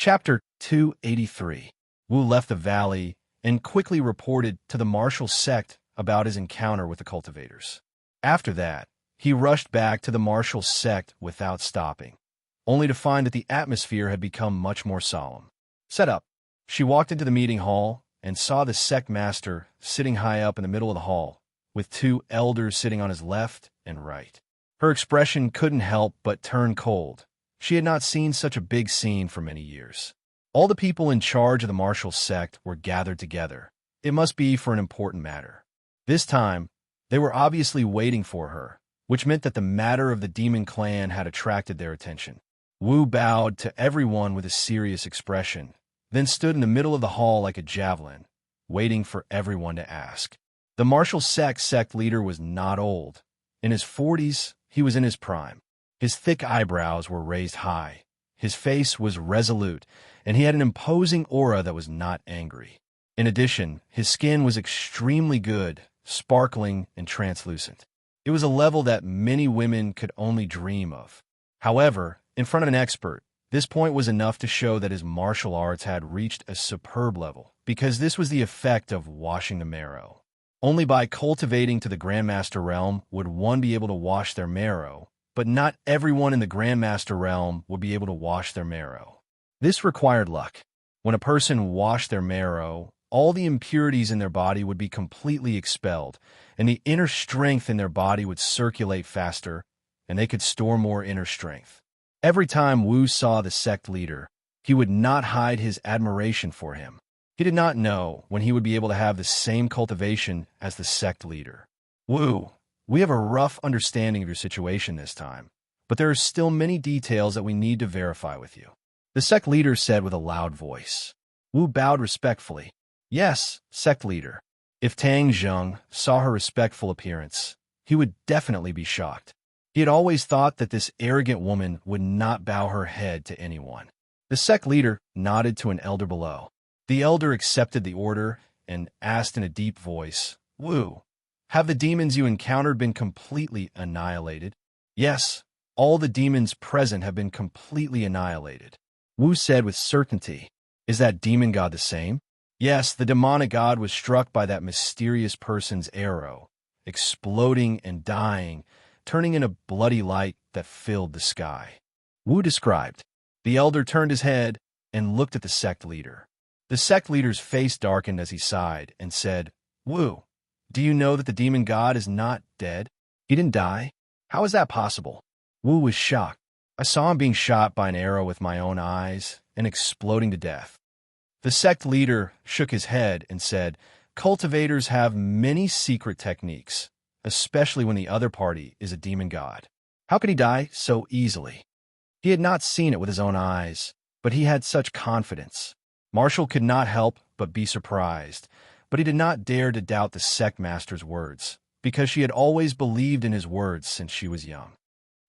Chapter 283. Wu left the valley and quickly reported to the martial sect about his encounter with the cultivators. After that, he rushed back to the martial sect without stopping, only to find that the atmosphere had become much more solemn. Set up. She walked into the meeting hall and saw the sect master sitting high up in the middle of the hall, with two elders sitting on his left and right. Her expression couldn't help but turn cold. She had not seen such a big scene for many years. All the people in charge of the martial sect were gathered together. It must be for an important matter. This time, they were obviously waiting for her, which meant that the matter of the demon clan had attracted their attention. Wu bowed to everyone with a serious expression, then stood in the middle of the hall like a javelin, waiting for everyone to ask. The martial sect leader was not old. In his 40s, he was in his prime. His thick eyebrows were raised high. His face was resolute, and he had an imposing aura that was not angry. In addition, his skin was extremely good, sparkling and translucent. It was a level that many women could only dream of. However, in front of an expert, this point was enough to show that his martial arts had reached a superb level, because this was the effect of washing the marrow. Only by cultivating to the Grandmaster realm would one be able to wash their marrow, but not everyone in the Grandmaster realm would be able to wash their marrow. This required luck. When a person washed their marrow, all the impurities in their body would be completely expelled, and the inner strength in their body would circulate faster, and they could store more inner strength. Every time Wu saw the sect leader, he would not hide his admiration for him. He did not know when he would be able to have the same cultivation as the sect leader. Wu, we have a rough understanding of your situation this time, but there are still many details that we need to verify with you, the sect leader said with a loud voice. Wu bowed respectfully. Yes, sect leader. If Tang Zheng saw her respectful appearance, he would definitely be shocked. He had always thought that this arrogant woman would not bow her head to anyone. The sect leader nodded to an elder below. The elder accepted the order and asked in a deep voice, Wu, have the demons you encountered been completely annihilated? Yes, all the demons present have been completely annihilated. Wu said with certainty. Is that demon god the same? Yes, the demonic god was struck by that mysterious person's arrow, exploding and dying, turning in a bloody light that filled the sky. Wu described. The elder turned his head and looked at the sect leader. The sect leader's face darkened as he sighed and said, Wu, do you know that the demon god is not dead? He didn't die? How is that possible? Wu was shocked. I saw him being shot by an arrow with my own eyes and exploding to death. The sect leader shook his head and said, Cultivators have many secret techniques, especially when the other party is a demon god. How could he die so easily? He had not seen it with his own eyes, but he had such confidence. Marshall could not help but be surprised, but he did not dare to doubt the sect master's words, because she had always believed in his words since she was young.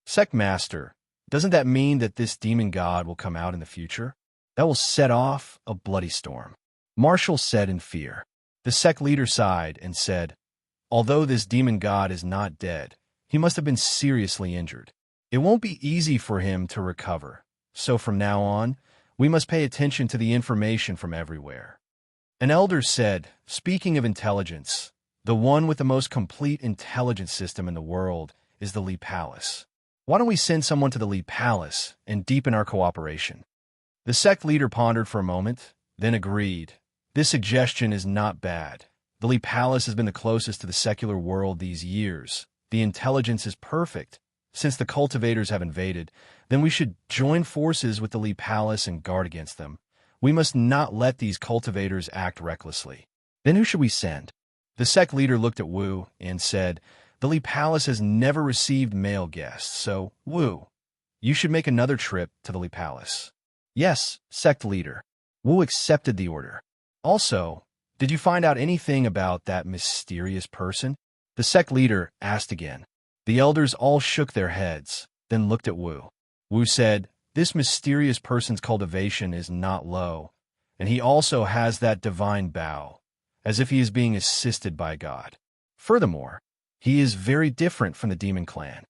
Sect master, doesn't that mean that this demon god will come out in the future? That will set off a bloody storm. Marshall said in fear. The sect leader sighed and said, Although this demon god is not dead, he must have been seriously injured. It won't be easy for him to recover, so from now on, we must pay attention to the information from everywhere. An elder said, Speaking of intelligence, the one with the most complete intelligence system in the world is the Li Palace. Why don't we send someone to the Li Palace and deepen our cooperation? The sect leader pondered for a moment, then agreed. This suggestion is not bad. The Li Palace has been the closest to the secular world these years. The intelligence is perfect. Since the cultivators have invaded, then we should join forces with the Li Palace and guard against them. We must not let these cultivators act recklessly. Then who should we send? The sect leader looked at Wu and said, The Li Palace has never received male guests, so, Wu, you should make another trip to the Li Palace. Yes, sect leader. Wu accepted the order. Also, did you find out anything about that mysterious person? The sect leader asked again. The elders all shook their heads, then looked at Wu. Wu said, This mysterious person's cultivation is not low, and he also has that divine bow, as if he is being assisted by God. Furthermore, he is very different from the demon clan.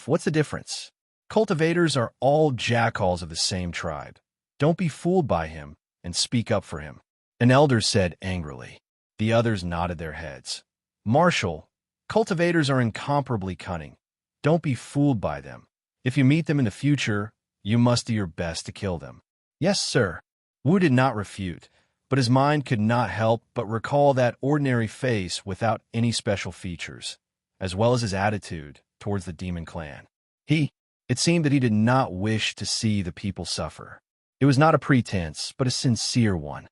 What's the difference? Cultivators are all jackals of the same tribe. Don't be fooled by him, and speak up for him." An elder said angrily. The others nodded their heads. "Marshal, cultivators are incomparably cunning. Don't be fooled by them. If you meet them in the future, you must do your best to kill them." "Yes, sir." Wu did not refute, but his mind could not help but recall that ordinary face without any special features, as well as his attitude towards the demon clan. It seemed that he did not wish to see the people suffer. It was not a pretense, but a sincere one.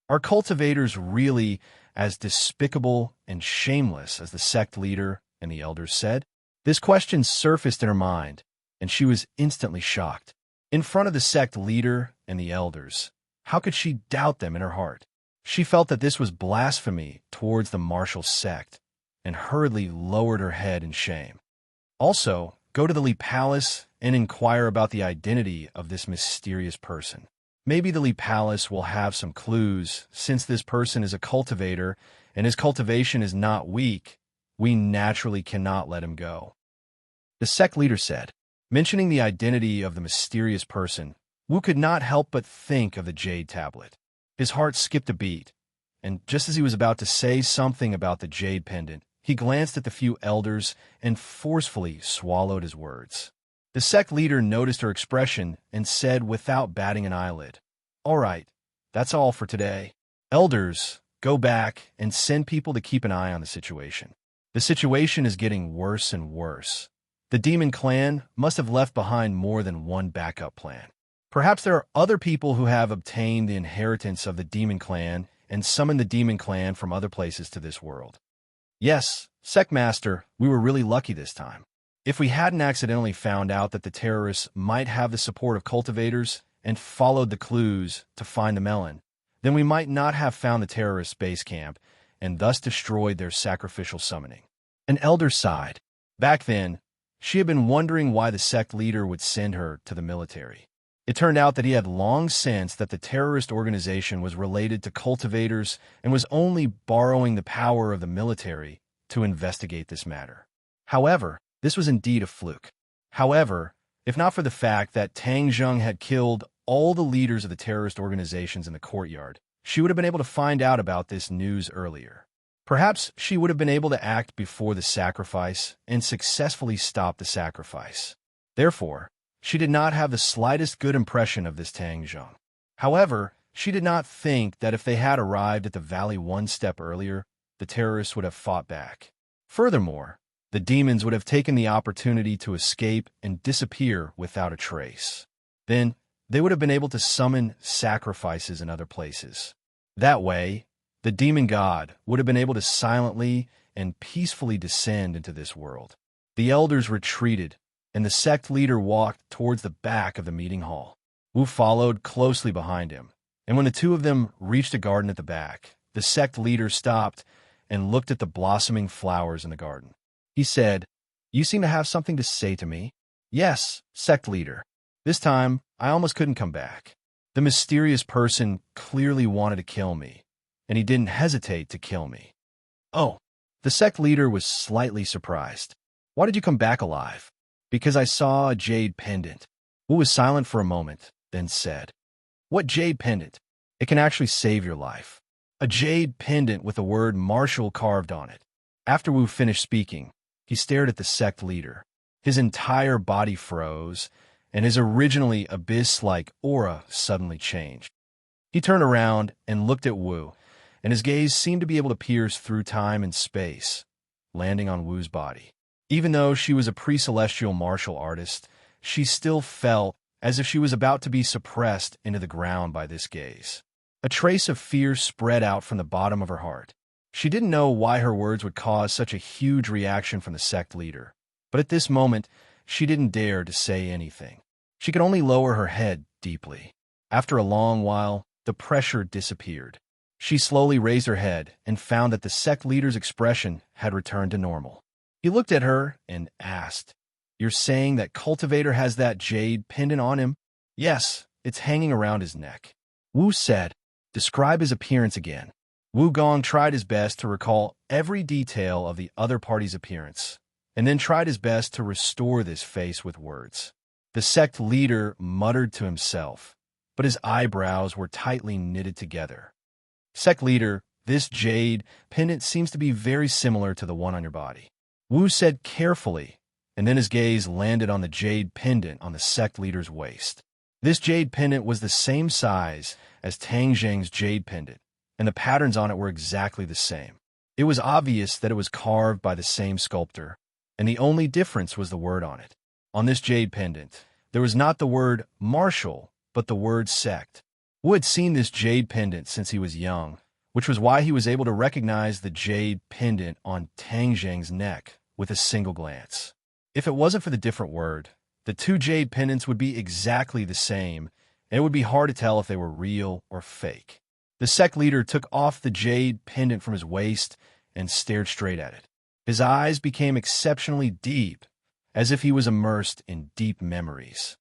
Are cultivators really as despicable and shameless as the sect leader and the elders said? This question surfaced in her mind, and she was instantly shocked. In front of the sect leader and the elders, how could she doubt them in her heart? She felt that this was blasphemy towards the martial sect, and hurriedly lowered her head in shame. Also, go to the Lee Palace and inquire about the identity of this mysterious person. Maybe the Lee Palace will have some clues. Since this person is a cultivator and his cultivation is not weak, we naturally cannot let him go. The sect leader said, mentioning the identity of the mysterious person. Wu could not help but think of the jade tablet. His heart skipped a beat, and just as he was about to say something about the jade pendant, he glanced at the few elders and forcefully swallowed his words. The sect leader noticed her expression and said without batting an eyelid, "All right, that's all for today. Elders, go back and send people to keep an eye on the situation. The situation is getting worse and worse. The demon clan must have left behind more than one backup plan. Perhaps there are other people who have obtained the inheritance of the demon clan and summoned the demon clan from other places to this world. Yes, Sect Master, we were really lucky this time. If we hadn't accidentally found out that the terrorists might have the support of cultivators and followed the clues to find the melon, then we might not have found the terrorists' base camp and thus destroyed their sacrificial summoning." An elder sighed. Back then, she had been wondering why the sect leader would send her to the military. It turned out that he had long sensed that the terrorist organization was related to cultivators and was only borrowing the power of the military to investigate this matter. However, this was indeed a fluke. However, if not for the fact that Tang Zheng had killed all the leaders of the terrorist organizations in the courtyard, she would have been able to find out about this news earlier. Perhaps she would have been able to act before the sacrifice and successfully stop the sacrifice. Therefore, she did not have the slightest good impression of this Tang Zheng. However, she did not think that if they had arrived at the valley one step earlier, the terrorists would have fought back. Furthermore, the demons would have taken the opportunity to escape and disappear without a trace. Then, they would have been able to summon sacrifices in other places. That way, the demon god would have been able to silently and peacefully descend into this world. The elders retreated, and the sect leader walked towards the back of the meeting hall. Wu followed closely behind him, and when the two of them reached a garden at the back, the sect leader stopped and looked at the blossoming flowers in the garden. He said, "You seem to have something to say to me." "Yes, sect leader. This time, I almost couldn't come back. The mysterious person clearly wanted to kill me, and he didn't hesitate to kill me." "Oh." The sect leader was slightly surprised. "Why did you come back alive?" "Because I saw a jade pendant." Wu was silent for a moment, then said, "What jade pendant? It can actually save your life." "A jade pendant with the word martial carved on it." After Wu finished speaking, he stared at the sect leader. His entire body froze, and his originally abyss-like aura suddenly changed. He turned around and looked at Wu, and his gaze seemed to be able to pierce through time and space, landing on Wu's body. Even though she was a pre-celestial martial artist, she still felt as if she was about to be suppressed into the ground by this gaze. A trace of fear spread out from the bottom of her heart. She didn't know why her words would cause such a huge reaction from the sect leader, but at this moment, she didn't dare to say anything. She could only lower her head deeply. After a long while, the pressure disappeared. She slowly raised her head and found that the sect leader's expression had returned to normal. He looked at her and asked, "You're saying that Cultivator has that jade pendant on him?" "Yes, it's hanging around his neck." Wu said, "Describe his appearance again." Wu Gong tried his best to recall every detail of the other party's appearance, and then tried his best to restore this face with words. The sect leader muttered to himself, but his eyebrows were tightly knitted together. Sect leader, this jade pendant seems to be very similar to the one on your body. Wu said carefully, and then his gaze landed on the jade pendant on the sect leader's waist. This jade pendant was the same size as Tang Zheng's jade pendant, and the patterns on it were exactly the same. It was obvious that it was carved by the same sculptor, and the only difference was the word on it. On this jade pendant, there was not the word martial, but the word sect. Wu had seen this jade pendant since he was young, which was why he was able to recognize the jade pendant on Tang Zheng's neck with a single glance. If it wasn't for the different word, the two jade pendants would be exactly the same, and it would be hard to tell if they were real or fake. The sect leader took off the jade pendant from his waist and stared straight at it. His eyes became exceptionally deep, as if he was immersed in deep memories.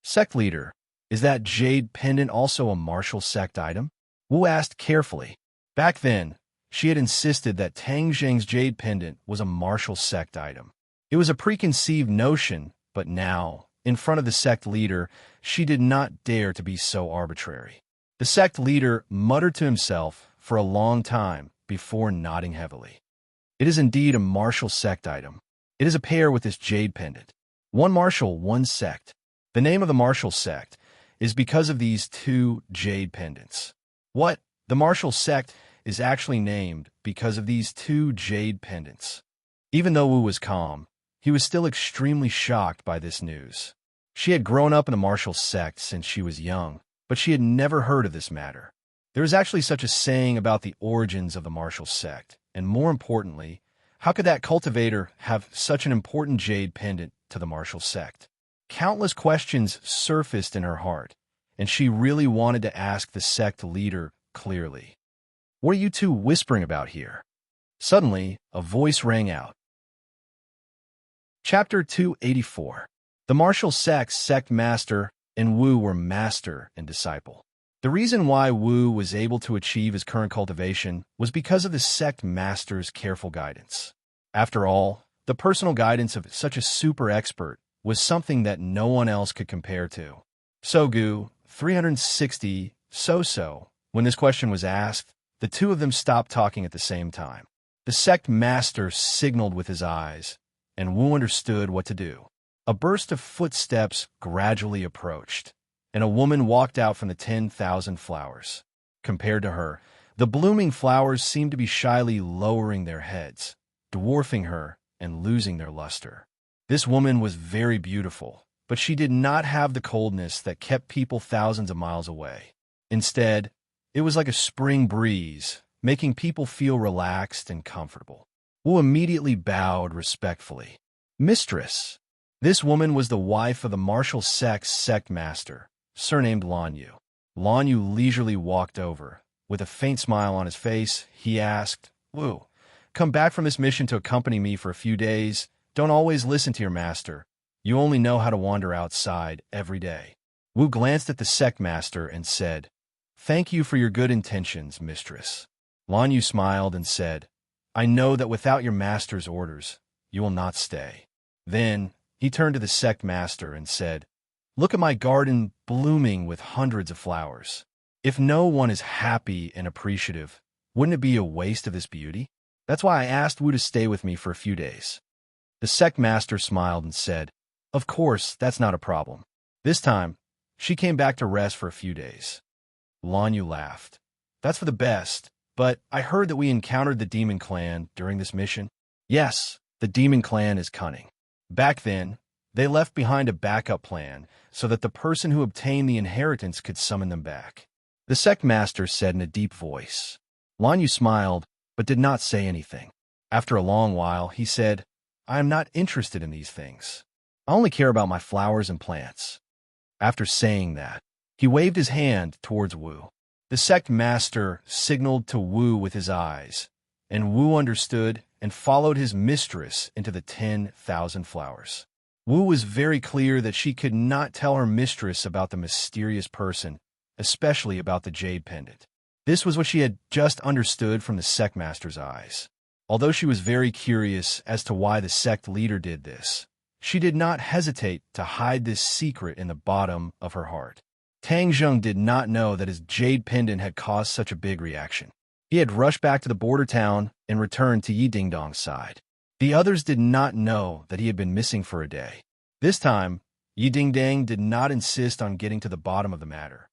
Sect leader, is that jade pendant also a martial sect item? Wu asked carefully. Back then, she had insisted that Tang Zheng's jade pendant was a martial sect item. It was a preconceived notion, but now, in front of the sect leader, she did not dare to be so arbitrary. The sect leader muttered to himself for a long time before nodding heavily. It is indeed a martial sect item. It is a pair with this jade pendant. One martial, one sect. The name of the martial sect is because of these two jade pendants. What? The martial sect is actually named because of these two jade pendants. Even though Wu was calm, he was still extremely shocked by this news. She had grown up in the martial sect since she was young, but she had never heard of this matter. There is actually such a saying about the origins of the martial sect, and more importantly, how could that cultivator have such an important jade pendant to the martial sect? Countless questions surfaced in her heart, and she really wanted to ask the sect leader clearly. What are you two whispering about here? Suddenly, a voice rang out. Chapter 284. The martial sect master and Wu were master and disciple. The reason why Wu was able to achieve his current cultivation was because of the sect master's careful guidance. After all, the personal guidance of such a super expert was something that no one else could compare to. Sogu, 360, so. When this question was asked, the two of them stopped talking at the same time. The sect master signaled with his eyes, and Wu understood what to do. A burst of footsteps gradually approached, and a woman walked out from the 10,000 flowers. Compared to her, the blooming flowers seemed to be shyly lowering their heads, dwarfing her and losing their luster. This woman was very beautiful, but she did not have the coldness that kept people thousands of miles away. Instead, it was like a spring breeze, making people feel relaxed and comfortable. Wu immediately bowed respectfully. Mistress. This woman was the wife of the martial sect master, surnamed Lan Yu. Lan Yu leisurely walked over. With a faint smile on his face, he asked, Wu, come back from this mission to accompany me for a few days. Don't always listen to your master. You only know how to wander outside every day. Wu glanced at the sect master and said, Thank you for your good intentions, mistress. Lan Yu smiled and said, I know that without your master's orders, you will not stay. Then he turned to the sect master and said, Look at my garden blooming with hundreds of flowers. If no one is happy and appreciative, wouldn't it be a waste of this beauty? That's why I asked Wu to stay with me for a few days. The sect master smiled and said, Of course, that's not a problem. This time, she came back to rest for a few days. Lan Yu laughed. That's for the best, but I heard that we encountered the demon clan during this mission. Yes, the demon clan is cunning. Back then, they left behind a backup plan so that the person who obtained the inheritance could summon them back. The sect master said in a deep voice. Lan Yu smiled, but did not say anything. After a long while, he said, I am not interested in these things. I only care about my flowers and plants. After saying that, he waved his hand towards Wu. The sect master signaled to Wu with his eyes, and Wu understood and followed his mistress into the 10,000 flowers. Wu was very clear that she could not tell her mistress about the mysterious person, especially about the jade pendant. This was what she had just understood from the sect master's eyes. Although she was very curious as to why the sect leader did this, she did not hesitate to hide this secret in the bottom of her heart. Tang Zheng did not know that his jade pendant had caused such a big reaction. He had rushed back to the border town and returned to Yi Dingdong's side. The others did not know that he had been missing for a day. This time, Yi Dingdang did not insist on getting to the bottom of the matter.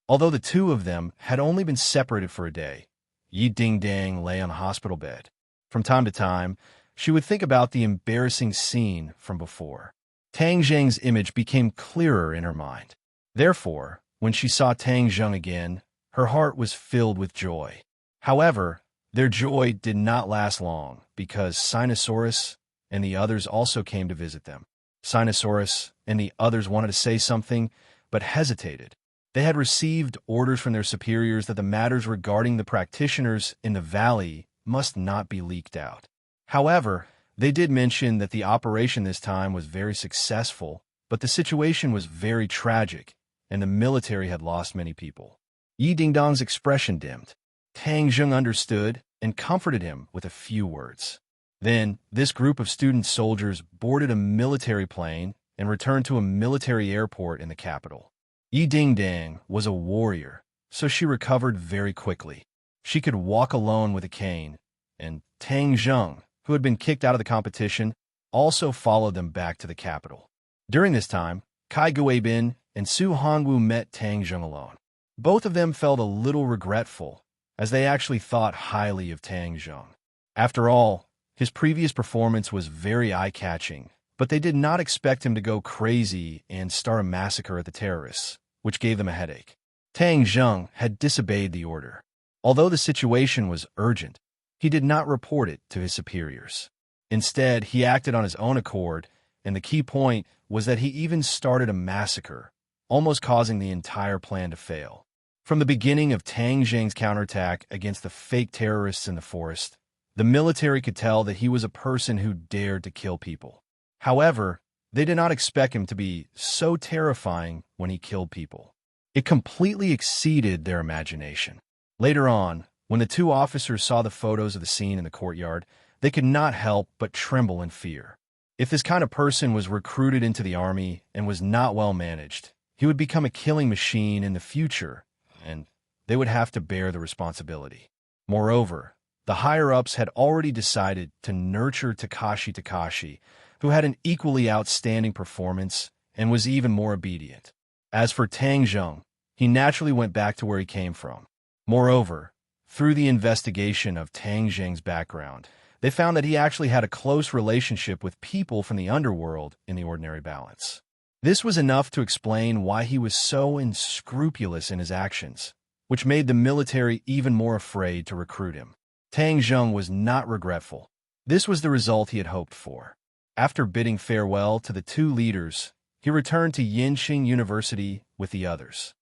Although the two of them had only been separated for a day, Yi Dingdang lay on a hospital bed. From time to time, she would think about the embarrassing scene from before. Tang Zheng's image became clearer in her mind. Therefore, when she saw Tang Zheng again, her heart was filled with joy. However, their joy did not last long because Sinosaurus and the others also came to visit them. Sinosaurus and the others wanted to say something, but hesitated. They had received orders from their superiors that the matters regarding the practitioners in the valley must not be leaked out. However, they did mention that the operation this time was very successful, but the situation was very tragic, and the military had lost many people. Yi Dingdong's expression dimmed. Tang Zheng understood and comforted him with a few words. Then, this group of student soldiers boarded a military plane and returned to a military airport in the capital. Yi Dingdang was a warrior, so she recovered very quickly. She could walk alone with a cane, and Tang Zheng, who had been kicked out of the competition, also followed them back to the capital. During this time, Kai Guibin and Su Hongwu met Tang Zheng alone. Both of them felt a little regretful, as they actually thought highly of Tang Zheng. After all, his previous performance was very eye-catching, but they did not expect him to go crazy and start a massacre at the terrorists, which gave them a headache. Tang Zheng had disobeyed the order. Although the situation was urgent, he did not report it to his superiors. Instead, he acted on his own accord, and the key point was that he even started a massacre, almost causing the entire plan to fail. From the beginning of Tang Zheng's counterattack against the fake terrorists in the forest, the military could tell that he was a person who dared to kill people. However, they did not expect him to be so terrifying when he killed people. It completely exceeded their imagination. Later on, when the two officers saw the photos of the scene in the courtyard, they could not help but tremble in fear. If this kind of person was recruited into the army and was not well managed, he would become a killing machine in the future, and they would have to bear the responsibility. Moreover, the higher-ups had already decided to nurture Takashi, who had an equally outstanding performance and was even more obedient. As for Tang Zheng, he naturally went back to where he came from. Moreover, through the investigation of Tang Zheng's background, they found that he actually had a close relationship with people from the underworld in the ordinary balance. This was enough to explain why he was so unscrupulous in his actions, which made the military even more afraid to recruit him. Tang Zheng was not regretful. This was the result he had hoped for. After bidding farewell to the two leaders, he returned to Yinqing University with the others.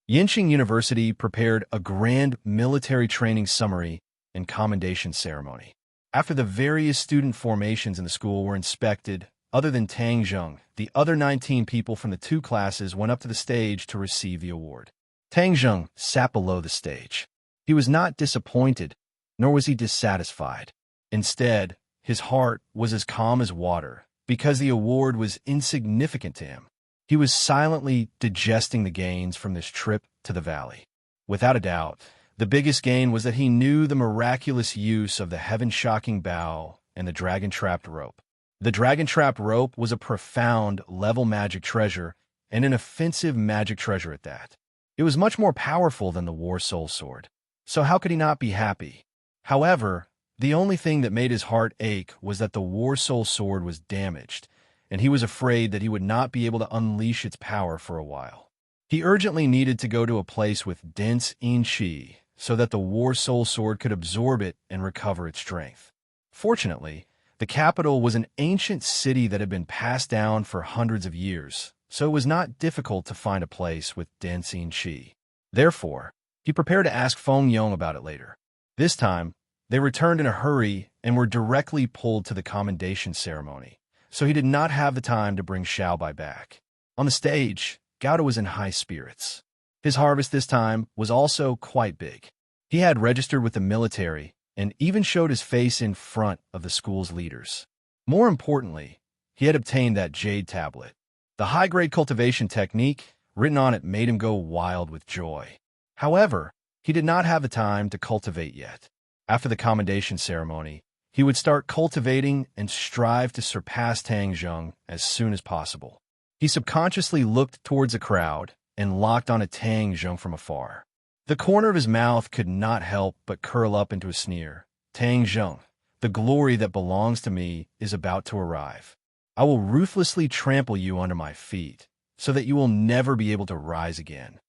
Yinqing University prepared a grand military training summary and commendation ceremony. After the various student formations in the school were inspected, other than Tang Zheng, the other 19 people from the two classes went up to the stage to receive the award. Tang Zheng sat below the stage. He was not disappointed, nor was he dissatisfied. Instead, his heart was as calm as water, because the award was insignificant to him. He was silently digesting the gains from this trip to the valley. Without a doubt, the biggest gain was that he knew the miraculous use of the heaven-shocking bow and the dragon-trapped rope. The dragon-trapped rope was a profound level magic treasure, and an offensive magic treasure at that. It was much more powerful than the War Soul Sword. So how could he not be happy? However, the only thing that made his heart ache was that the War Soul Sword was damaged, and he was afraid that he would not be able to unleash its power for a while. He urgently needed to go to a place with dense yin qi so that the War Soul Sword could absorb it and recover its strength. Fortunately, the capital was an ancient city that had been passed down for hundreds of years, so it was not difficult to find a place with dense yin qi. Therefore, he prepared to ask Feng Yong about it later. This time, they returned in a hurry and were directly pulled to the commendation ceremony, so he did not have the time to bring Xiaobai back. On the stage, Gauda was in high spirits. His harvest this time was also quite big. He had registered with the military and even showed his face in front of the school's leaders. More importantly, he had obtained that jade tablet. The high-grade cultivation technique written on it made him go wild with joy. However, he did not have the time to cultivate yet. After the commendation ceremony, he would start cultivating and strive to surpass Tang Zheng as soon as possible. He subconsciously looked towards the crowd and locked on a Tang Zheng from afar. The corner of his mouth could not help but curl up into a sneer. Tang Zheng, the glory that belongs to me is about to arrive. I will ruthlessly trample you under my feet, so that you will never be able to rise again.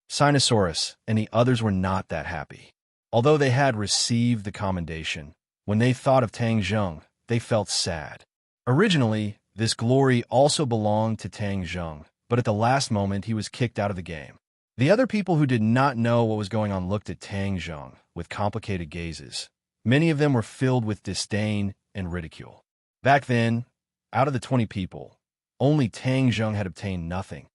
Sinosaurus and the others were not that happy. Although they had received the commendation, when they thought of Tang Zheng, they felt sad. Originally, this glory also belonged to Tang Zheng, but at the last moment he was kicked out of the game. The other people who did not know what was going on looked at Tang Zheng with complicated gazes. Many of them were filled with disdain and ridicule. Back then, out of the 20 people, only Tang Zheng had obtained nothing.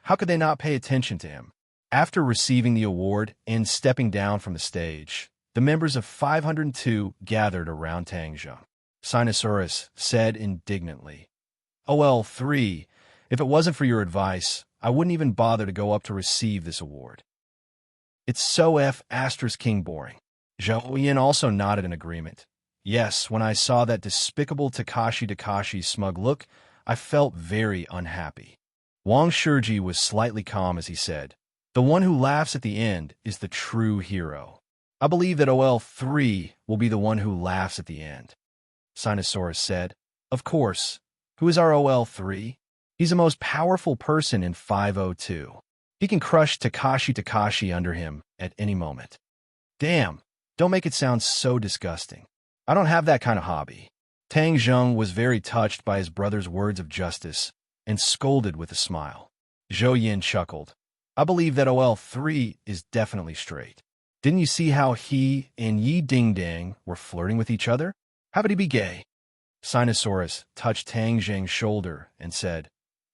How could they not pay attention to him? After receiving the award and stepping down from the stage, the members of 502 gathered around Tang Zheng. Sinosaurus said indignantly, "OL3, if it wasn't for your advice, I wouldn't even bother to go up to receive this award. It's so King boring." Zhou Yin also nodded in agreement. Yes, when I saw that despicable Takashi's smug look, I felt very unhappy. Wang Shiji was slightly calm as he said, "The one who laughs at the end is the true hero. I believe that OL3 will be the one who laughs at the end." Sinosaurus said, "Of course. Who is our OL3? He's the most powerful person in 502. He can crush Takashi under him at any moment." "Damn, don't make it sound so disgusting. I don't have that kind of hobby." Tang Zheng was very touched by his brother's words of justice and scolded with a smile. Zhou Yin chuckled. "I believe that OL3 is definitely straight. Didn't you see how he and Yi Dingdang were flirting with each other? How could he be gay?" Sinosaurus touched Tang Zheng's shoulder and said,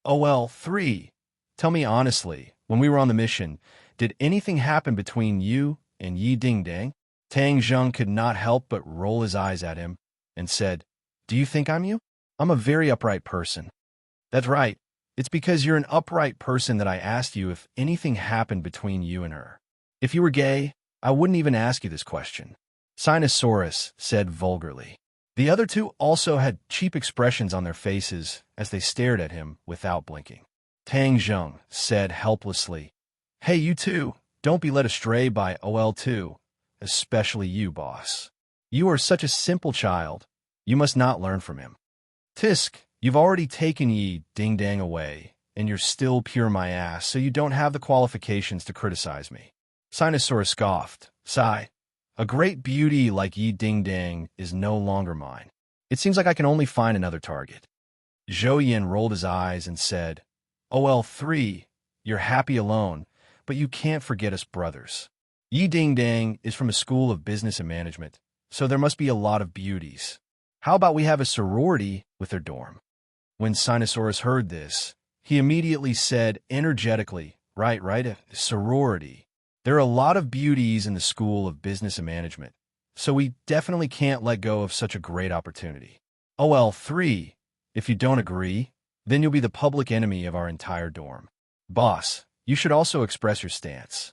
"OL3, tell me honestly, when we were on the mission, did anything happen between you and Yi Dingdang?" Tang Zheng could not help but roll his eyes at him and said, "Do you think I'm you? I'm a very upright person." "That's right. It's because you're an upright person that I asked you if anything happened between you and her. If you were gay, I wouldn't even ask you this question," Sinosaurus said vulgarly. The other two also had cheap expressions on their faces as they stared at him without blinking. Tang Zheng said helplessly, "Hey, you two, don't be led astray by OL2, especially you, boss. You are such a simple child. You must not learn from him. Tisk, you've already taken Yi Dingdang away, and you're still pure my ass, so you don't have the qualifications to criticize me." Sinosaurus scoffed. "Sigh. A great beauty like Yi Dingdang is no longer mine. It seems like I can only find another target." Zhou Yin rolled his eyes and said, "OL3, you're happy alone, but you can't forget us brothers. Yi Dingdang is from a school of business and management, so there must be a lot of beauties. How about we have a sorority with their dorm?" When Sinosaurus heard this, he immediately said energetically, right, a sorority. There are a lot of beauties in the School of Business and Management, so we definitely can't let go of such a great opportunity. OL3, if you don't agree, then you'll be the public enemy of our entire dorm. Boss, you should also express your stance.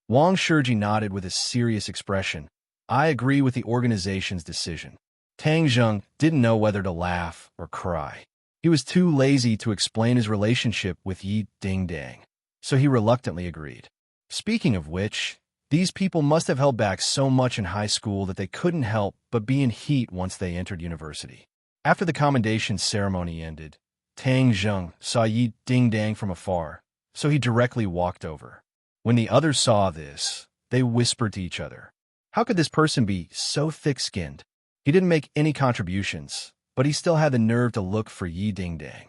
Wang Shiji nodded with a serious expression. "I agree with the organization's decision." Tang Zheng didn't know whether to laugh or cry. He was too lazy to explain his relationship with Yi Dingdang, so he reluctantly agreed. Speaking of which, these people must have held back so much in high school that they couldn't help but be in heat once they entered university. After the commendation ceremony ended, Tang Zheng saw Yi Dingdang from afar, so he directly walked over. When the others saw this, they whispered to each other, "How could this person be so thick-skinned?" He didn't make any contributions, but he still had the nerve to look for Yi Dingdang.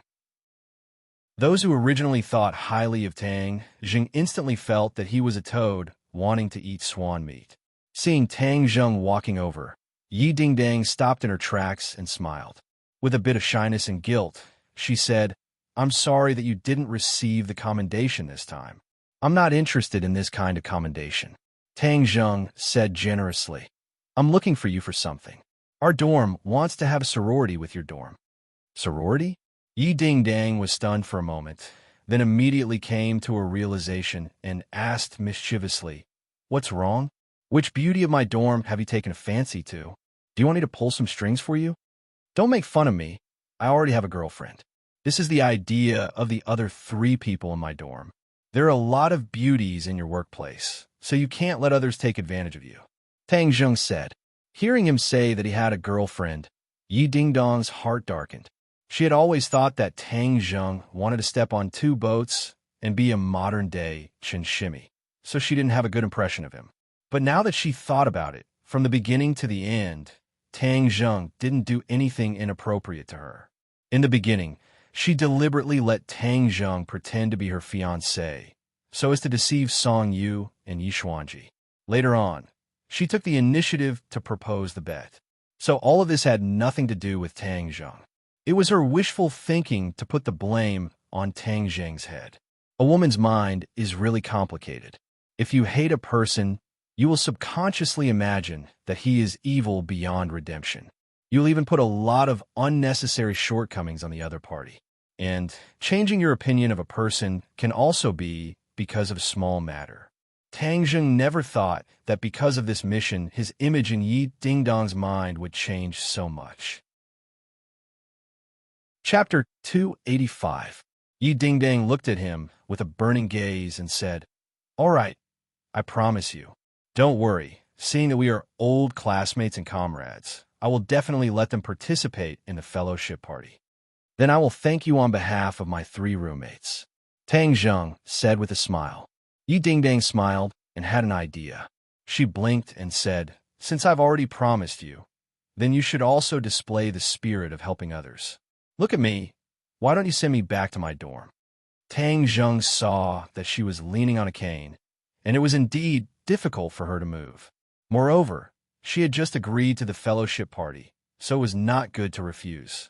Those who originally thought highly of Tang Zheng instantly felt that he was a toad wanting to eat swan meat. Seeing Tang Zheng walking over, Yi Dingdang stopped in her tracks and smiled. With a bit of shyness and guilt, she said, "I'm sorry that you didn't receive the commendation this time. I'm not interested in this kind of commendation." Tang Zheng said generously, "I'm looking for you for something. Our dorm wants to have a sorority with your dorm." "Sorority?" Yi Dingdang was stunned for a moment, then immediately came to a realization and asked mischievously, "What's wrong? Which beauty of my dorm have you taken a fancy to? Do you want me to pull some strings for you? Don't make fun of me. I already have a girlfriend. This is the idea of the other 3 people in my dorm. There are a lot of beauties in your workplace, so you can't let others take advantage of you," Tang Zheng said. Hearing him say that he had a girlfriend, Yi Dingdong's heart darkened. She had always thought that Tang Zheng wanted to step on 2 boats and be a modern-day Chen Shimi, so she didn't have a good impression of him. But now that she thought about it, from the beginning to the end, Tang Zheng didn't do anything inappropriate to her. In the beginning, she deliberately let Tang Zheng pretend to be her fiancé, so as to deceive Song Yu and Yi Xuanji. Later on, she took the initiative to propose the bet. So all of this had nothing to do with Tang Zheng. It was her wishful thinking to put the blame on Tang Zheng's head. A woman's mind is really complicated. If you hate a person, you will subconsciously imagine that he is evil beyond redemption. You'll even put a lot of unnecessary shortcomings on the other party. And changing your opinion of a person can also be because of small matter. Tang Zheng never thought that because of this mission, his image in Yi Dingdong's mind would change so much. Chapter 285. Yi Dingdong looked at him with a burning gaze and said, "All right, I promise you. Don't worry, seeing that we are old classmates and comrades, I will definitely let them participate in the fellowship party. Then I will thank you on behalf of my 3 roommates," Tang Zheng said with a smile. Yi Dingdong smiled and had an idea. She blinked and said, "Since I've already promised you, then you should also display the spirit of helping others. Look at me. Why don't you send me back to my dorm?" Tang Zheng saw that she was leaning on a cane, and it was indeed difficult for her to move. Moreover, she had just agreed to the fellowship party, so it was not good to refuse.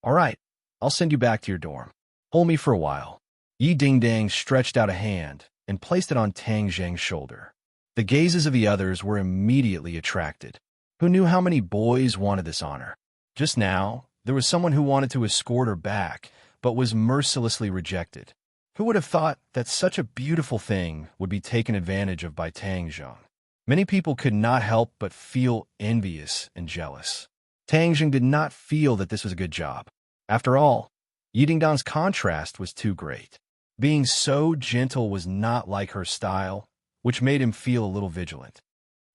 "All right, I'll send you back to your dorm. Hold me for a while." Yi Dingdong stretched out a hand and placed it on Tang Zheng's shoulder. The gazes of the others were immediately attracted. Who knew how many boys wanted this honor? Just now, there was someone who wanted to escort her back, but was mercilessly rejected. Who would have thought that such a beautiful thing would be taken advantage of by Tang Zheng? Many people could not help but feel envious and jealous. Tang Zheng did not feel that this was a good job. After all, Yi Dingdong's contrast was too great. Being so gentle was not like her style, which made him feel a little vigilant.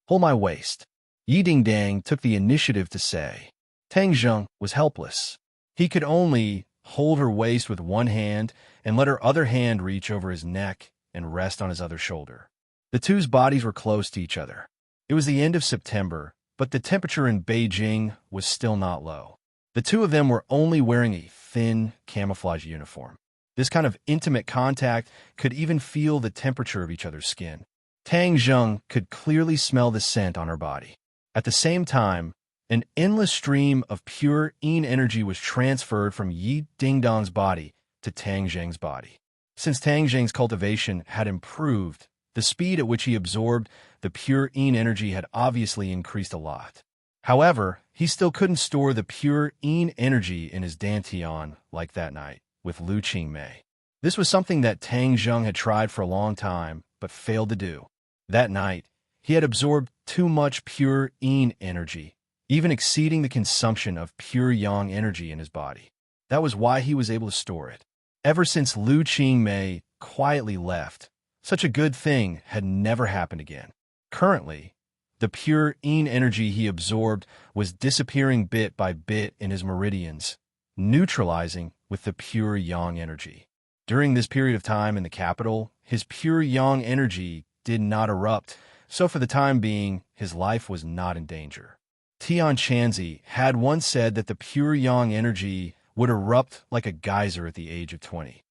"Hold my waist," Yi Dingdong took the initiative to say. Tang Zheng was helpless. He could only hold her waist with one hand and let her other hand reach over his neck and rest on his other shoulder. The 2's bodies were close to each other. It was the end of September, but the temperature in Beijing was still not low. The 2 of them were only wearing a thin camouflage uniform. This kind of intimate contact could even feel the temperature of each other's skin. Tang Zheng could clearly smell the scent on her body. At the same time, an endless stream of pure yin energy was transferred from Yi Dingdong's body to Tang Zheng's body. Since Tang Zheng's cultivation had improved, the speed at which he absorbed the pure yin energy had obviously increased a lot. However, he still couldn't store the pure yin energy in his dantian like that night with Lu Qingmei. This was something that Tang Zheng had tried for a long time, but failed to do. That night, he had absorbed too much pure yin energy, even exceeding the consumption of pure yang energy in his body. That was why he was able to store it. Ever since Lu Qingmei quietly left, such a good thing had never happened again. Currently, the pure yin energy he absorbed was disappearing bit by bit in his meridians, neutralizing with the pure yang energy. During this period of time in the capital, his pure yang energy did not erupt, so for the time being, his life was not in danger. Tian Chanzi had once said that the pure yang energy would erupt like a geyser at the age of 20.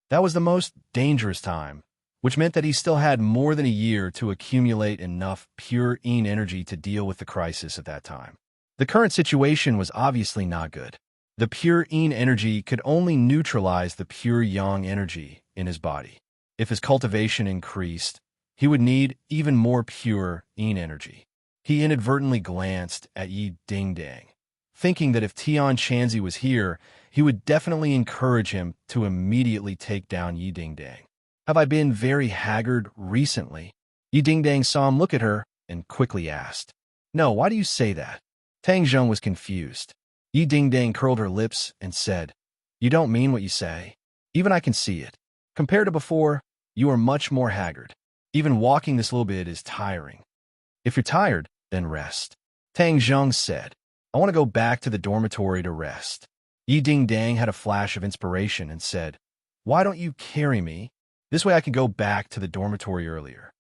That was the most dangerous time, which meant that he still had more than a year to accumulate enough pure yin energy to deal with the crisis at that time. The current situation was obviously not good. The pure yin energy could only neutralize the pure yang energy in his body. If his cultivation increased, he would need even more pure yin energy. He inadvertently glanced at Yi Dingdong. thinking that if Tian Chanzi was here, he would definitely encourage him to immediately take down Yi Dingdang. Have I been very haggard recently? Yi Dingdang saw him look at her and quickly asked. No, why do you say that? Tang Zheng was confused. Yi Dingdang curled her lips and said, You don't mean what you say. Even I can see it. Compared to before, you are much more haggard. Even walking this little bit is tiring. If you're tired, then rest. Tang Zheng said, I want to go back to the dormitory to rest. Yi Dingdang had a flash of inspiration and said, Why don't you carry me? This way I can go back to the dormitory earlier.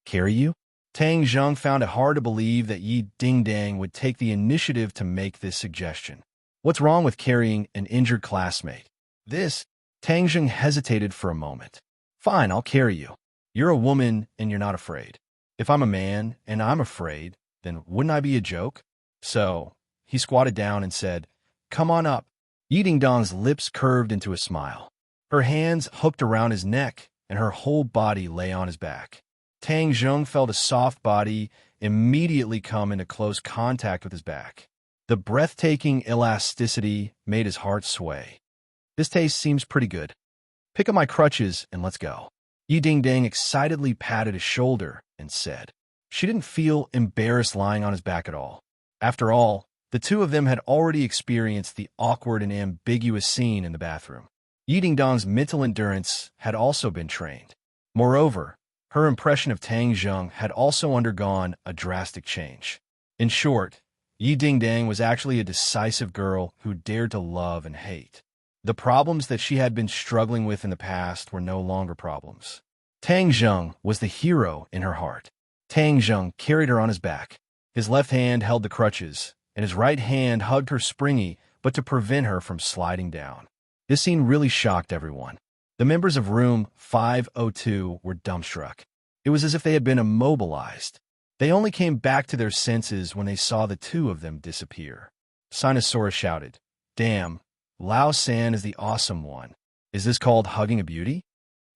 Carry you? Tang Zheng found it hard to believe that Yi Dingdang would take the initiative to make this suggestion. What's wrong with carrying an injured classmate? Tang Zheng hesitated for a moment. Fine, I'll carry you. You're a woman and you're not afraid. If I'm a man and I'm afraid, then wouldn't I be a joke? So, he squatted down and said, Come on up. Yi Dingdang's lips curved into a smile. Her hands hooked around his neck and her whole body lay on his back. Tang Zheng felt a soft body immediately come into close contact with his back. The breathtaking elasticity made his heart sway. This taste seems pretty good. Pick up my crutches and let's go. Yi Dingdang excitedly patted his shoulder and said. She didn't feel embarrassed lying on his back at all. After all, the two of them had already experienced the awkward and ambiguous scene in the bathroom. Yi Dingdang's mental endurance had also been trained. Moreover, her impression of Tang Zheng had also undergone a drastic change. In short, Yi Dingdang was actually a decisive girl who dared to love and hate. The problems that she had been struggling with in the past were no longer problems. Tang Zheng was the hero in her heart. Tang Zheng carried her on his back. His left hand held the crutches, and his right hand hugged her springy, but to prevent her from sliding down. This scene really shocked everyone. The members of room 502 were dumbstruck. It was as if they had been immobilized. They only came back to their senses when they saw the two of them disappear. Sinosaurus shouted, Damn, Lao San is the awesome one. Is this called hugging a beauty?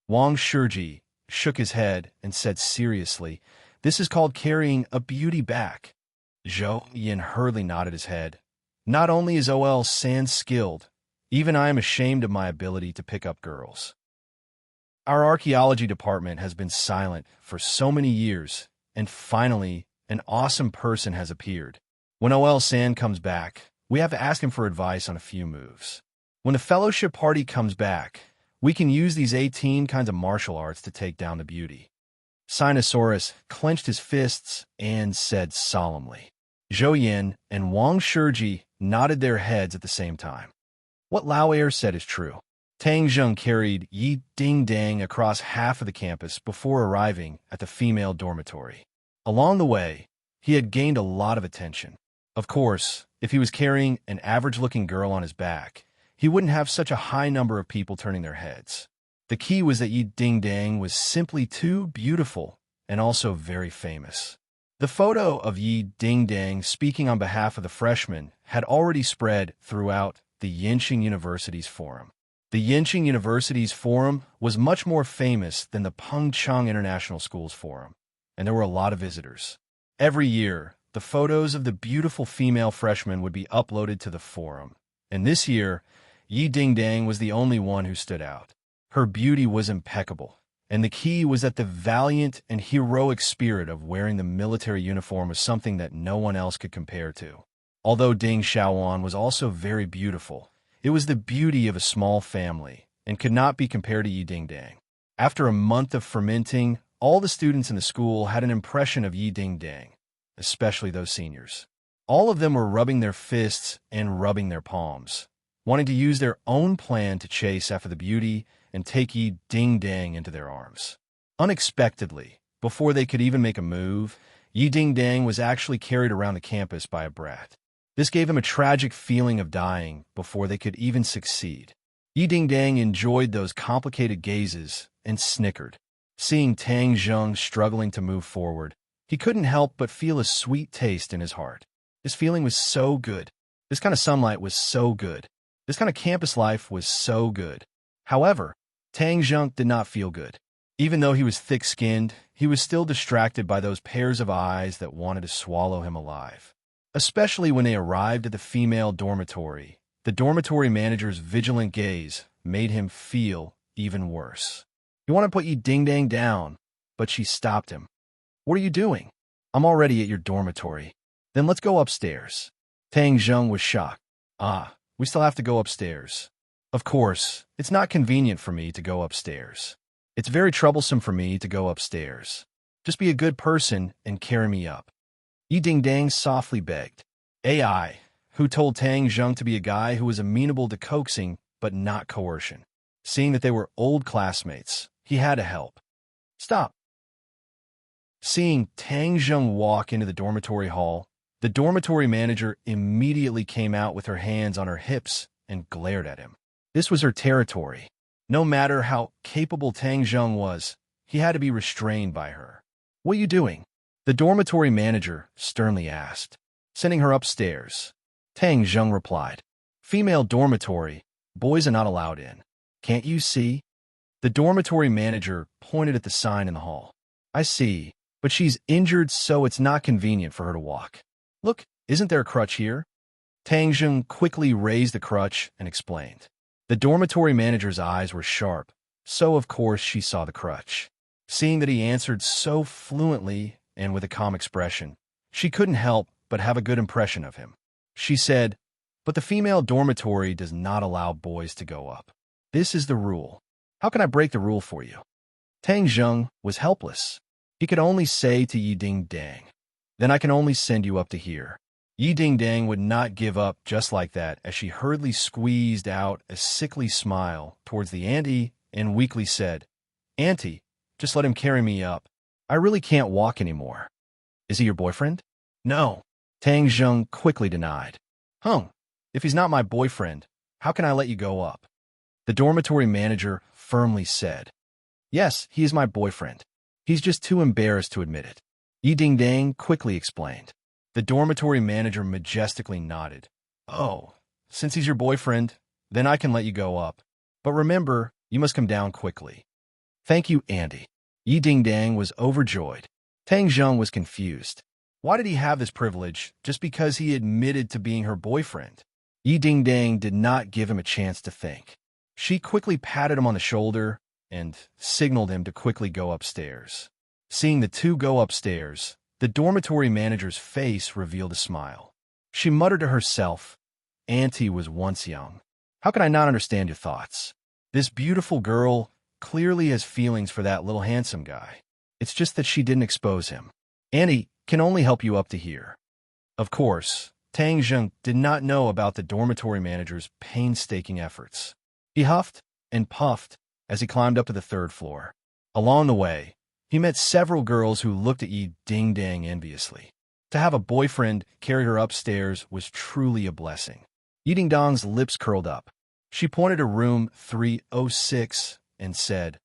Wang Shiji shook his head and said seriously, This is called carrying a beauty back. Zhou Yin hurriedly nodded his head. Not only is OL San skilled, even I am ashamed of my ability to pick up girls. Our archaeology department has been silent for so many years, and finally, an awesome person has appeared. When OL San comes back, we have to ask him for advice on a few moves. When the fellowship party comes back, we can use these 18 kinds of martial arts to take down the beauty. Sinosaurus clenched his fists and said solemnly. Zhou Yin and Wang Shiji nodded their heads at the same time. What Lao Air said is true. Tang Zheng carried Yi Dingdang across half of the campus before arriving at the female dormitory. Along the way, he had gained a lot of attention. Of course, if he was carrying an average-looking girl on his back, he wouldn't have such a high number of people turning their heads. The key was that Yi Dingdang was simply too beautiful and also very famous. The photo of Yi Dingdang speaking on behalf of the freshmen had already spread throughout the Yenching University's forum. The Yenching University's forum was much more famous than the Pengcheng International School's forum, and there were a lot of visitors. Every year, the photos of the beautiful female freshmen would be uploaded to the forum, and this year, Yi Dingdang was the only one who stood out. Her beauty was impeccable, and the key was that the valiant and heroic spirit of wearing the military uniform was something that no one else could compare to. Although Ding Xiaoan was also very beautiful, it was the beauty of a small family and could not be compared to Yi Dingdang. After a month of fermenting, all the students in the school had an impression of Yi Dingdang, especially those seniors. All of them were rubbing their fists and rubbing their palms, wanting to use their own plan to chase after the beauty and take Yi Dingdang into their arms. Unexpectedly, before they could even make a move, Yi Dingdang was actually carried around the campus by a brat. This gave him a tragic feeling of dying before they could even succeed. Yi Dingdang enjoyed those complicated gazes and snickered. Seeing Tang Zheng struggling to move forward, he couldn't help but feel a sweet taste in his heart. This feeling was so good. This kind of sunlight was so good. This kind of campus life was so good. However, Tang Zheng did not feel good. Even though he was thick-skinned, he was still distracted by those pairs of eyes that wanted to swallow him alive. especially when they arrived at the female dormitory. The dormitory manager's vigilant gaze made him feel even worse. "You want to put Yi Ding-Dang down," but she stopped him. "What are you doing? I'm already at your dormitory." "Then let's go upstairs." Tang Zheng was shocked. "Ah, we still have to go upstairs." "Of course, it's not convenient for me to go upstairs. It's very troublesome for me to go upstairs. Just be a good person and carry me up." Yi Ding-Dang softly begged. AI, who told Tang Zheng to be a guy who was amenable to coaxing but not coercion. Seeing that they were old classmates, he had to help. "Stop." Seeing Tang Zheng walk into the dormitory hall, the dormitory manager immediately came out with her hands on her hips and glared at him. This was her territory. No matter how capable Tang Zheng was, he had to be restrained by her. "What are you doing?" the dormitory manager sternly asked. "Sending her upstairs." Tang Zheng replied. "Female dormitory, boys are not allowed in. Can't you see?" The dormitory manager pointed at the sign in the hall. "I see, but she's injured, so it's not convenient for her to walk. Look, isn't there a crutch here?" Tang Zheng quickly raised the crutch and explained. The dormitory manager's eyes were sharp, so of course she saw the crutch. Seeing that he answered so fluently and with a calm expression, she couldn't help but have a good impression of him. She said, "But the female dormitory does not allow boys to go up. This is the rule. How can I break the rule for you?" Tang Zheng was helpless. He could only say to Yi Ding-Dang, "Then I can only send you up to here." Yi Ding-Dang would not give up just like that as she hurriedly squeezed out a sickly smile towards the auntie and weakly said, "Auntie, just let him carry me up. I really can't walk anymore." "Is he your boyfriend?" "No," Tang Zheng quickly denied. If he's not my boyfriend, how can I let you go up?" The dormitory manager firmly said. "Yes, he is my boyfriend. He's just too embarrassed to admit it." Yi Ding-Dang quickly explained. The dormitory manager majestically nodded. "Oh, since he's your boyfriend, then I can let you go up. But remember, you must come down quickly." "Thank you, Andy." Yi Ding-Dang was overjoyed. Tang Zheng was confused. Why did he have this privilege just because he admitted to being her boyfriend? Yi Ding-Dang did not give him a chance to think. She quickly patted him on the shoulder and signaled him to quickly go upstairs. Seeing the two go upstairs, the dormitory manager's face revealed a smile. She muttered to herself, "Auntie was once young. How can I not understand your thoughts? This beautiful girl clearly has feelings for that little handsome guy. It's just that she didn't expose him. Auntie can only help you up to here." Of course, Tang Zheng did not know about the dormitory manager's painstaking efforts. He huffed and puffed as he climbed up to the third floor. Along the way, he met several girls who looked at Yi Ding-Dang enviously. To have a boyfriend carry her upstairs was truly a blessing. Yi Ding-Dang's lips curled up. She pointed to room 306 and said,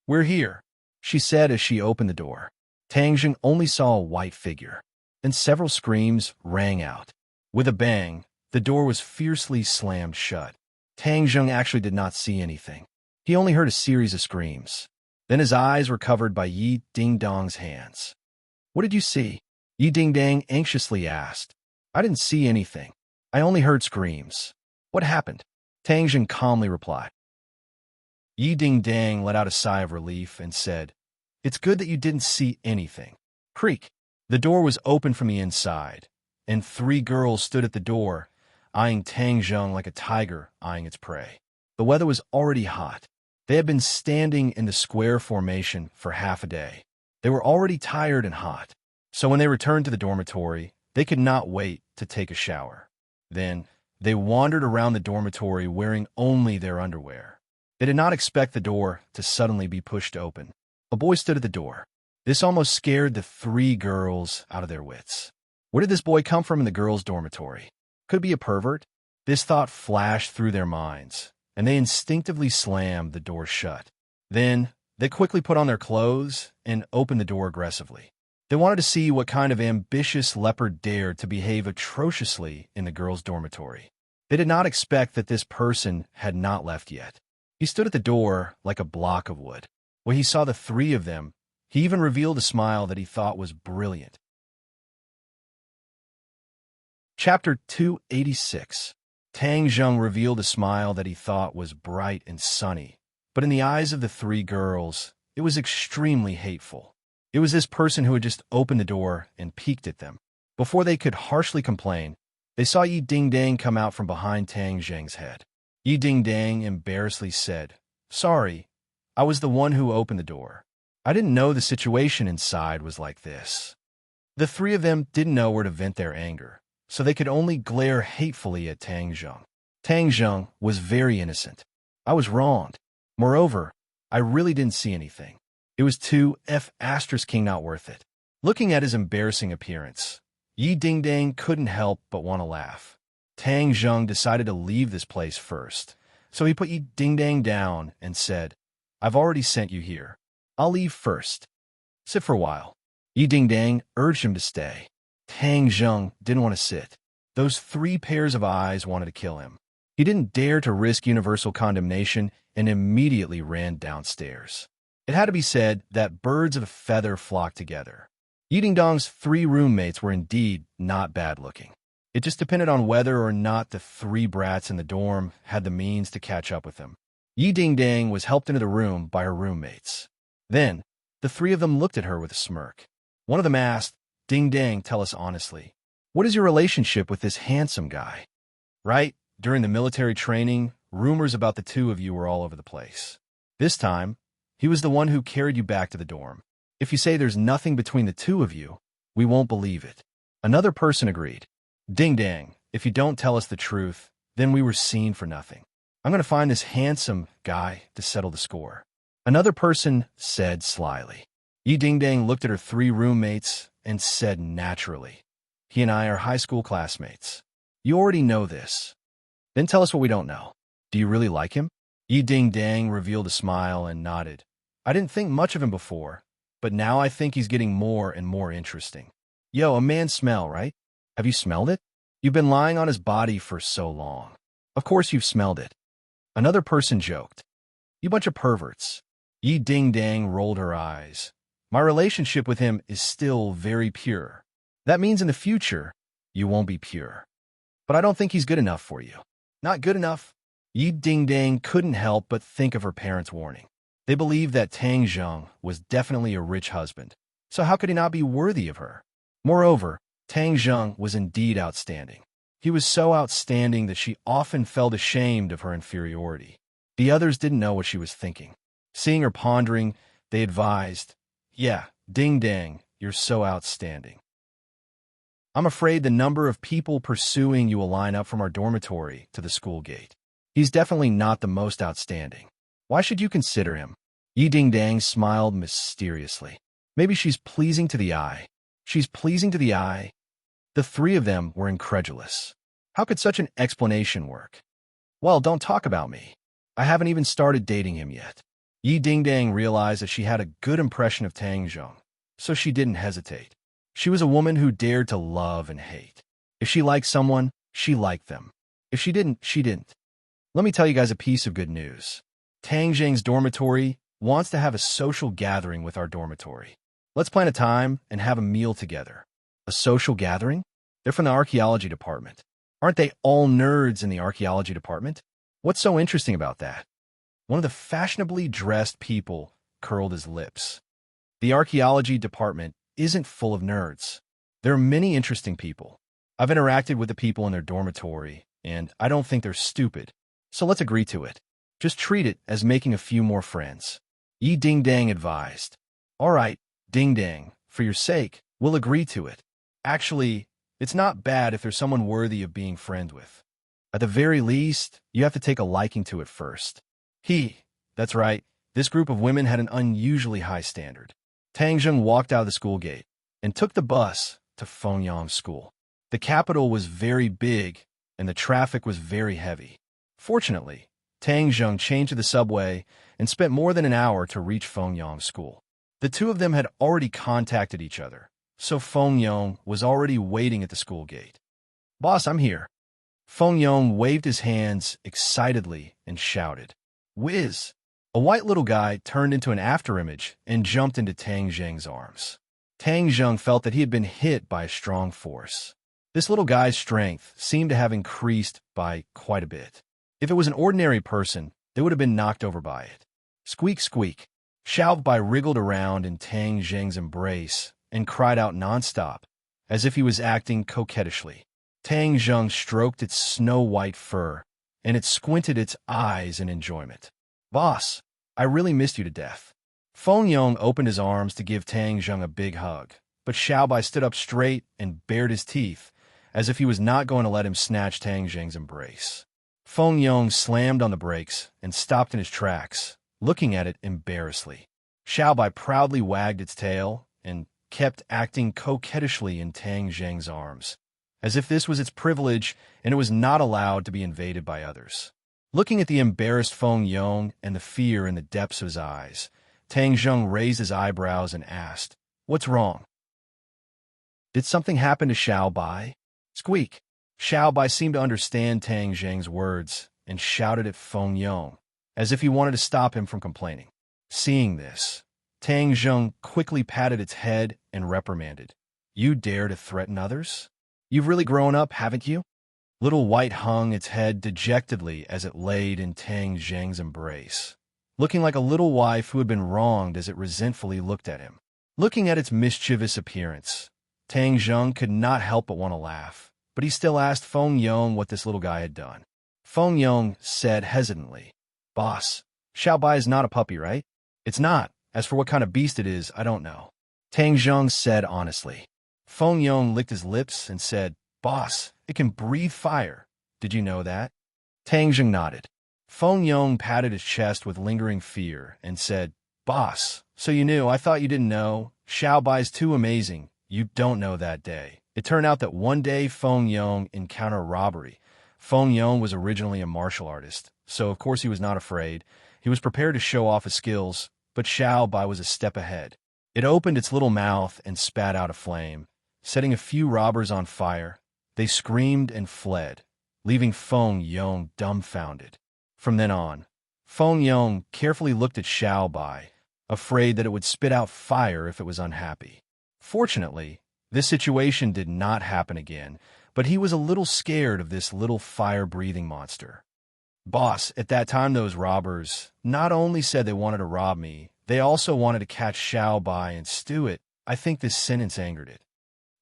"We're here," she said as she opened the door. Tang Zheng only saw a white figure. Then several screams rang out. With a bang, the door was fiercely slammed shut. Tang Zheng actually did not see anything. He only heard a series of screams. Then his eyes were covered by Yi Ding-Dang's hands. "What did you see?" Yi Ding-Dang anxiously asked. "I didn't see anything. I only heard screams." "What happened?" Tang Zheng calmly replied. Yi Ding-Dang let out a sigh of relief and said, "It's good that you didn't see anything." Creak. The door was open from the inside, and three girls stood at the door, eyeing Tang Zheng like a tiger eyeing its prey. The weather was already hot. They had been standing in the square formation for half a day. They were already tired and hot, so when they returned to the dormitory, they could not wait to take a shower. Then, they wandered around the dormitory wearing only their underwear. They did not expect the door to suddenly be pushed open. A boy stood at the door. This almost scared the three girls out of their wits. Where did this boy come from in the girls' dormitory? Could it be a pervert? This thought flashed through their minds, and they instinctively slammed the door shut. Then, they quickly put on their clothes and opened the door aggressively. They wanted to see what kind of ambitious leopard dared to behave atrociously in the girls' dormitory. They did not expect that this person had not left yet. He stood at the door like a block of wood. When he saw the three of them, he even revealed a smile that he thought was brilliant. Chapter 286. Tang Zheng revealed a smile that he thought was bright and sunny, but in the eyes of the three girls, it was extremely hateful. It was this person who had just opened the door and peeked at them. Before they could harshly complain, they saw Yi Dingdang come out from behind Tang Zheng's head. Yi Dingdang embarrassedly said, "Sorry, I was the one who opened the door. I didn't know the situation inside was like this." The three of them didn't know where to vent their anger, so they could only glare hatefully at Tang Zheng. Tang Zheng was very innocent. "I was wronged. Moreover, I really didn't see anything. It was too *king not worth it." Looking at his embarrassing appearance, Yi Dingdang couldn't help but want to laugh. Tang Zheng decided to leave this place first, so he put Yi Dingdang down and said, "I've already sent you here. I'll leave first. Sit for a while." Yi Dingdang urged him to stay. Tang Zheng didn't want to sit. Those three pairs of eyes wanted to kill him. He didn't dare to risk universal condemnation and immediately ran downstairs. It had to be said that birds of a feather flocked together. Yi Dingdang's three roommates were indeed not bad-looking. It just depended on whether or not the three brats in the dorm had the means to catch up with him. Yi Dingdang was helped into the room by her roommates. Then, the three of them looked at her with a smirk. One of them asked, "Dingdang, tell us honestly, what is your relationship with this handsome guy?" Right? During the military training, rumors about the two of you were all over the place. This time, he was the one who carried you back to the dorm. If you say there's nothing between the two of you, we won't believe it. Another person agreed. "Dingdang, if you don't tell us the truth, then we were seen for nothing. I'm going to find this handsome guy to settle the score." Another person said slyly. Yi Dingdang looked at her three roommates and said naturally, "He and I are high school classmates. You already know this. Then tell us what we don't know. Do you really like him?" Yi Dingdang revealed a smile and nodded. "I didn't think much of him before, but now I think he's getting more and more interesting. Yo, a man smell, right? Have you smelled it? You've been lying on his body for so long. Of course you've smelled it." Another person joked. "You bunch of perverts." Yi Dingdang rolled her eyes. "My relationship with him is still very pure. That means in the future, you won't be pure. But I don't think he's good enough for you." Not good enough? Yi Dingdang couldn't help but think of her parents' warning. They believed that Tang Zheng was definitely a rich husband, so how could he not be worthy of her? Moreover, Tang Zheng was indeed outstanding. He was so outstanding that she often felt ashamed of her inferiority. The others didn't know what she was thinking. Seeing her pondering, they advised, "Yeah, Dingdang, you're so outstanding. I'm afraid the number of people pursuing you will line up from our dormitory to the school gate. He's definitely not the most outstanding. Why should you consider him?" Yi Dingdang smiled mysteriously. "Maybe she's pleasing to the eye." She's pleasing to the eye? The three of them were incredulous. How could such an explanation work? "Well, don't talk about me. I haven't even started dating him yet." Yi Dingdang realized that she had a good impression of Tang Zheng, so she didn't hesitate. She was a woman who dared to love and hate. If she liked someone, she liked them. If she didn't, she didn't. Let me tell you guys a piece of good news. Tang Zheng's dormitory wants to have a social gathering with our dormitory. Let's plan a time and have a meal together. A social gathering? They're from the archaeology department. Aren't they all nerds in the archaeology department? What's so interesting about that? One of the fashionably dressed people curled his lips. The archaeology department isn't full of nerds. There are many interesting people. I've interacted with the people in their dormitory, and I don't think they're stupid. So let's agree to it. Just treat it as making a few more friends. Yi Dingdang advised. All right, Dingdang, for your sake, we'll agree to it. Actually, it's not bad if there's someone worthy of being friends with. At the very least, you have to take a liking to it first. That's right, this group of women had an unusually high standard. Tang Zheng walked out of the school gate and took the bus to Fengyang School. The capital was very big, and the traffic was very heavy. Fortunately, Tang Zheng changed to the subway and spent more than an hour to reach Fengyang School. The two of them had already contacted each other, so Fengyang was already waiting at the school gate. "Boss, I'm here." Fengyang waved his hands excitedly and shouted, "Whiz!" A white little guy turned into an afterimage and jumped into Tang Zheng's arms. Tang Zheng felt that he had been hit by a strong force. This little guy's strength seemed to have increased by quite a bit. If it was an ordinary person, they would have been knocked over by it. Squeak, squeak. Xiaobai wriggled around in Tang Zheng's embrace and cried out nonstop, as if he was acting coquettishly. Tang Zheng stroked its snow-white fur, and it squinted its eyes in enjoyment. Boss, I really missed you to death. Feng Yong opened his arms to give Tang Zheng a big hug, but Xiaobai stood up straight and bared his teeth, as if he was not going to let him snatch Tang Zheng's embrace. Feng Yong slammed on the brakes and stopped in his tracks, looking at it embarrassedly. Xiaobai proudly wagged its tail and kept acting coquettishly in Tang Zheng's arms, as if this was its privilege and it was not allowed to be invaded by others. Looking at the embarrassed Feng Yong and the fear in the depths of his eyes, Tang Zheng raised his eyebrows and asked, "What's wrong? Did something happen to Xiaobai?" Squeak. Xiaobai seemed to understand Tang Zheng's words and shouted at Feng Yong, as if he wanted to stop him from complaining. Seeing this, Tang Zheng quickly patted its head and reprimanded, "You dare to threaten others? You've really grown up, haven't you?" Little White hung its head dejectedly as it laid in Tang Zheng's embrace, looking like a little wife who had been wronged as it resentfully looked at him. Looking at its mischievous appearance, Tang Zheng could not help but want to laugh, but he still asked Feng Yong what this little guy had done. Feng Yong said hesitantly, "Boss, Xiaobai is not a puppy, right?" "It's not. As for what kind of beast it is, I don't know," Tang Zheng said honestly. Feng Yong licked his lips and said, "Boss, it can breathe fire. Did you know that?" Tang Zheng nodded. Feng Yong patted his chest with lingering fear and said, "Boss, so you knew. I thought you didn't know. Xiaobai's too amazing. You don't know that day." It turned out that one day Feng Yong encountered robbery. Feng Yong was originally a martial artist, so of course he was not afraid. He was prepared to show off his skills, but Xiaobai was a step ahead. It opened its little mouth and spat out a flame, setting a few robbers on fire. They screamed and fled, leaving Feng Yong dumbfounded. From then on, Feng Yong carefully looked at Xiaobai, afraid that it would spit out fire if it was unhappy. Fortunately, this situation did not happen again, but he was a little scared of this little fire-breathing monster. "Boss, at that time those robbers not only said they wanted to rob me, they also wanted to catch Xiaobai and stew it. I think this sentence angered it."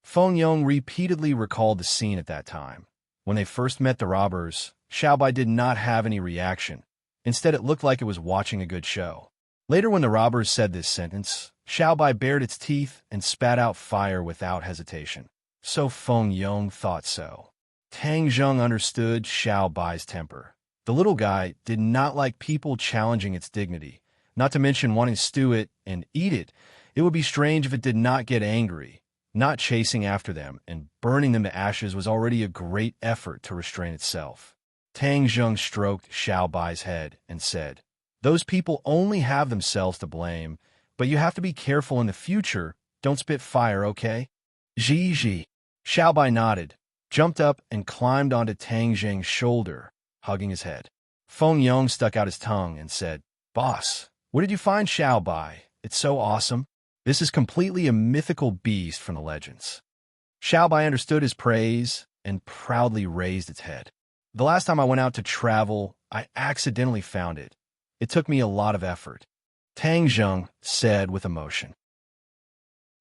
Feng Yong repeatedly recalled the scene at that time. When they first met the robbers, Xiaobai did not have any reaction. Instead, it looked like it was watching a good show. Later, when the robbers said this sentence, Xiaobai bared its teeth and spat out fire without hesitation. So Feng Yong thought so. Tang Zheng understood Xiaobai's temper. The little guy did not like people challenging its dignity, not to mention wanting to stew it and eat it. It would be strange if it did not get angry. Not chasing after them and burning them to ashes was already a great effort to restrain itself. Tang Zheng stroked Xiaobai's head and said, "Those people only have themselves to blame, but you have to be careful in the future. Don't spit fire, okay?" "Ji." Xiaobai nodded, jumped up, and climbed onto Tang Zheng's shoulder, hugging his head. Feng Yong stuck out his tongue and said, "Boss, where did you find Xiaobai? It's so awesome." "This is completely a mythical beast from the legends." Xiaobai understood his praise and proudly raised its head. "The last time I went out to travel, I accidentally found it. It took me a lot of effort," Tang Zheng said with emotion.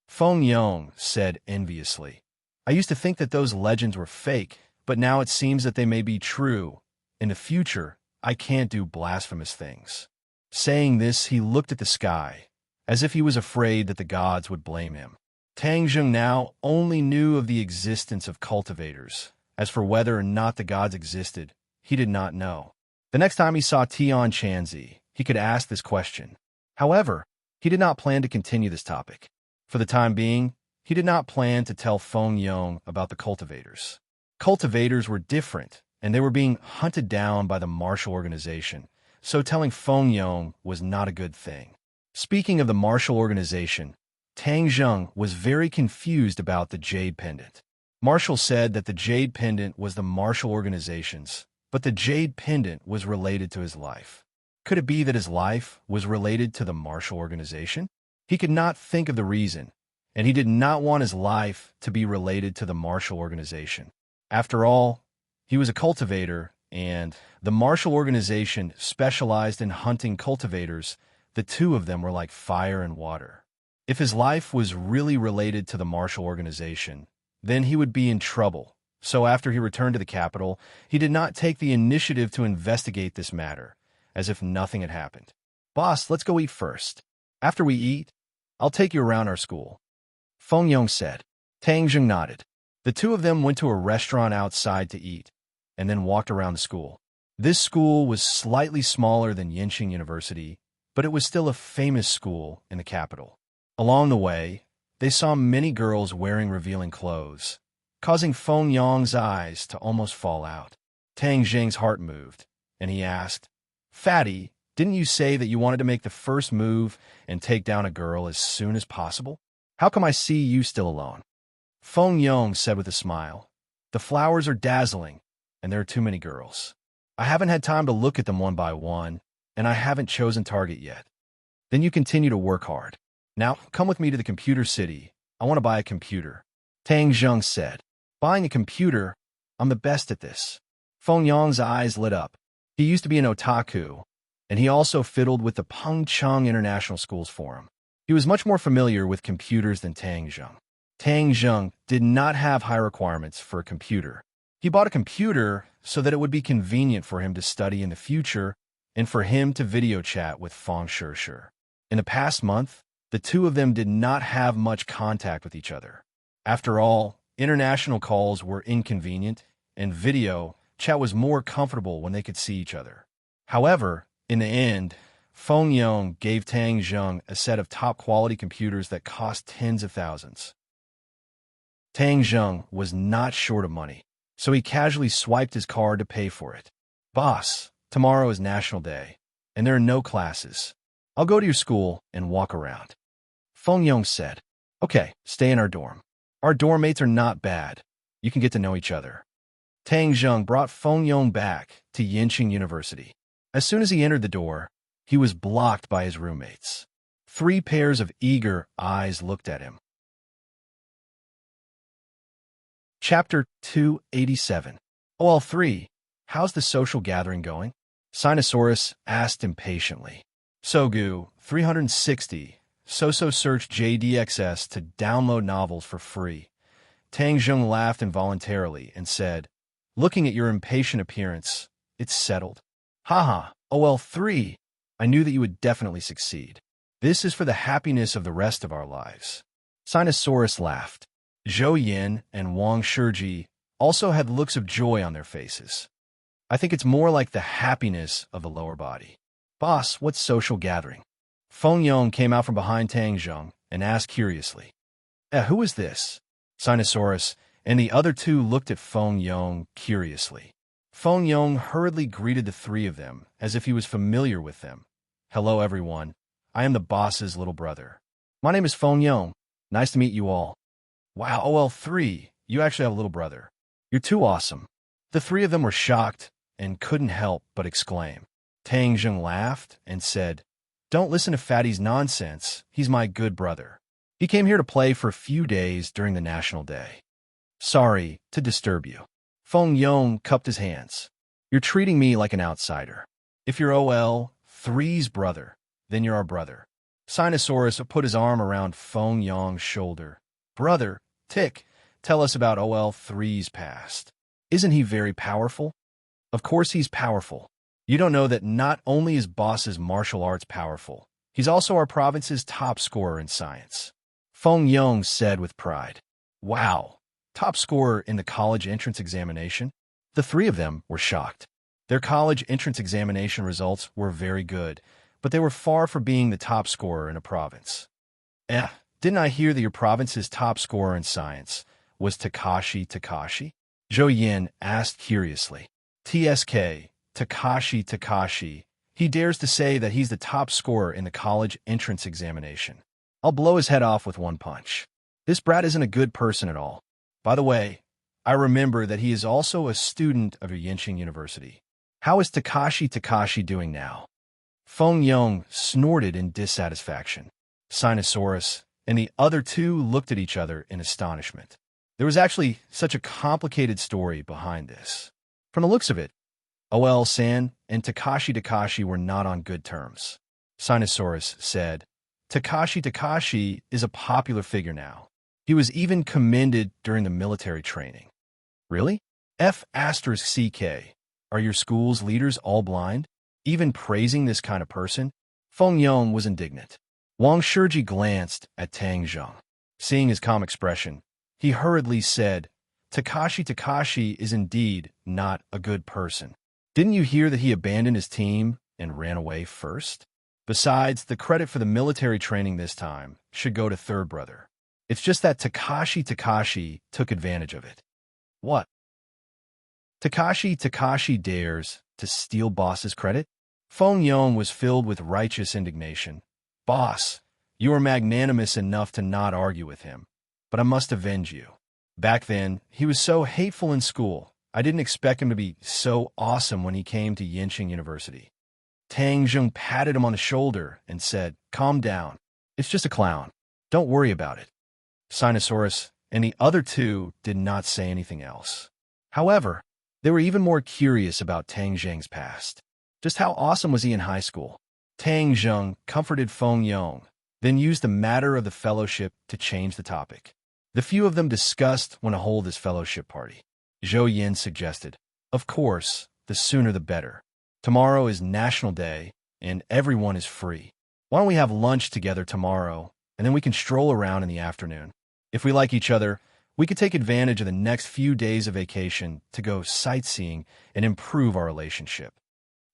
Feng Yong said enviously, "I used to think that those legends were fake, but now it seems that they may be true. In the future, I can't do blasphemous things." Saying this, he looked at the sky, as if he was afraid that the gods would blame him. Tang Zheng now only knew of the existence of cultivators. As for whether or not the gods existed, he did not know. The next time he saw Tian Chanzi, he could ask this question. However, he did not plan to continue this topic. For the time being, he did not plan to tell Feng Yong about the cultivators. Cultivators were different, and they were being hunted down by the martial organization, so telling Feng Yong was not a good thing. Speaking of the martial organization, Tang Zheng was very confused about the Jade Pendant. Marshall said that the Jade Pendant was the martial organization's, but the Jade Pendant was related to his life. Could it be that his life was related to the martial organization? He could not think of the reason, and he did not want his life to be related to the martial organization. After all, he was a cultivator, and the martial organization specialized in hunting cultivators. The two of them were like fire and water. If his life was really related to the martial organization, then he would be in trouble. So after he returned to the capital, he did not take the initiative to investigate this matter, as if nothing had happened. "Boss, let's go eat first. After we eat, I'll take you around our school," Feng Yong said. Tang Jing nodded. The two of them went to a restaurant outside to eat, and then walked around the school. This school was slightly smaller than Yenching University, but it was still a famous school in the capital. Along the way, they saw many girls wearing revealing clothes, causing Feng Yong's eyes to almost fall out. Tang Jing's heart moved, and he asked, "Fatty, didn't you say that you wanted to make the first move and take down a girl as soon as possible? How come I see you still alone?" Feng Yong said with a smile, "The flowers are dazzling, and there are too many girls. I haven't had time to look at them one by one, and I haven't chosen target yet." "Then you continue to work hard. Now, come with me to the computer city. I want to buy a computer," Tang Zheng said. "Buying a computer? I'm the best at this." Feng Yong's eyes lit up. He used to be an otaku, and he also fiddled with the Pengcheng International Schools Forum. He was much more familiar with computers than Tang Zheng. Tang Zheng did not have high requirements for a computer. He bought a computer so that it would be convenient for him to study in the future and for him to video chat with Feng Shishir. In the past month, the two of them did not have much contact with each other. After all, international calls were inconvenient, and video chat was more comfortable when they could see each other. However, in the end, Feng Yong gave Tang Zheng a set of top-quality computers that cost tens of thousands. Tang Zheng was not short of money, so he casually swiped his card to pay for it. "Boss, tomorrow is National Day, and there are no classes. I'll go to your school and walk around," Feng Yong said. "Okay, stay in our dorm. Our dorm mates are not bad. You can get to know each other." Tang Zheng brought Feng Yong back to Yenching University. As soon as he entered the door, he was blocked by his roommates. 3 pairs of eager eyes looked at him. Chapter 287. OL3, how's the social gathering going? Sinosaurus asked impatiently. Sogu, 360. So search JDXS to download novels for free. Tang Zheng laughed involuntarily and said, "Looking at your impatient appearance, it's settled." "Haha, OL3, I knew that you would definitely succeed. This is for the happiness of the rest of our lives." Sinosaurus laughed. Zhou Yin and Wang Shiji also had looks of joy on their faces. "I think it's more like the happiness of the lower body." "Boss, what's social gathering?" Feng Yong came out from behind Tang Zheng and asked curiously. Who is this?" Sinosaurus and the other two looked at Feng Yong curiously. Feng Yong hurriedly greeted the 3 of them as if he was familiar with them. "Hello, everyone. I am the boss's little brother. My name is Feng Yong. Nice to meet you all." "Wow, OL3, you actually have a little brother. You're too awesome." The 3 of them were shocked and couldn't help but exclaim. Tang Zheng laughed and said, "Don't listen to Fatty's nonsense. He's my good brother. He came here to play for a few days during the National Day." "Sorry to disturb you." Feng Yong cupped his hands. "You're treating me like an outsider. If you're OL3's brother, then you're our brother." Sinosaurus put his arm around Feng Yong's shoulder. "Brother, Tick, tell us about OL3's past. Isn't he very powerful?" "Of course he's powerful. You don't know that not only is Boss's martial arts powerful, he's also our province's top scorer in science," Feng Yong said with pride. "Wow, top scorer in the college entrance examination?" The 3 of them were shocked. Their college entrance examination results were very good, but they were far from being the top scorer in a province. Didn't I hear that your province's top scorer in science was Takashi? Zhou Yin asked curiously. Takashi. He dares to say that he's the top scorer in the college entrance examination. I'll blow his head off with one punch. This brat isn't a good person at all. By the way, I remember that he is also a student of Yenching University. How is Takashi doing now? Feng Yong snorted in dissatisfaction. Sinosaurus and the other two looked at each other in astonishment. There was actually such a complicated story behind this. From the looks of it, OL-san and Takashi were not on good terms. Sinosaurus said, Takashi is a popular figure now. He was even commended during the military training. Really? F***CK. Are your school's leaders all blind? Even praising this kind of person? Feng Yong was indignant. Wang Shiji glanced at Tang Zheng. Seeing his calm expression, he hurriedly said, Takashi is indeed not a good person. Didn't you hear that he abandoned his team and ran away first? Besides, the credit for the military training this time should go to third brother. It's just that Takashi took advantage of it. What? Takashi dares to steal boss's credit? Feng Yong was filled with righteous indignation. Boss, you are magnanimous enough to not argue with him, but I must avenge you. Back then, he was so hateful in school. I didn't expect him to be so awesome when he came to Yinqing University. Tang Zheng patted him on the shoulder and said, Calm down. It's just a clown. Don't worry about it. Sinosaurus and the other two did not say anything else. However, they were even more curious about Tang Zheng's past. Just how awesome was he in high school? Tang Zheng comforted Feng Yong, then used the matter of the fellowship to change the topic. The few of them discussed when to hold this fellowship party. Zhou Yin suggested, Of course, the sooner the better. Tomorrow is National Day, and everyone is free. Why don't we have lunch together tomorrow, and then we can stroll around in the afternoon? If we like each other, we could take advantage of the next few days of vacation to go sightseeing and improve our relationship.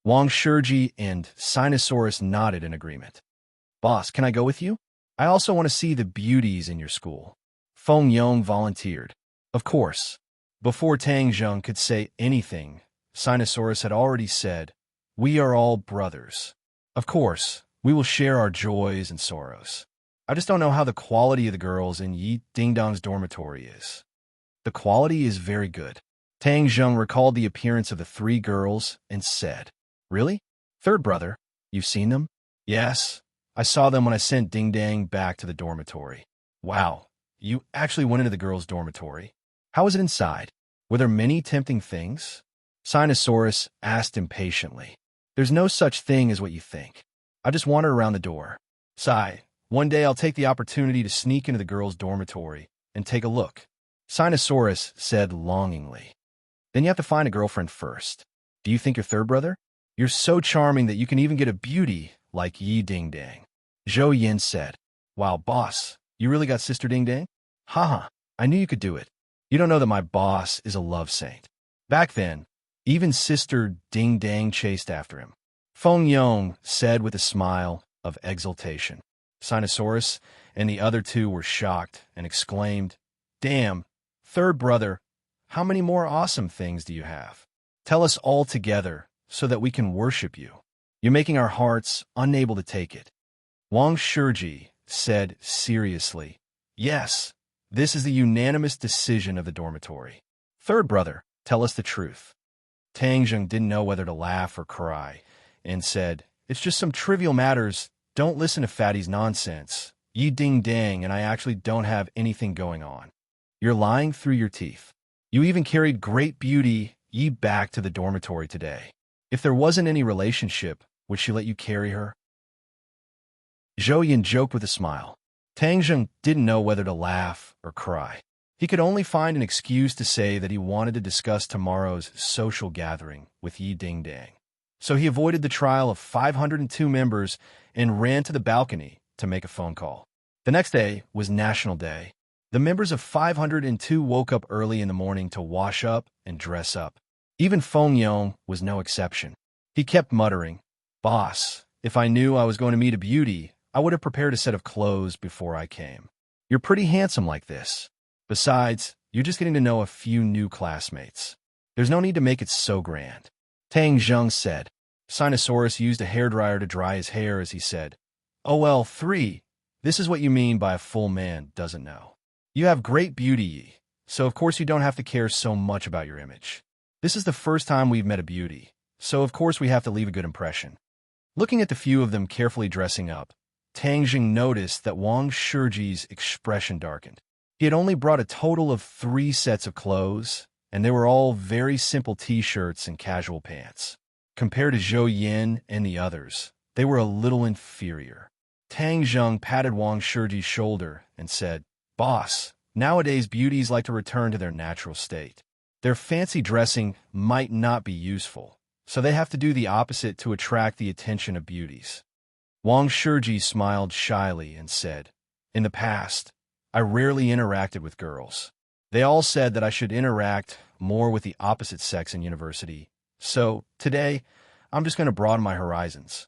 Wang Shiji and Sinosaurus nodded in agreement. Boss, can I go with you? I also want to see the beauties in your school. Feng Yong volunteered. Of course. Before Tang Zheng could say anything, Sinosaurus had already said, We are all brothers. Of course, we will share our joys and sorrows. I just don't know how the quality of the girls in Yi Ding Dong's dormitory is. The quality is very good. Tang Zheng recalled the appearance of the three girls and said, Really? Third brother, you've seen them? Yes. I saw them when I sent Ding Dang back to the dormitory. Wow, you actually went into the girls' dormitory? How was it inside? Were there many tempting things? Sinosaurus asked impatiently. There's no such thing as what you think. I just wandered around the door. Sigh, one day I'll take the opportunity to sneak into the girls' dormitory and take a look. Sinosaurus said longingly. Then you have to find a girlfriend first. Do you think you're third brother? You're so charming that you can even get a beauty like Yi Ding Dang. Zhou Yin said, Wow, boss, you really got Sister Ding Dang? Haha, I knew you could do it. You don't know that my boss is a love saint. Back then, even Sister Ding Dang chased after him. Feng Yong said with a smile of exultation. Sinosaurus and the other two were shocked and exclaimed, Damn, third brother, how many more awesome things do you have? Tell us all together so that we can worship you. You're making our hearts unable to take it. Wang Shiji said seriously, Yes, this is the unanimous decision of the dormitory. Third brother, tell us the truth. Tang Zheng didn't know whether to laugh or cry, and said, It's just some trivial matters. Don't listen to Fatty's nonsense. Yi Ding Dang and I actually don't have anything going on. You're lying through your teeth. You even carried great beauty Yi back to the dormitory today. If there wasn't any relationship, would she let you carry her? Zhou Yin joked with a smile. Tang Zheng didn't know whether to laugh or cry. He could only find an excuse to say that he wanted to discuss tomorrow's social gathering with Yi Ding Dang. So he avoided the trial of 502 members and ran to the balcony to make a phone call. The next day was National Day. The members of 502 woke up early in the morning to wash up and dress up. Even Feng Yong was no exception. He kept muttering, Boss, if I knew I was going to meet a beauty, I would have prepared a set of clothes before I came. You're pretty handsome like this. Besides, you're just getting to know a few new classmates. There's no need to make it so grand. Tang Zheng said. Sinosaurus used a hairdryer to dry his hair as he said, OL3, this is what you mean by a full man doesn't know. You have great beauty, Yi, so of course you don't have to care so much about your image. This is the first time we've met a beauty, so of course we have to leave a good impression. Looking at the few of them carefully dressing up, Tang Jing noticed that Wang Shiji's expression darkened. He had only brought a total of 3 sets of clothes, and they were all very simple t-shirts and casual pants. Compared to Zhou Yin and the others, they were a little inferior. Tang Jing patted Wang Shiji's shoulder and said, "Boss, nowadays beauties like to return to their natural state. Their fancy dressing might not be useful, so they have to do the opposite to attract the attention of beauties." Wang Shiji smiled shyly and said, "In the past, I rarely interacted with girls. They all said that I should interact more with the opposite sex in university, so today, I'm just going to broaden my horizons."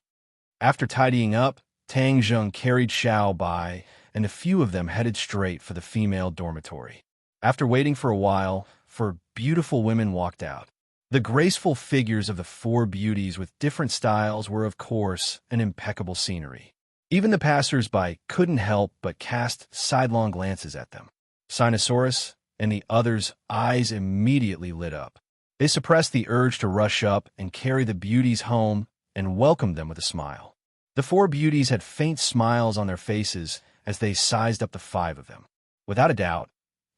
After tidying up, Tang Jing carried Xiao Bai, and a few of them headed straight for the female dormitory. After waiting for a while, 4 beautiful women walked out. The graceful figures of the 4 beauties with different styles were, of course, an impeccable scenery. Even the passers-by couldn't help but cast sidelong glances at them. Sinosaurus and the others' eyes immediately lit up. They suppressed the urge to rush up and carry the beauties home and welcomed them with a smile. The 4 beauties had faint smiles on their faces as they sized up the 5 of them. Without a doubt,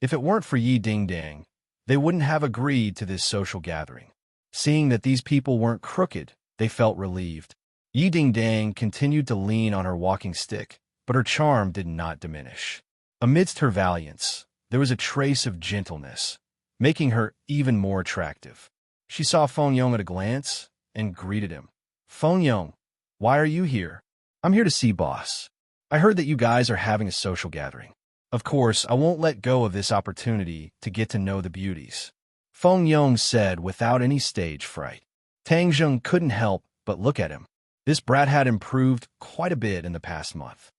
if it weren't for Yi Dingdang, they wouldn't have agreed to this social gathering. Seeing that these people weren't crooked, they felt relieved. Yi Dingdang continued to lean on her walking stick, but her charm did not diminish. Amidst her valiance, there was a trace of gentleness, making her even more attractive. She saw Feng Yong at a glance and greeted him. "Feng Yong, why are you here?" "I'm here to see boss. I heard that you guys are having a social gathering. Of course, I won't let go of this opportunity to get to know the beauties," Feng Yong said without any stage fright. Tang Jing couldn't help but look at him. This brat had improved quite a bit in the past month.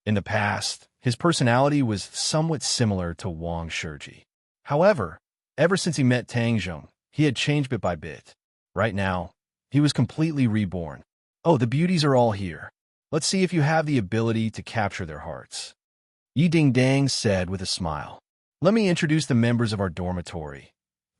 In the past, his personality was somewhat similar to Wang Shiji. However, ever since he met Tang Jing, he had changed bit by bit. Right now, he was completely reborn. "Oh, the beauties are all here. Let's see if you have the ability to capture their hearts," Yi Dingdang said with a smile. "Let me introduce the members of our dormitory."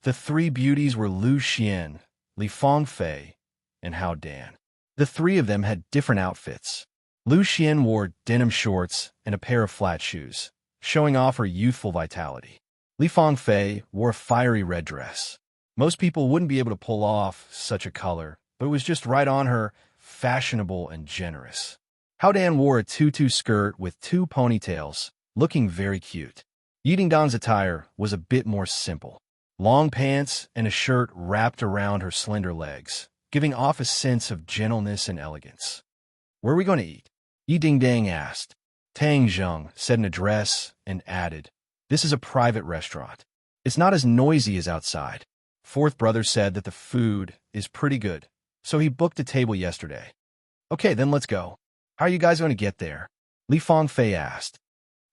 The 3 beauties were Lu Xian, Li Fangfei, and Hao Dan. The 3 of them had different outfits. Lu Xian wore denim shorts and a pair of flat shoes, showing off her youthful vitality. Li Fangfei wore a fiery red dress. Most people wouldn't be able to pull off such a color, but it was just right on her, fashionable and generous. Hao Dan wore a tutu skirt with 2 ponytails, looking very cute. Yi Dingdang's attire was a bit more simple. Long pants and a shirt wrapped around her slender legs, giving off a sense of gentleness and elegance. "Where are we going to eat?" Yi Dingdang asked. Tang Jing said in a dress and added, "This is a private restaurant. It's not as noisy as outside." 4th brother said that the food is pretty good, so he booked a table yesterday. "Okay, then let's go. How are you guys going to get there?" Li Fangfei asked.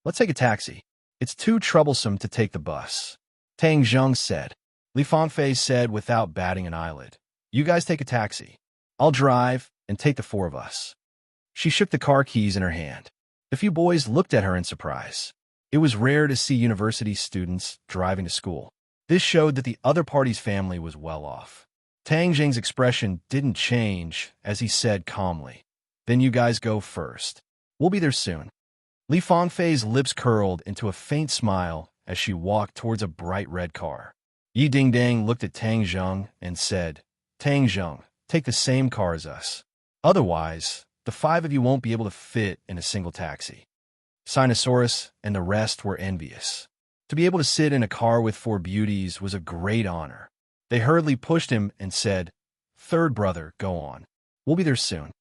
"Let's take a taxi. It's too troublesome to take the bus," Tang Jing said. Li Fangfei said without batting an eyelid. "You guys take a taxi. I'll drive and take the 4 of us." She shook the car keys in her hand. The few boys looked at her in surprise. It was rare to see university students driving to school. This showed that the other party's family was well off. Tang Jing's expression didn't change as he said calmly, "Then you guys go first. We'll be there soon." Li Fangfei's lips curled into a faint smile as she walked towards a bright red car. Yi Dingdang looked at Tang Jing and said, "Tang Jing, take the same car as us. Otherwise, the 5 of you won't be able to fit in a single taxi." Sinosaurus and the rest were envious. To be able to sit in a car with 4 beauties was a great honor. They hurriedly pushed him and said, "3rd brother, go on. We'll be there soon."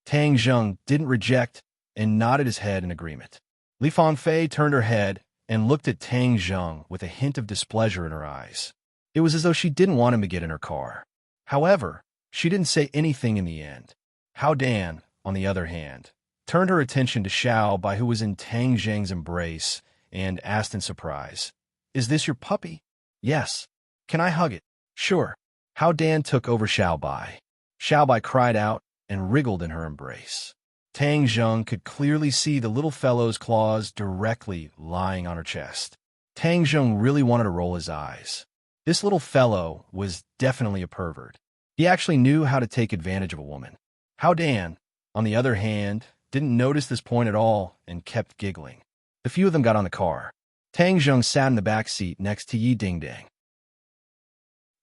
Tang Jing didn't reject and nodded his head in agreement. Li Fangfei turned her head and looked at Tang Jing with a hint of displeasure in her eyes. It was as though she didn't want him to get in her car. However, she didn't say anything in the end. Hao Dan, on the other hand, turned her attention to Xiao Bai, who was in Tang Jing's embrace, and asked in surprise, "Is this your puppy?" "Yes." "Can I hug it?" "Sure." Hao Dan took over Xiao Bai. Xiao Bai cried out and wriggled in her embrace. Tang Jing could clearly see the little fellow's claws directly lying on her chest. Tang Jing really wanted to roll his eyes. This little fellow was definitely a pervert. He actually knew how to take advantage of a woman. Hao Dan, on the other hand, didn't notice this point at all and kept giggling. The few of them got on the car. Tang Zheng sat in the back seat next to Yi Dingdang.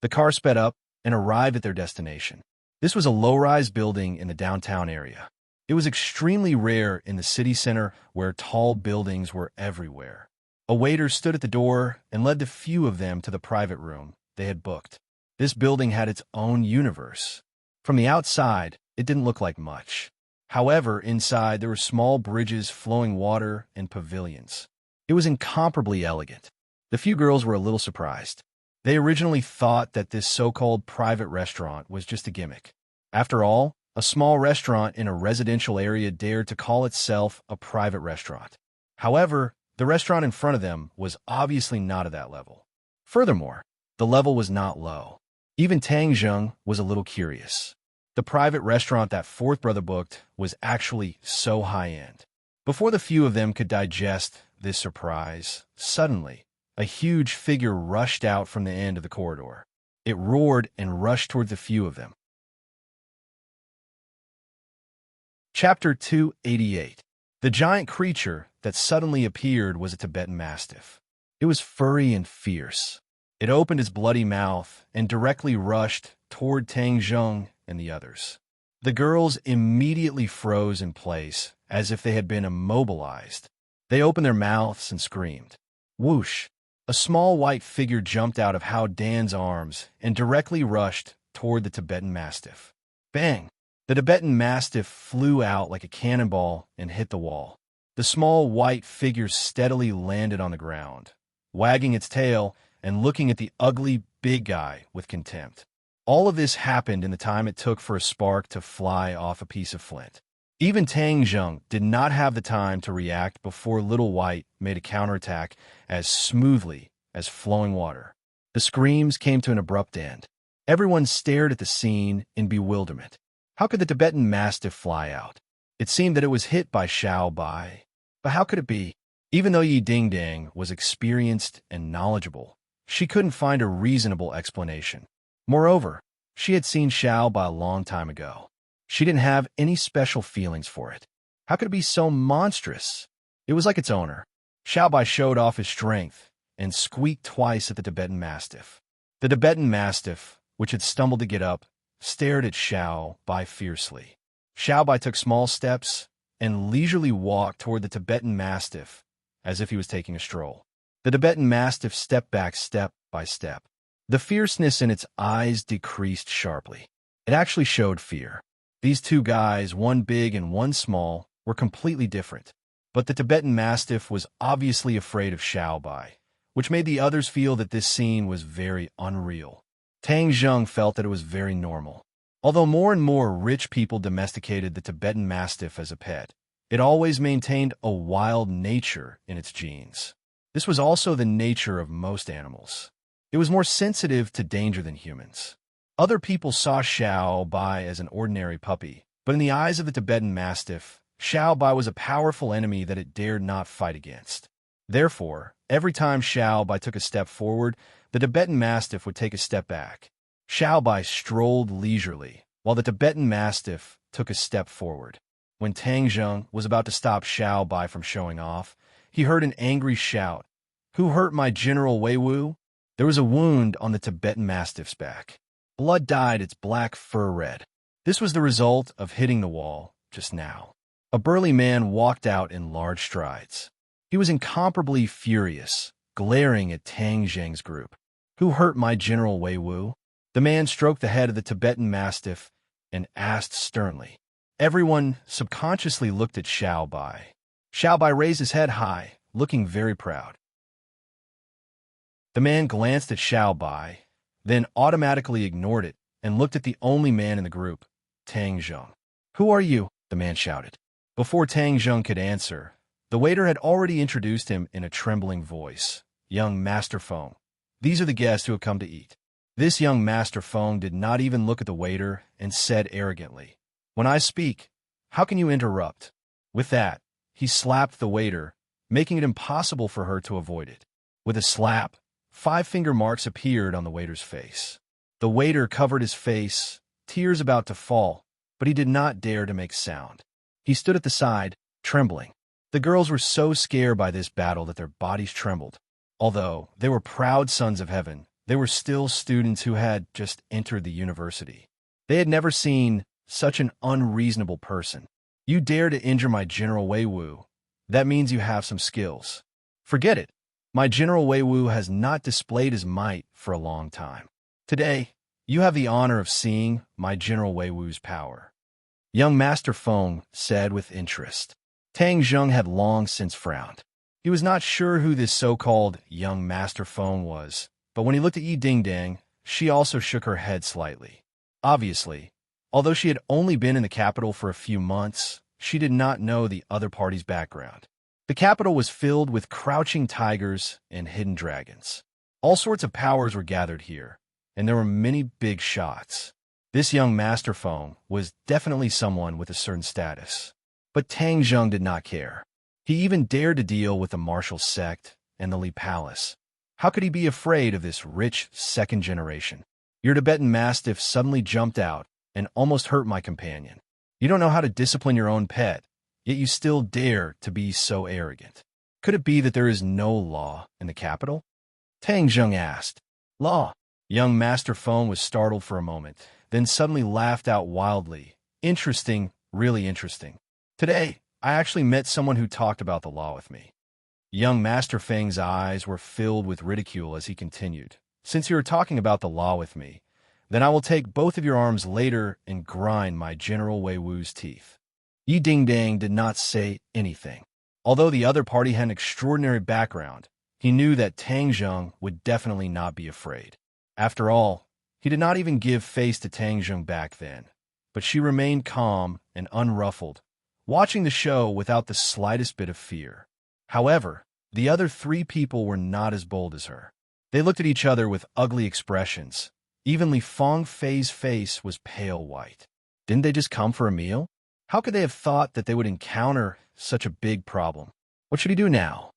The car sped up and arrived at their destination. This was a low-rise building in the downtown area. It was extremely rare in the city center where tall buildings were everywhere. A waiter stood at the door and led the few of them to the private room they had booked. This building had its own universe. From the outside, it didn't look like much. However, inside there were small bridges, flowing water, and pavilions. It was incomparably elegant. The few girls were a little surprised. They originally thought that this so-called private restaurant was just a gimmick. After all, a small restaurant in a residential area dared to call itself a private restaurant. However, the restaurant in front of them was obviously not at that level. Furthermore, the level was not low. Even Tang Zheng was a little curious. The private restaurant that fourth brother booked was actually so high-end. Before the few of them could digest this surprise, suddenly, a huge figure rushed out from the end of the corridor. It roared and rushed toward the few of them. Chapter 288. The giant creature that suddenly appeared was a Tibetan Mastiff. It was furry and fierce. It opened its bloody mouth and directly rushed toward Tang Zheng and the others. The girls immediately froze in place, as if they had been immobilized. They opened their mouths and screamed. Whoosh! A small white figure jumped out of Hao Dan's arms and directly rushed toward the Tibetan Mastiff. Bang! The Tibetan Mastiff flew out like a cannonball and hit the wall. The small white figure steadily landed on the ground, wagging its tail and looking at the ugly big guy with contempt. All of this happened in the time it took for a spark to fly off a piece of flint. Even Tang Zheng did not have the time to react before Little White made a counterattack as smoothly as flowing water. The screams came to an abrupt end. Everyone stared at the scene in bewilderment. How could the Tibetan Mastiff fly out? It seemed that it was hit by Xiao Bai. But how could it be? Even though Yi Dingdang was experienced and knowledgeable, she couldn't find a reasonable explanation. Moreover, she had seen Xiao Bai a long time ago. She didn't have any special feelings for it. How could it be so monstrous? It was like its owner. Xiao Bai showed off his strength and squeaked twice at the Tibetan Mastiff. The Tibetan Mastiff, which had stumbled to get up, stared at Xiao Bai fiercely. Xiao Bai took small steps and leisurely walked toward the Tibetan Mastiff as if he was taking a stroll. The Tibetan Mastiff stepped back step by step. The fierceness in its eyes decreased sharply. It actually showed fear. These two guys, one big and one small, were completely different. But the Tibetan Mastiff was obviously afraid of Xiao Bai, which made the others feel that this scene was very unreal. Tang Zheng felt that it was very normal. Although more and more rich people domesticated the Tibetan Mastiff as a pet, it always maintained a wild nature in its genes. This was also the nature of most animals. It was more sensitive to danger than humans. Other people saw Xiao Bai as an ordinary puppy, but in the eyes of the Tibetan Mastiff, Xiao Bai was a powerful enemy that it dared not fight against. Therefore, every time Xiao Bai took a step forward, the Tibetan Mastiff would take a step back. Xiao Bai strolled leisurely, while the Tibetan Mastiff took a step forward. When Tang Zheng was about to stop Xiao Bai from showing off, he heard an angry shout. Who hurt my General Wei Wu? There was a wound on the Tibetan Mastiff's back. Blood dyed its black fur red. This was the result of hitting the wall just now. A burly man walked out in large strides. He was incomparably furious, glaring at Tang Zheng's group. Who hurt my General Wei Wu? The man stroked the head of the Tibetan Mastiff and asked sternly. Everyone subconsciously looked at Xiao Bai. Xiao Bai raised his head high, looking very proud. The man glanced at Xiao Bai, then automatically ignored it and looked at the only man in the group, Tang Zheng. Who are you? The man shouted. Before Tang Zheng could answer, the waiter had already introduced him in a trembling voice. Young Master Feng. These are the guests who have come to eat. This young Master Feng did not even look at the waiter and said arrogantly, When I speak, how can you interrupt? With that, he slapped the waiter, making it impossible for her to avoid it. With a slap, 5 finger marks appeared on the waiter's face. The waiter covered his face, tears about to fall, but he did not dare to make sound. He stood at the side, trembling. The girls were so scared by this battle that their bodies trembled. Although they were proud sons of heaven, they were still students who had just entered the university. They had never seen such an unreasonable person. You dare to injure my General Wei Wu. That means you have some skills. Forget it. My General Wei Wu has not displayed his might for a long time. Today, you have the honor of seeing my General Wei Wu's power. Young Master Feng said with interest. Tang Zheng had long since frowned. He was not sure who this so-called young Master Feng was, but when he looked at Yi Dingdang, she also shook her head slightly. Obviously, although she had only been in the capital for a few months, she did not know the other party's background. The capital was filled with crouching tigers and hidden dragons. All sorts of powers were gathered here, and there were many big shots. This young Master Feng was definitely someone with a certain status. But Tang Zheng did not care. He even dared to deal with the martial sect and the Li Palace. How could he be afraid of this rich second generation? Your Tibetan Mastiff suddenly jumped out and almost hurt my companion. You don't know how to discipline your own pet, yet you still dare to be so arrogant. Could it be that there is no law in the capital? Tang Zheng asked. Law? Young Master Feng was startled for a moment, then suddenly laughed out wildly. Interesting, really interesting. Today, I actually met someone who talked about the law with me. Young Master Feng's eyes were filled with ridicule as he continued. Since you are talking about the law with me, then I will take both of your arms later and grind my General Wei Wu's teeth. Yi Dingdang did not say anything. Although the other party had an extraordinary background, he knew that Tang Zheng would definitely not be afraid. After all, he did not even give face to Tang Zheng back then, but she remained calm and unruffled, watching the show without the slightest bit of fear. However, the other three people were not as bold as her. They looked at each other with ugly expressions. Even Li Fangfei's face was pale white. Didn't they just come for a meal? How could they have thought that they would encounter such a big problem? What should he do now?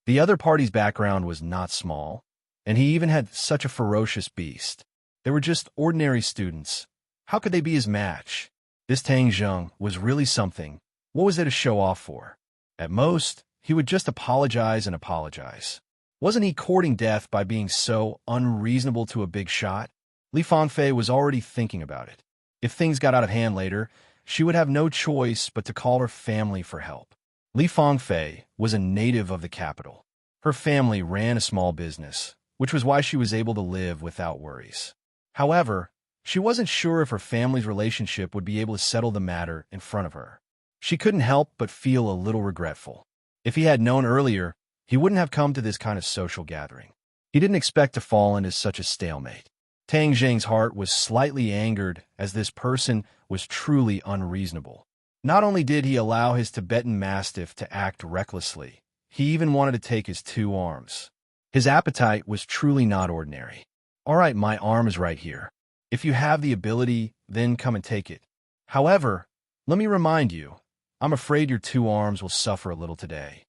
The other party's background was not small, and he even had such a ferocious beast. They were just ordinary students. How could they be his match? This Tang Zheng was really something. What was there to show off for? At most, he would just apologize and apologize. Wasn't he courting death by being so unreasonable to a big shot? Li Fangfei was already thinking about it. If things got out of hand later, she would have no choice but to call her family for help. Li Fangfei was a native of the capital. Her family ran a small business, which was why she was able to live without worries. However, she wasn't sure if her family's relationship would be able to settle the matter in front of her. She couldn't help but feel a little regretful. If he had known earlier, he wouldn't have come to this kind of social gathering. He didn't expect to fall into such a stalemate. Tang Zheng's heart was slightly angered as this person was truly unreasonable. Not only did he allow his Tibetan Mastiff to act recklessly, he even wanted to take his 2 arms. His appetite was truly not ordinary. All right, my arm is right here. If you have the ability, then come and take it. However, let me remind you, I'm afraid your 2 arms will suffer a little today.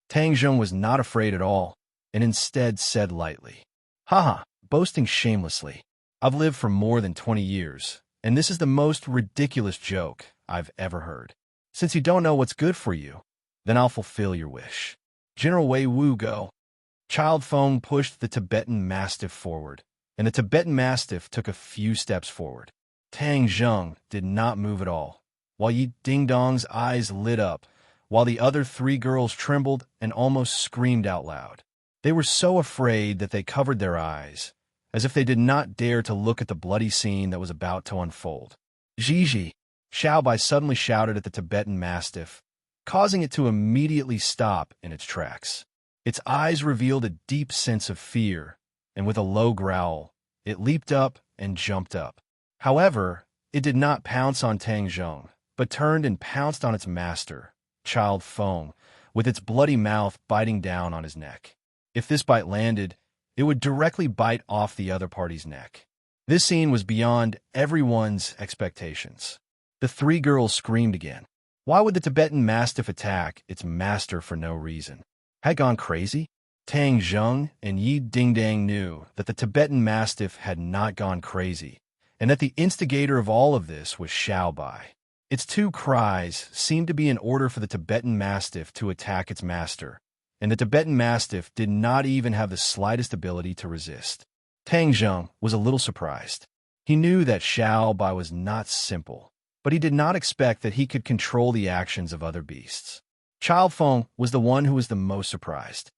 Tang Zheng was not afraid at all, and instead said lightly, Haha, boasting shamelessly. I've lived for more than 20 years, and this is the most ridiculous joke I've ever heard. Since you don't know what's good for you, then I'll fulfill your wish. General Wei Wu, go. Child Feng pushed the Tibetan Mastiff forward, and the Tibetan Mastiff took a few steps forward. Tang Zheng did not move at all, while Yi Dingdong's eyes lit up, while the other 3 girls trembled and almost screamed out loud. They were so afraid that they covered their eyes, as if they did not dare to look at the bloody scene that was about to unfold. Gigi! Xiaobai suddenly shouted at the Tibetan Mastiff, causing it to immediately stop in its tracks. Its eyes revealed a deep sense of fear, and with a low growl, it leaped up and jumped up. However, it did not pounce on Tang Zheng, but turned and pounced on its master, Child Feng, with its bloody mouth biting down on his neck. If this bite landed, it would directly bite off the other party's neck. This scene was beyond everyone's expectations. The 3 girls screamed again. Why would the Tibetan Mastiff attack its master for no reason? Had gone crazy? Tang Zheng and Yi Dingdang knew that the Tibetan Mastiff had not gone crazy, and that the instigator of all of this was Xiaobai. Its two cries seemed to be in order for the Tibetan Mastiff to attack its master, and the Tibetan Mastiff did not even have the slightest ability to resist. Tang Zheng was a little surprised. He knew that Xiao Bai was not simple, but he did not expect that he could control the actions of other beasts. Child Feng was the one who was the most surprised.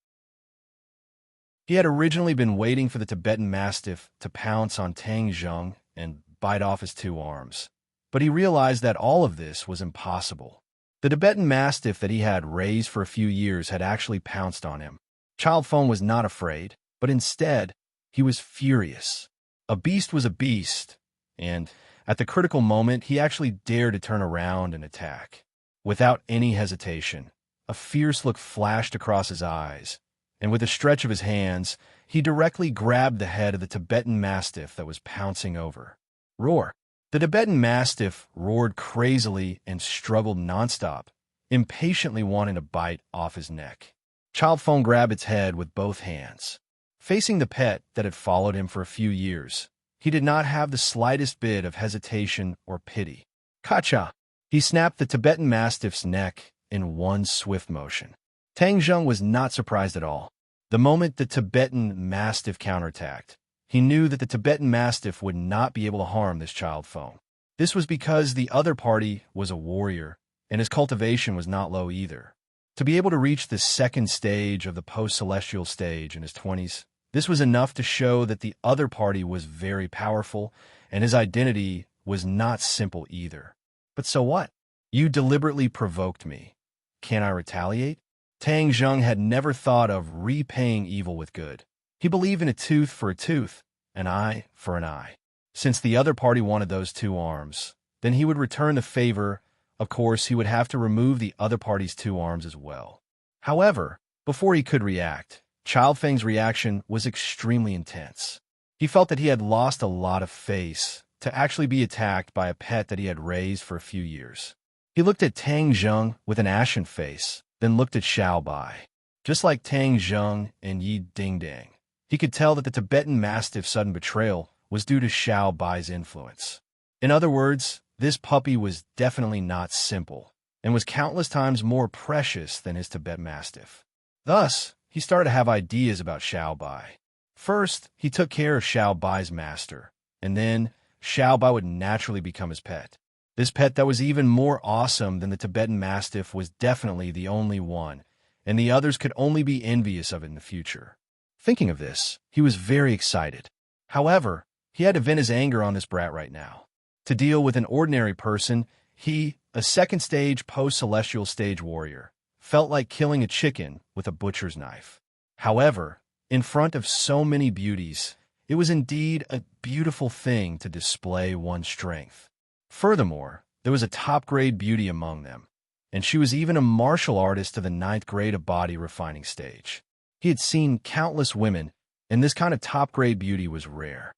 He had originally been waiting for the Tibetan Mastiff to pounce on Tang Zheng and bite off his two arms, but he realized that all of this was impossible. The Tibetan Mastiff that he had raised for a few years had actually pounced on him. Child Feng was not afraid, but instead, he was furious. A beast was a beast, and at the critical moment, he actually dared to turn around and attack. Without any hesitation, a fierce look flashed across his eyes, and with a stretch of his hands, he directly grabbed the head of the Tibetan Mastiff that was pouncing over. Roar! The Tibetan Mastiff roared crazily and struggled nonstop, impatiently wanting to bite off his neck. Child Feng grabbed its head with both hands. Facing the pet that had followed him for a few years, he did not have the slightest bit of hesitation or pity. Kacha! He snapped the Tibetan Mastiff's neck in one swift motion. Tang Zheng was not surprised at all. The moment the Tibetan Mastiff counterattacked, he knew that the Tibetan Mastiff would not be able to harm this Child Feng. This was because the other party was a warrior, and his cultivation was not low either. To be able to reach the second stage of the post-celestial stage in his 20s, this was enough to show that the other party was very powerful, and his identity was not simple either. But so what? You deliberately provoked me. Can I retaliate? Tang Zheng had never thought of repaying evil with good. He believed in a tooth for a tooth, an eye for an eye. Since the other party wanted those two arms, then he would return the favor. Of course, he would have to remove the other party's two arms as well. However, before he could react, Child Feng's reaction was extremely intense. He felt that he had lost a lot of face to actually be attacked by a pet that he had raised for a few years. He looked at Tang Zheng with an ashen face, then looked at Xiao Bai. Just like Tang Zheng and Yi Dingdang, he could tell that the Tibetan Mastiff's sudden betrayal was due to Xiao Bai's influence. In other words, this puppy was definitely not simple, and was countless times more precious than his Tibetan Mastiff. Thus, he started to have ideas about Xiao Bai. First, he took care of Xiao Bai's master, and then Xiao Bai would naturally become his pet. This pet that was even more awesome than the Tibetan Mastiff was definitely the only one, and the others could only be envious of it in the future. Thinking of this, he was very excited. However, he had to vent his anger on this brat right now. To deal with an ordinary person, he, a second stage post-celestial stage warrior, felt like killing a chicken with a butcher's knife. However, in front of so many beauties, it was indeed a beautiful thing to display one's strength. Furthermore, there was a top-grade beauty among them, and she was even a martial artist to the 9th grade of body refining stage. He had seen countless women, and this kind of top-grade beauty was rare.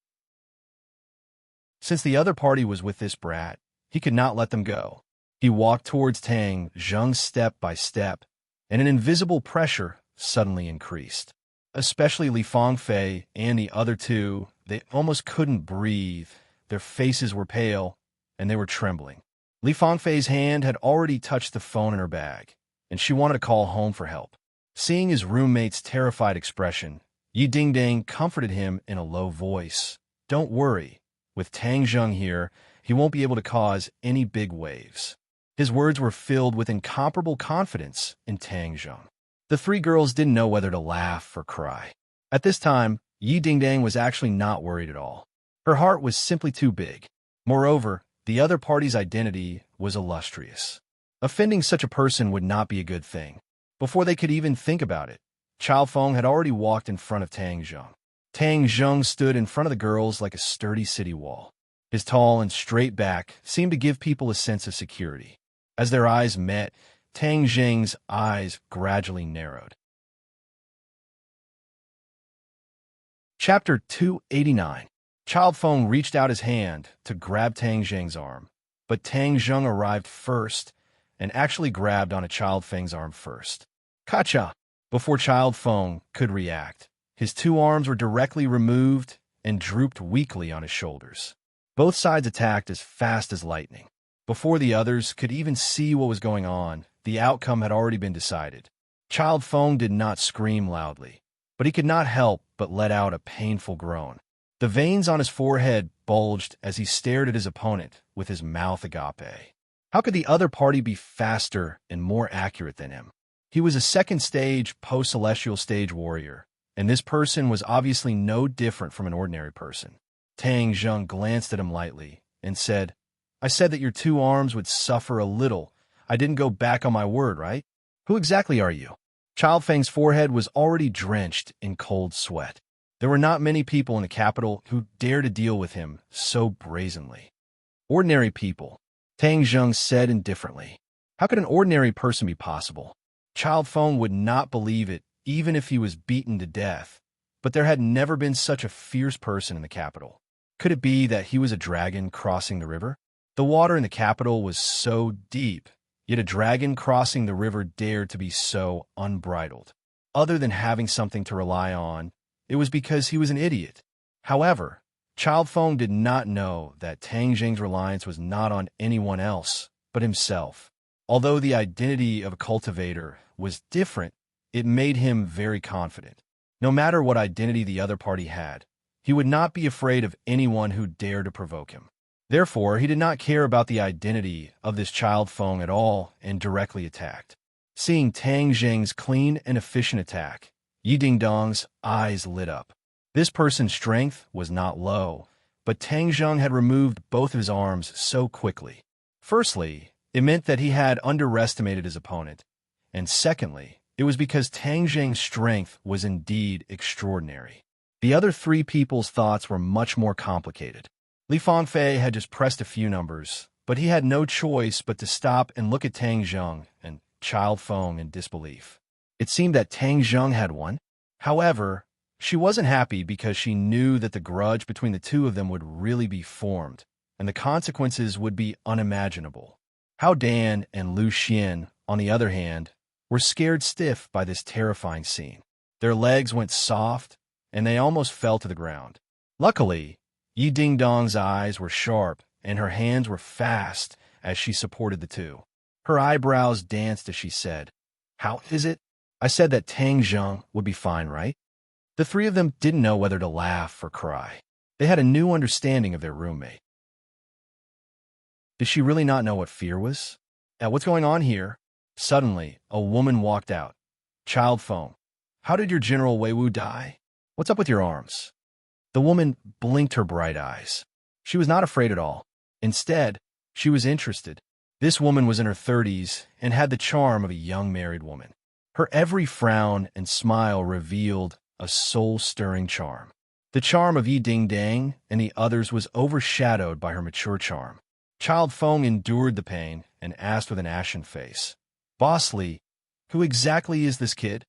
Since the other party was with this brat, he could not let them go. He walked towards Tang Zheng step by step, and an invisible pressure suddenly increased. Especially Li Fangfei and the other two, they almost couldn't breathe. Their faces were pale, and they were trembling. Li Fangfei's hand had already touched the phone in her bag, and she wanted to call home for help. Seeing his roommate's terrified expression, Yi Dingdang comforted him in a low voice. Don't worry. With Tang Zheng here, he won't be able to cause any big waves. His words were filled with incomparable confidence in Tang Zheng. The three girls didn't know whether to laugh or cry. At this time, Yi Dingdang was actually not worried at all. Her heart was simply too big. Moreover, the other party's identity was illustrious. Offending such a person would not be a good thing. Before they could even think about it, Child Feng had already walked in front of Tang Zheng. Tang Zheng stood in front of the girls like a sturdy city wall. His tall and straight back seemed to give people a sense of security. As their eyes met, Tang Zheng's eyes gradually narrowed. Chapter 289. Child Feng reached out his hand to grab Tang Zheng's arm, but Tang Zheng arrived first and actually grabbed on a Child Feng's arm first. Kacha! Before Child Feng could react, his two arms were directly removed and drooped weakly on his shoulders. Both sides attacked as fast as lightning. Before the others could even see what was going on, the outcome had already been decided. Child Feng did not scream loudly, but he could not help but let out a painful groan. The veins on his forehead bulged as he stared at his opponent with his mouth agape. How could the other party be faster and more accurate than him? He was a second-stage, post-celestial stage warrior, and this person was obviously no different from an ordinary person. Tang Zheng glanced at him lightly and said, "I said that your two arms would suffer a little. I didn't go back on my word, right? Who exactly are you?" Child Feng's forehead was already drenched in cold sweat. There were not many people in the capital who dared to deal with him so brazenly. "Ordinary people," Tang Zheng said indifferently. How could an ordinary person be possible? Child Feng would not believe it, even if he was beaten to death. But there had never been such a fierce person in the capital. Could it be that he was a dragon crossing the river? The water in the capital was so deep, yet a dragon crossing the river dared to be so unbridled. Other than having something to rely on, it was because he was an idiot. However, Child Feng did not know that Tang Zheng's reliance was not on anyone else but himself. Although the identity of a cultivator was different, it made him very confident. No matter what identity the other party had, he would not be afraid of anyone who dared to provoke him. Therefore, he did not care about the identity of this Child Feng at all and directly attacked. Seeing Tang Zheng's clean and efficient attack, Yi Dingdong's eyes lit up. This person's strength was not low, but Tang Zheng had removed both of his arms so quickly. Firstly, it meant that he had underestimated his opponent, and secondly, it was because Tang Zheng's strength was indeed extraordinary. The other three people's thoughts were much more complicated. Li Fangfei had just pressed a few numbers, but he had no choice but to stop and look at Tang Zheng and Child Feng in disbelief. It seemed that Tang Zheng had won. However, she wasn't happy because she knew that the grudge between the two of them would really be formed, and the consequences would be unimaginable. Hao Dan and Lu Xian, on the other hand, were scared stiff by this terrifying scene. Their legs went soft, and they almost fell to the ground. Luckily, Yi Dingdong's eyes were sharp, and her hands were fast as she supported the two. Her eyebrows danced as she said, "How is it? I said that Tang Zheng would be fine, right?" The three of them didn't know whether to laugh or cry. They had a new understanding of their roommate. Did she really not know what fear was? What's going on here? Suddenly, a woman walked out. "Child Feng, how did your General Weiwu die? What's up with your arms?" The woman blinked her bright eyes. She was not afraid at all. Instead, she was interested. This woman was in her 30s and had the charm of a young married woman. Her every frown and smile revealed a soul-stirring charm. The charm of Yi Dingdang and the others was overshadowed by her mature charm. Child Feng endured the pain and asked with an ashen face, "Boss Li, who exactly is this kid?"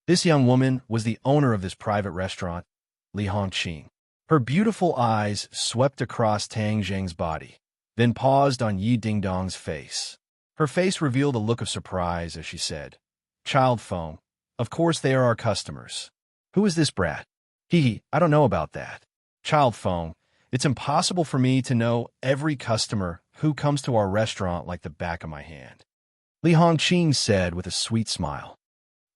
This young woman was the owner of this private restaurant, Li Hongqing. Her beautiful eyes swept across Tang Zheng's body, then paused on Yi Dingdong's face. Her face revealed a look of surprise as she said, "Child Feng, of course they are our customers. Who is this brat?" I don't know about that." "Child Feng, it's impossible for me to know every customer who comes to our restaurant like the back of my hand," Li Hongqing said with a sweet smile.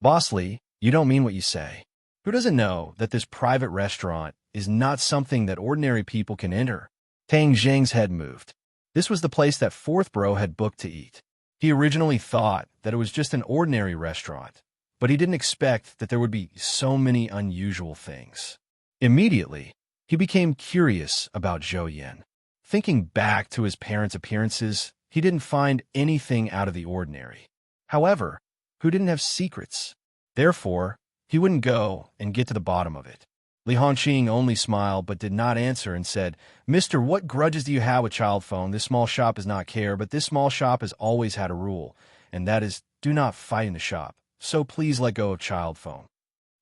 "Boss Li, you don't mean what you say. Who doesn't know that this private restaurant is not something that ordinary people can enter?" Tang Zheng's head moved. This was the place that Fourth Bro had booked to eat. He originally thought that it was just an ordinary restaurant, but he didn't expect that there would be so many unusual things. Immediately, he became curious about Zhou Yan. Thinking back to his parents' appearances, he didn't find anything out of the ordinary. However, who didn't have secrets? Therefore, he wouldn't go and get to the bottom of it. Li Hongqing only smiled but did not answer and said, "Mister, what grudges do you have with Child Feng? This small shop does not care, but this small shop has always had a rule, and that is, do not fight in the shop. So please let go of Child Feng."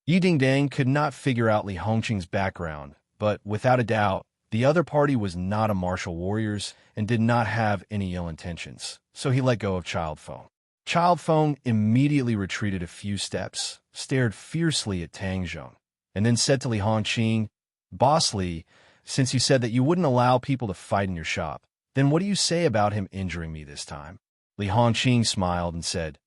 Yi Dingdang could not figure out Li Hongqing's background, but without a doubt, the other party was not a martial warriors and did not have any ill intentions, so he let go of Child Feng. Child Feng immediately retreated a few steps, stared fiercely at Tang Zheng, and then said to Li Hongqing, "Boss Li, since you said that you wouldn't allow people to fight in your shop, Then what do you say about him injuring me this time? Li Hongqing smiled and said,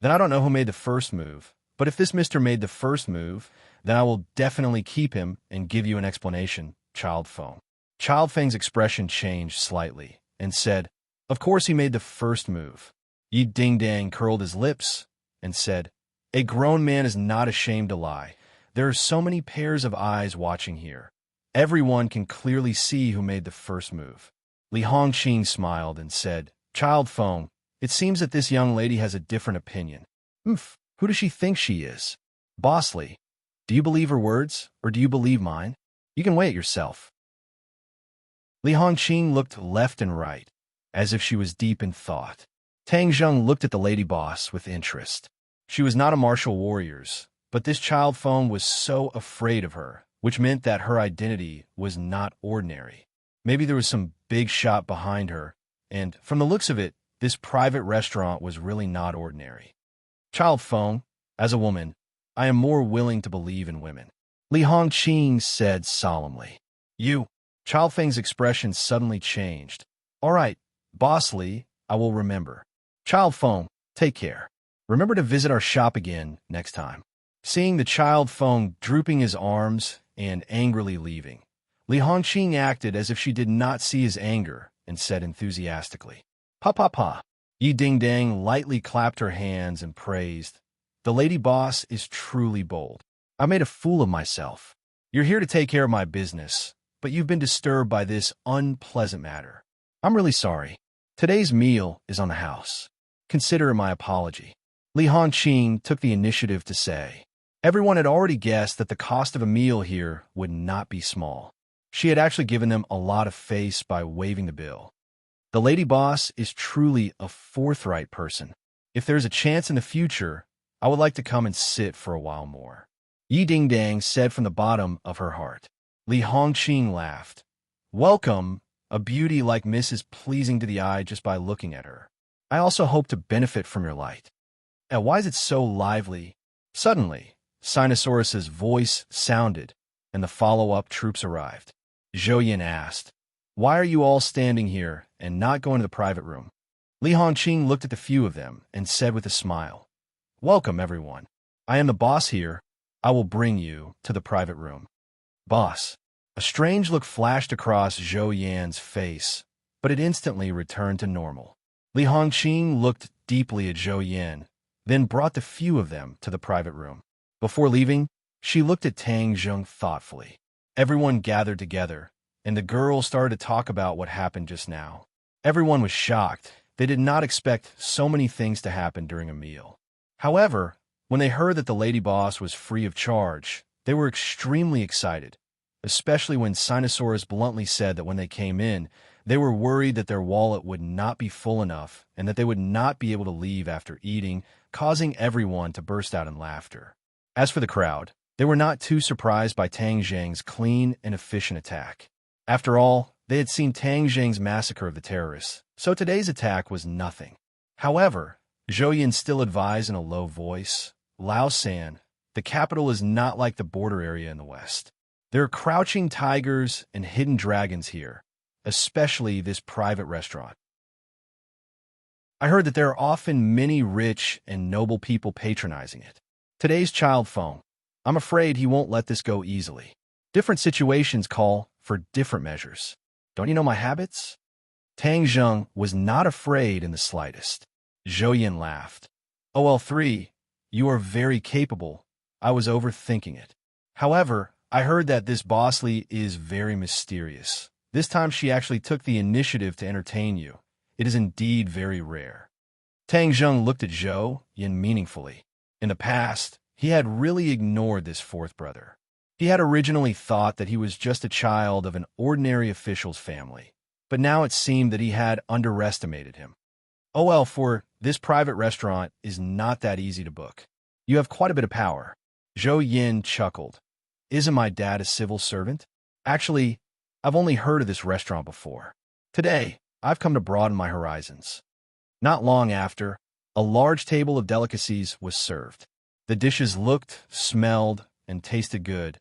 Then I don't know who made the first move, but if this mister made the first move, then I will definitely keep him and give you an explanation, Child Feng. Child Feng's expression changed slightly and said, Of course he made the first move. Yi Ding curled his lips and said, A grown man is not ashamed to lie. There are so many pairs of eyes watching here. Everyone can clearly see who made the first move. Li Hongqing smiled and said, Child Feng, it seems that this young lady has a different opinion. Who does she think she is? Boss Li, do you believe her words, or do you believe mine? You can weigh it yourself. Li Hongqing looked left and right, as if she was deep in thought. Tang Zheng looked at the lady boss with interest. She was not a martial warrior, but this Child Feng was so afraid of her, which meant that her identity was not ordinary. Maybe there was some big shot behind her, and from the looks of it, this private restaurant was really not ordinary. Child Feng, as a woman, I am more willing to believe in women. Li Hongqing said solemnly. You. Child Feng's expression suddenly changed. All right, Boss Li, I will remember. Child Feng, take care. Remember to visit our shop again next time. Seeing the Child Feng drooping his arms and angrily leaving, Li Hongqing acted as if she did not see his anger and said enthusiastically, Pa. Yi Ding lightly clapped her hands and praised, The lady boss is truly bold. I made a fool of myself. You're here to take care of my business, but you've been disturbed by this unpleasant matter. I'm really sorry. Today's meal is on the house. Consider it my apology. Li Hongqing took the initiative to say. Everyone had already guessed that the cost of a meal here would not be small. She had actually given them a lot of face by waiving the bill. The lady boss is truly a forthright person. If there's a chance in the future, I would like to come and sit for a while more. Yi Ding said from the bottom of her heart. Li Hongqing laughed. Welcome, a beauty like Miss is pleasing to the eye just by looking at her. I also hope to benefit from your light. And why is it so lively? Suddenly, Sinosaurus's voice sounded, and the follow-up troops arrived. Zhou Yin asked, Why are you all standing here and not going to the private room? Li Hongqing looked at the few of them and said with a smile, Welcome, everyone. I am the boss here. I will bring you to the private room. Boss. A strange look flashed across Zhou Yan's face, but it instantly returned to normal. Li Hongqing looked deeply at Zhou Yan, then brought the few of them to the private room. Before leaving, she looked at Tang Zheng thoughtfully. Everyone gathered together, and the girl started to talk about what happened just now. Everyone was shocked. They did not expect so many things to happen during a meal. However, when they heard that the lady boss was free of charge, they were extremely excited, especially when Sinosaurus bluntly said that when they came in, they were worried that their wallet would not be full enough and that they would not be able to leave after eating, causing everyone to burst out in laughter. As for the crowd, they were not too surprised by Tang Zheng's clean and efficient attack. After all, they had seen Tang Zheng's massacre of the terrorists, so today's attack was nothing. However, Zhou Yin still advised in a low voice, Lao San, the capital is not like the border area in the west. There are crouching tigers and hidden dragons here, especially this private restaurant. I heard that there are often many rich and noble people patronizing it. Today's Child Feng, I'm afraid he won't let this go easily. Different situations call for different measures. Don't you know my habits? Tang Zheng was not afraid in the slightest. Zhou Yin laughed. OL3, you are very capable. I was overthinking it. However, I heard that this Boss Li is very mysterious. This time she actually took the initiative to entertain you. It is indeed very rare. Tang Zheng looked at Zhou Yin meaningfully. In the past, he had really ignored this fourth brother. He had originally thought that he was just a child of an ordinary official's family, but now it seemed that he had underestimated him. For this private restaurant is not that easy to book. You have quite a bit of power. Zhou Yin chuckled. Isn't my dad a civil servant? Actually, I've only heard of this restaurant before. Today, I've come to broaden my horizons. Not long after, a large table of delicacies was served. The dishes looked, smelled, and tasted good,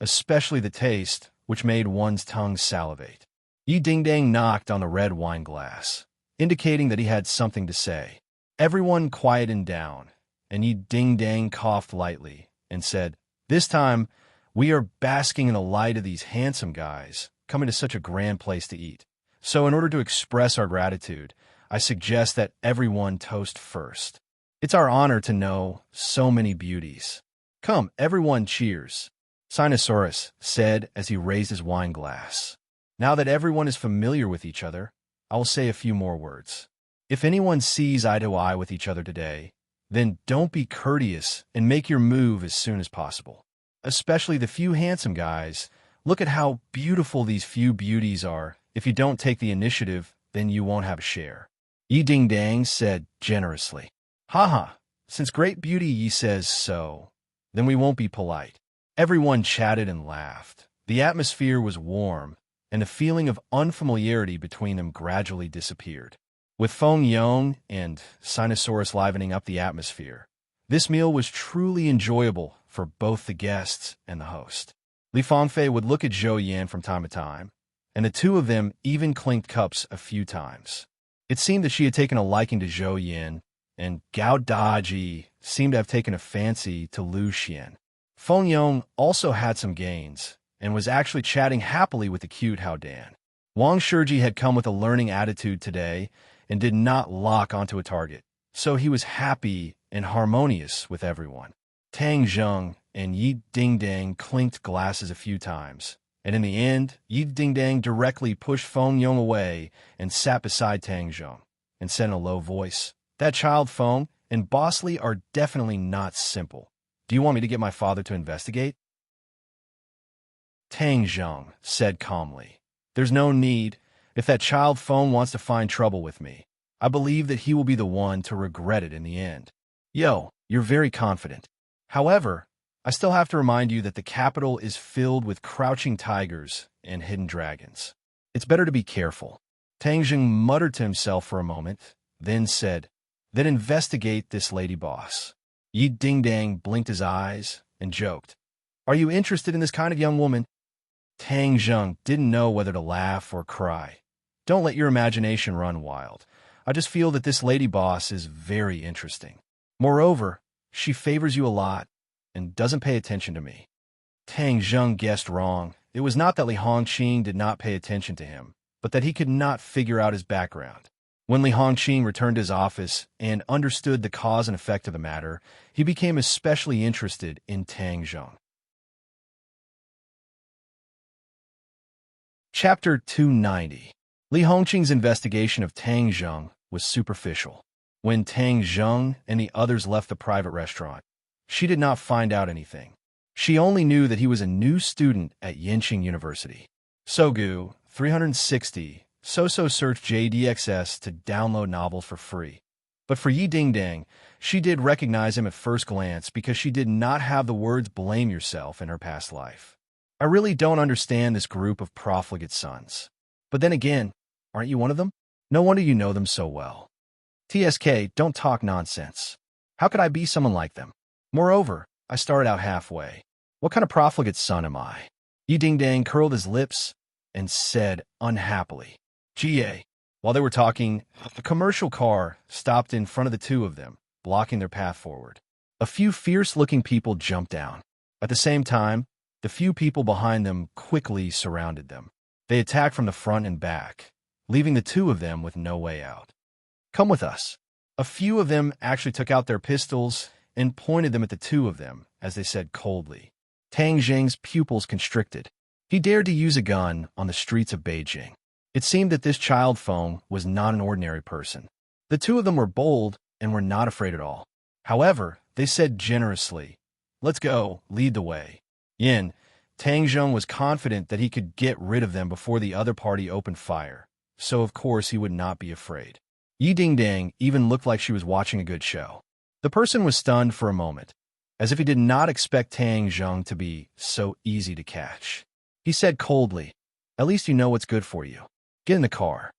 especially the taste, which made one's tongue salivate. Yi Ding-dang knocked on the red wine glass, indicating that he had something to say. Everyone quieted down, and Yi Ding-dang coughed lightly and said, "This time, we are basking in the light of these handsome guys coming to such a grand place to eat. So in order to express our gratitude, I suggest that everyone toast first. It's our honor to know so many beauties. Come, everyone cheers," Sinosaurus said as he raised his wine glass. "Now that everyone is familiar with each other, I will say a few more words. If anyone sees eye to eye with each other today, then don't be courteous and make your move as soon as possible. Especially the few handsome guys. Look at how beautiful these few beauties are. If you don't take the initiative, then you won't have a share," Yi Ding-dang said generously. "Haha, since great beauty Yi says so, then we won't be polite." Everyone chatted and laughed. The atmosphere was warm, and the feeling of unfamiliarity between them gradually disappeared. With Feng Yong and Sinosaurus livening up the atmosphere, this meal was truly enjoyable for both the guests and the host. Li Fangfei would look at Zhou Yan from time to time, and the two of them even clinked cups a few times. It seemed that she had taken a liking to Zhou Yan, and Gao Daji seemed to have taken a fancy to Lu Xian. Feng Yong also had some gains, and was actually chatting happily with the cute Hao Dan. Wang Shiji had come with a learning attitude today and did not lock onto a target, so he was happy and harmonious with everyone. Tang Zheng and Yi Ding-dang clinked glasses a few times, and in the end, Yi Ding-dang directly pushed Feng Yong away and sat beside Tang Zheng, and said in a low voice, "That child Feng and Boss Li are definitely not simple. Do you want me to get my father to investigate?" Tang Zheng said calmly, "There's no need. If that child Feng wants to find trouble with me, I believe that he will be the one to regret it in the end." "Yo, you're very confident. However, I still have to remind you that the capital is filled with crouching tigers and hidden dragons. It's better to be careful." Tang Zheng muttered to himself for a moment, then said, "Then investigate this lady boss." Yi Ding-dang blinked his eyes and joked, "Are you interested in this kind of young woman?" Tang Zheng didn't know whether to laugh or cry. "Don't let your imagination run wild. I just feel that this lady boss is very interesting. Moreover, she favors you a lot and doesn't pay attention to me." Tang Zheng guessed wrong. It was not that Li Hongqing did not pay attention to him, but that he could not figure out his background. When Li Hongqing returned to his office and understood the cause and effect of the matter, he became especially interested in Tang Zheng. Chapter 290. Li Hongqing's investigation of Tang Zheng was superficial. When Tang Zheng and the others left the private restaurant, she did not find out anything. She only knew that he was a new student at Yenching University. Sogu 360 So searched JDXS to download novels for free. But for Yi Ding-dang, she did recognize him at first glance because she did not have the words "blame yourself" in her past life. "I really don't understand this group of profligate sons. But then again, aren't you one of them? No wonder you know them so well. TSK, don't talk nonsense. How could I be someone like them? Moreover, I started out halfway. What kind of profligate son am I?" Yi Ding-dang curled his lips and said unhappily, "GA." While they were talking, a commercial car stopped in front of the two of them, blocking their path forward. A few fierce-looking people jumped down. At the same time, the few people behind them quickly surrounded them. They attacked from the front and back, leaving the two of them with no way out. "Come with us." A few of them actually took out their pistols and pointed them at the two of them, as they said coldly. Tang Zheng's pupils constricted. He dared to use a gun on the streets of Beijing. It seemed that this child Feng was not an ordinary person. The two of them were bold and were not afraid at all. However, they said generously, "Let's go, lead the way." Yin, Tang Zheng was confident that he could get rid of them before the other party opened fire, so of course he would not be afraid. Yi Ding-dang even looked like she was watching a good show. The person was stunned for a moment, as if he did not expect Tang Zheng to be so easy to catch. He said coldly, "At least you know what's good for you. Get in the car."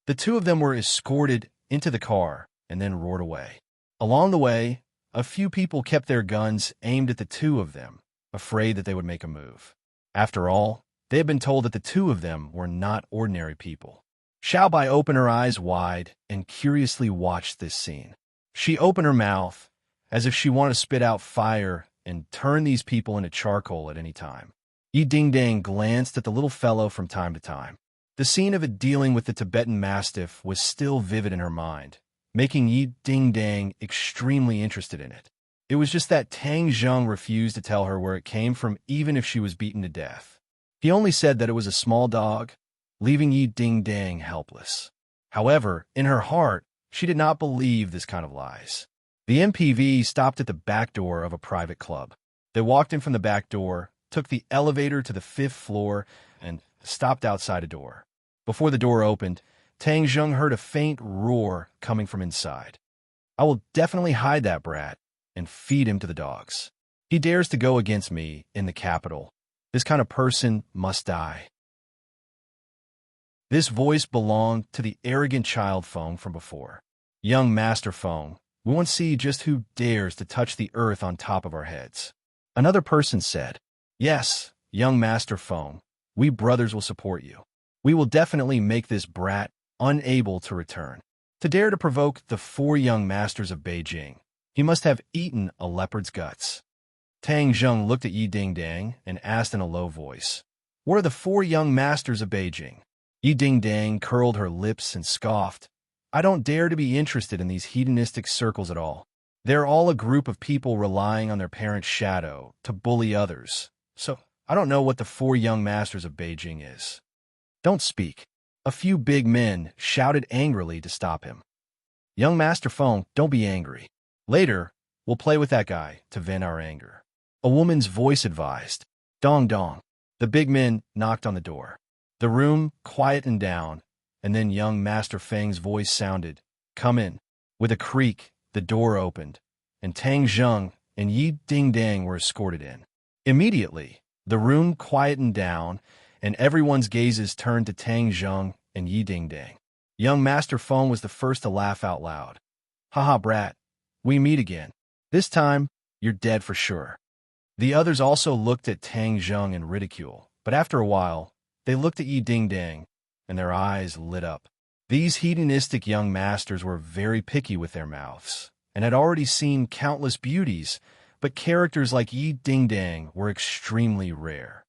The two of them were escorted into the car and then roared away. Along the way, a few people kept their guns aimed at the two of them, afraid that they would make a move. After all, They had been told that the two of them were not ordinary people. Xiaobai opened her eyes wide and curiously watched this scene. She opened her mouth as if she wanted to spit out fire and turn these people into charcoal at any time. Yi Dingdang glanced at the little fellow from time to time. The scene of it dealing with the Tibetan Mastiff was still vivid in her mind, making Yi Dingdang extremely interested in it. It was just that Tang Zheng refused to tell her where it came from even if she was beaten to death. He only said that it was a small dog, leaving Yi Dingdang helpless. However, in her heart, she did not believe this kind of lies. The MPV stopped at the back door of a private club. They walked in from the back door, took the elevator to the 5th floor, and stopped outside a door. Before the door opened, Tang Zheng heard a faint roar coming from inside. "I will definitely hide that brat and feed him to the dogs. He dares to go against me in the capital. This kind of person must die." This voice belonged to the arrogant child Feng from before. "Young Master Feng, we want to see just who dares to touch the earth on top of our heads." Another person said, "Yes, young Master Feng, we brothers will support you. We will definitely make this brat unable to return. To dare to provoke the 4 young masters of Beijing, he must have eaten a leopard's guts." Tang Zheng looked at Yi Dingdang and asked in a low voice, "What are the 4 young masters of Beijing?" Yi Dingdang curled her lips and scoffed, "I don't dare to be interested in these hedonistic circles at all. They're all a group of people relying on their parents' shadow to bully others. So I don't know what the 4 young masters of Beijing is." "Don't speak." A few big men shouted angrily to stop him. "Young Master Feng, don't be angry. Later, we'll play with that guy to vent our anger." A woman's voice advised. "Dong dong." The big men knocked on the door. The room quietened down, and then young Master Feng's voice sounded, "Come in." With a creak, the door opened, and Tang Zheng and Yi Dingdang were escorted in. Immediately, the room quietened down, and everyone's gazes turned to Tang Zheng and Yi Dingdang. Young Master Feng was the first to laugh out loud. "Haha, brat, we meet again. This time, you're dead for sure." The others also looked at Tang Zheng in ridicule, but after a while, they looked at Yi Dingdang, and their eyes lit up. These hedonistic young masters were very picky with their mouths, and had already seen countless beauties, but characters like Yi Dingdang were extremely rare.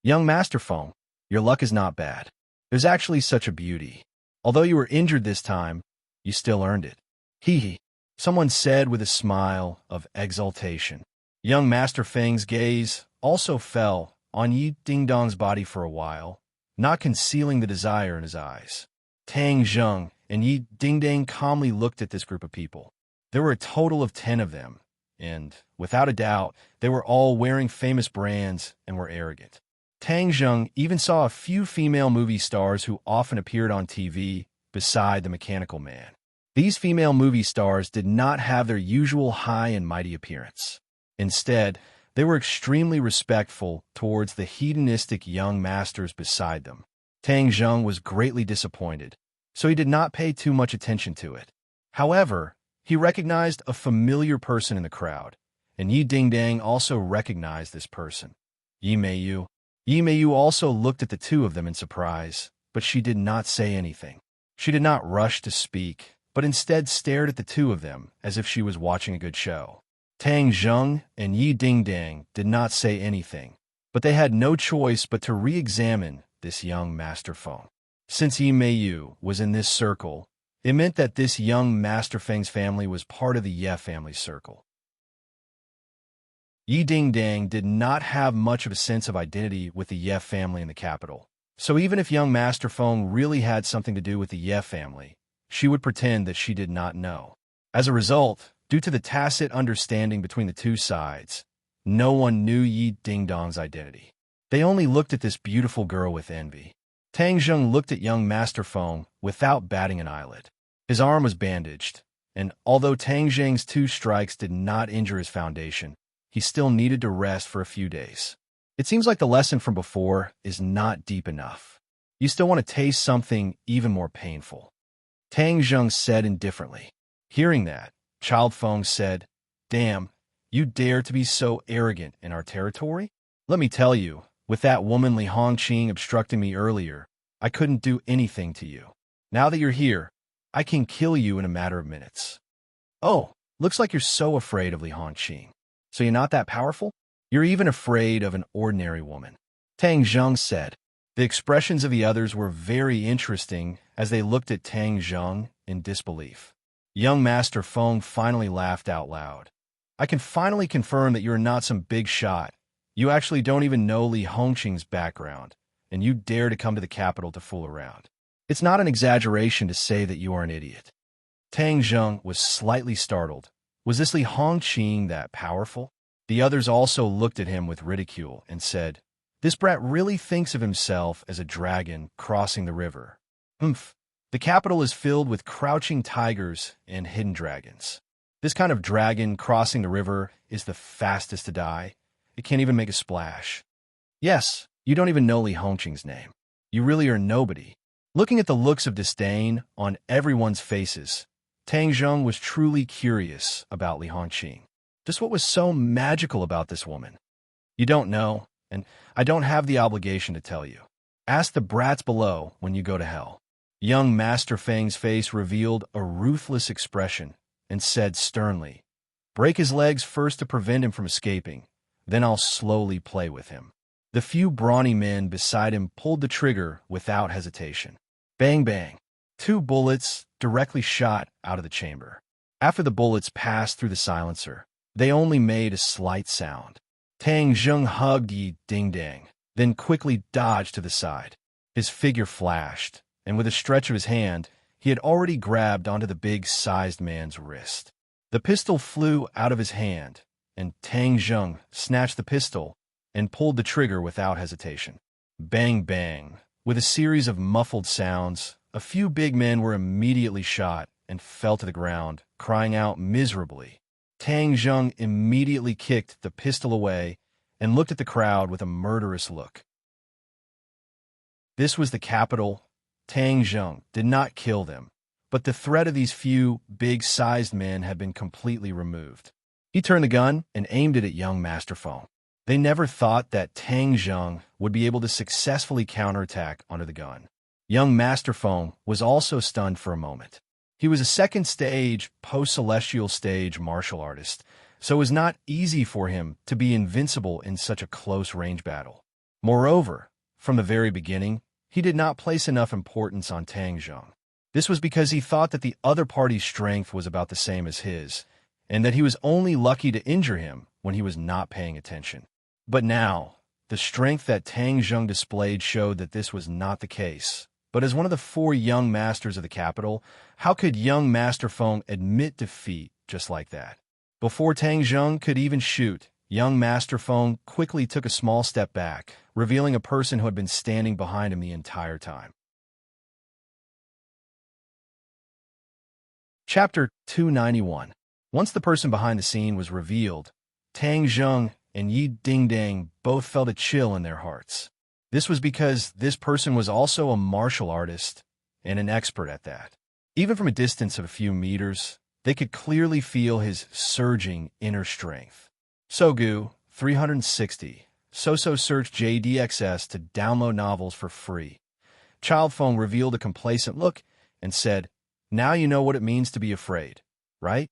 "Young Master Feng, your luck is not bad. There's actually such a beauty. Although you were injured this time, you still earned it." "Hee hee," someone said with a smile of exultation. Young Master Feng's gaze also fell on Yi Dingdang's body for a while, not concealing the desire in his eyes. Tang Zheng and Yi Dingdang calmly looked at this group of people. There were a total of 10 of them, and, without a doubt, they were all wearing famous brands and were arrogant. Tang Zheng even saw a few female movie stars who often appeared on TV beside the mechanical man. These female movie stars did not have their usual high and mighty appearance. Instead, they were extremely respectful towards the hedonistic young masters beside them. Tang Zheng was greatly disappointed, so he did not pay too much attention to it. However, he recognized a familiar person in the crowd, and Yi Dingdang also recognized this person. Yi Meiyu. Yi Meiyu also looked at the two of them in surprise, but she did not say anything. She did not rush to speak, but instead stared at the two of them as if she was watching a good show. Tang Zheng and Yi Dingdang did not say anything, but they had no choice but to re-examine this young Master Feng. Since Yi Meiyu was in this circle, it meant that this young Master Feng's family was part of the Ye family circle. Yi Dingdang did not have much of a sense of identity with the Ye family in the capital, so even if young Master Feng really had something to do with the Ye family, she would pretend that she did not know. As a result, due to the tacit understanding between the two sides, no one knew Yi Dingdang's identity. They only looked at this beautiful girl with envy. Tang Zheng looked at young Master Feng without batting an eyelid. His arm was bandaged, and although Tang Zheng's 2 strikes did not injure his foundation, he still needed to rest for a few days. It seems like the lesson from before is not deep enough. You still want to taste something even more painful. Tang Zheng said indifferently. Hearing that, Child Feng said, "Damn, you dare to be so arrogant in our territory? Let me tell you, With that woman Li Hongqing obstructing me earlier, I couldn't do anything to you. Now that you're here, I can kill you in a matter of minutes. Oh, looks like you're so afraid of Li Hongqing. So you're not that powerful? You're even afraid of an ordinary woman. Tang Zheng said. The expressions of the others were very interesting as they looked at Tang Zheng in disbelief. Young Master Feng finally laughed out loud. I can finally confirm that you're not some big shot. You actually don't even know Li Hongqing's background, and you dare to come to the capital to fool around. It's not an exaggeration to say that you are an idiot. Tang Zheng was slightly startled. Was this Li Hongqing that powerful? The others also looked at him with ridicule and said, "This brat really thinks of himself as a dragon crossing the river. Humph. The capital is filled with crouching tigers and hidden dragons. This kind of dragon crossing the river is the fastest to die. It can't even make a splash. Yes, you don't even know Li Hongqing's name. You really are nobody." Looking at the looks of disdain on everyone's faces, Tang Zheng was truly curious about Li Hongqing. Just what was so magical about this woman? You don't know, and I don't have the obligation to tell you. Ask the brats below when you go to hell. Young Master Feng's face revealed a ruthless expression and said sternly, "Break his legs first to prevent him from escaping, then I'll slowly play with him." The few brawny men beside him pulled the trigger without hesitation. Bang, bang. 2 bullets directly shot out of the chamber. After the bullets passed through the silencer, they only made a slight sound. Tang Zheng hugged Yi Ding-Dang, then quickly dodged to the side. His figure flashed, and with a stretch of his hand, he had already grabbed onto the big-sized man's wrist. The pistol flew out of his hand, and Tang Zheng snatched the pistol and pulled the trigger without hesitation. Bang, bang. With a series of muffled sounds, a few big men were immediately shot and fell to the ground, crying out miserably. Tang Zheng immediately kicked the pistol away and looked at the crowd with a murderous look. This was the capital. Tang Zheng did not kill them, but the threat of these few big-sized men had been completely removed. He turned the gun and aimed it at young Master Feng. They never thought that Tang Zheng would be able to successfully counterattack under the gun. Young Master Feng was also stunned for a moment. He was a second stage, post-celestial stage martial artist, so it was not easy for him to be invincible in such a close-range battle. Moreover, from the very beginning, he did not place enough importance on Tang Zheng. This was because he thought that the other party's strength was about the same as his, and that he was only lucky to injure him when he was not paying attention. But now, the strength that Tang Zheng displayed showed that this was not the case. But as one of the 4 young masters of the capital, how could young Master Feng admit defeat just like that? Before Tang Zheng could even shoot, young Master Feng quickly took a small step back, revealing a person who had been standing behind him the entire time. Chapter 291. Once the person behind the scene was revealed, Tang Zheng and Yi Ding-Dang both felt a chill in their hearts. This was because this person was also a martial artist, and an expert at that. Even from a distance of a few meters, they could clearly feel his surging inner strength. Sogu, 360. So search JDXS to download novels for free. Child Phone revealed a complacent look and said, "Now you know what it means to be afraid, right?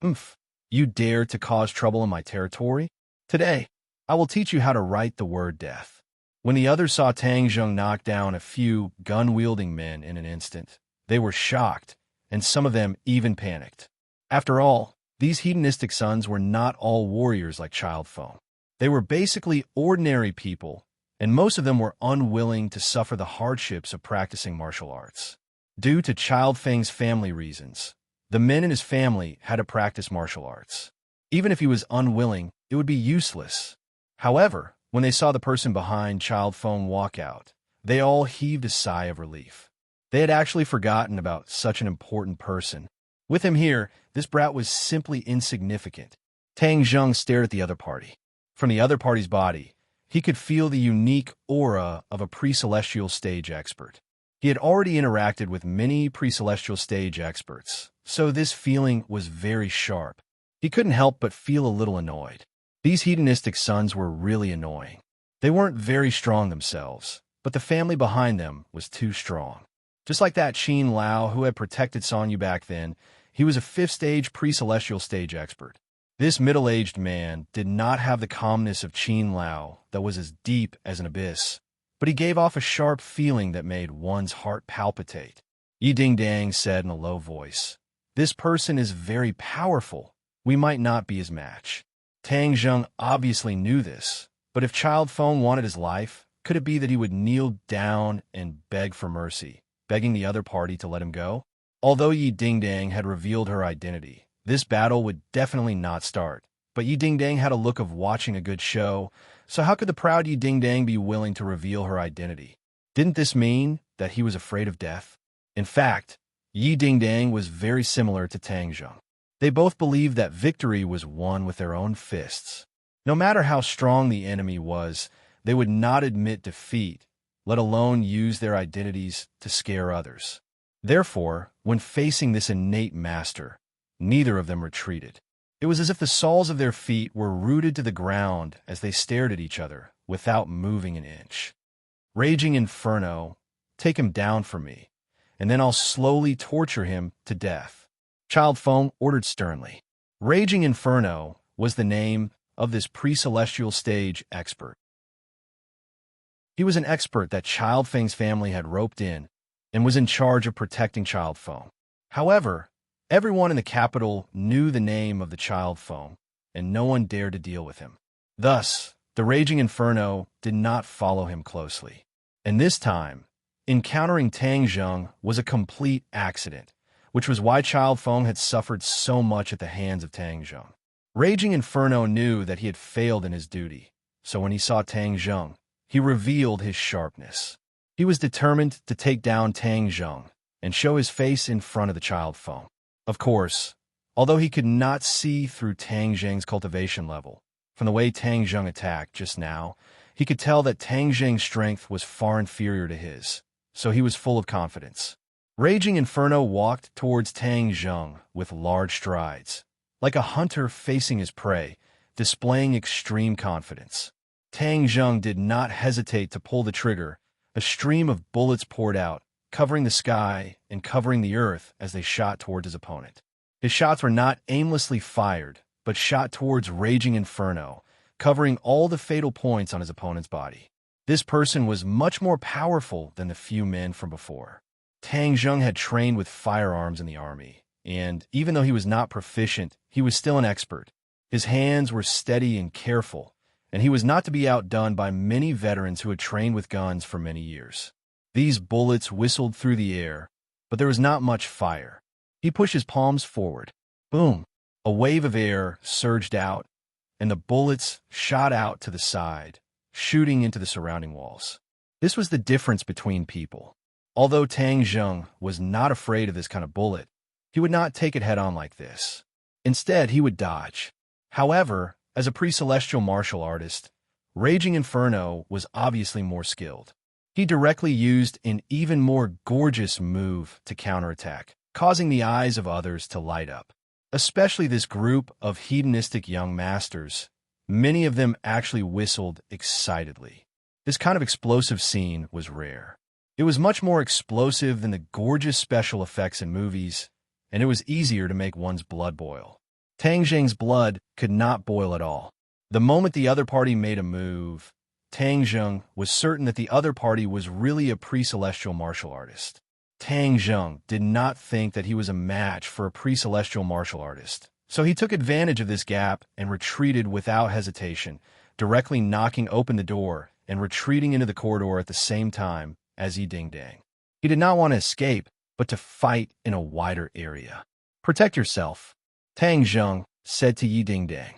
Oomph, you dare to cause trouble in my territory? Today, I will teach you how to write the word death." When the others saw Tang Zheng knock down a few gun-wielding men in an instant, they were shocked, and some of them even panicked. After all, these hedonistic sons were not all warriors like Child Phone. They were basically ordinary people, and most of them were unwilling to suffer the hardships of practicing martial arts. Due to Child Feng's family reasons, the men in his family had to practice martial arts. Even if he was unwilling, it would be useless. However, when they saw the person behind Child Phone walk out, they all heaved a sigh of relief. They had actually forgotten about such an important person. With him here, this brat was simply insignificant. Tang Zheng stared at the other party. From the other party's body, he could feel the unique aura of a pre-celestial stage expert. He had already interacted with many pre-celestial stage experts, so this feeling was very sharp. He couldn't help but feel a little annoyed. These hedonistic sons were really annoying. They weren't very strong themselves, but the family behind them was too strong. Just like that Qin Lao who had protected Sonyu back then, he was a fifth-stage pre-celestial stage expert. This middle-aged man did not have the calmness of Qin Lao that was as deep as an abyss, but he gave off a sharp feeling that made one's heart palpitate. Yi Dingdang said in a low voice, "This person is very powerful. We might not be his match." Tang Zheng obviously knew this, but if Child Feng wanted his life, could it be that he would kneel down and beg for mercy, begging the other party to let him go? Although Yi Dingdang had revealed her identity, this battle would definitely not start. But Yi Dingdang had a look of watching a good show, so how could the proud Yi Dingdang be willing to reveal her identity? Didn't this mean that he was afraid of death? In fact, Yi Dingdang was very similar to Tang Zheng. They both believed that victory was won with their own fists. No matter how strong the enemy was, they would not admit defeat, let alone use their identities to scare others. Therefore, when facing this innate master, neither of them retreated. It was as if the soles of their feet were rooted to the ground as they stared at each other without moving an inch. Raging Inferno, take him down for me, and then I'll slowly torture him to death, Child Feng ordered sternly. Raging Inferno was the name of this pre-celestial stage expert. He was an expert that Child Feng's family had roped in and was in charge of protecting Child Feng. However, everyone in the capital knew the name of the Child Feng, and no one dared to deal with him. Thus, the Raging Inferno did not follow him closely. And this time, encountering Tang Zheng was a complete accident, which was why Child Feng had suffered so much at the hands of Tang Zheng. Raging Inferno knew that he had failed in his duty, so when he saw Tang Zheng, he revealed his sharpness. He was determined to take down Tang Zheng and show his face in front of the Child Feng. Of course, although he could not see through Tang Zheng's cultivation level, from the way Tang Zheng attacked just now, he could tell that Tang Zheng's strength was far inferior to his, so he was full of confidence. Raging Inferno walked towards Tang Zheng with large strides, like a hunter facing his prey, displaying extreme confidence. Tang Zheng did not hesitate to pull the trigger. A stream of bullets poured out, covering the sky and covering the earth as they shot towards his opponent. His shots were not aimlessly fired, but shot towards Raging Inferno, covering all the fatal points on his opponent's body. This person was much more powerful than the few men from before. Tang Zheng had trained with firearms in the army, and even though he was not proficient, he was still an expert. His hands were steady and careful, and he was not to be outdone by many veterans who had trained with guns for many years. These bullets whistled through the air, but there was not much fire. He pushed his palms forward. Boom! A wave of air surged out, and the bullets shot out to the side, shooting into the surrounding walls. This was the difference between people. Although Tang Zheng was not afraid of this kind of bullet, he would not take it head-on like this. Instead, he would dodge. However, as a pre-celestial martial artist, Raging Inferno was obviously more skilled. He directly used an even more gorgeous move to counterattack, causing the eyes of others to light up. Especially this group of hedonistic young masters, many of them actually whistled excitedly. This kind of explosive scene was rare. It was much more explosive than the gorgeous special effects in movies, and it was easier to make one's blood boil. Tang Zheng's blood could not boil at all. The moment the other party made a move, Tang Zheng was certain that the other party was really a pre-celestial martial artist. Tang Zheng did not think that he was a match for a pre-celestial martial artist, so he took advantage of this gap and retreated without hesitation, directly knocking open the door and retreating into the corridor at the same time as Yi Dingdang. He did not want to escape, but to fight in a wider area. Protect yourself, Tang Zheng said to Yi Dingdang.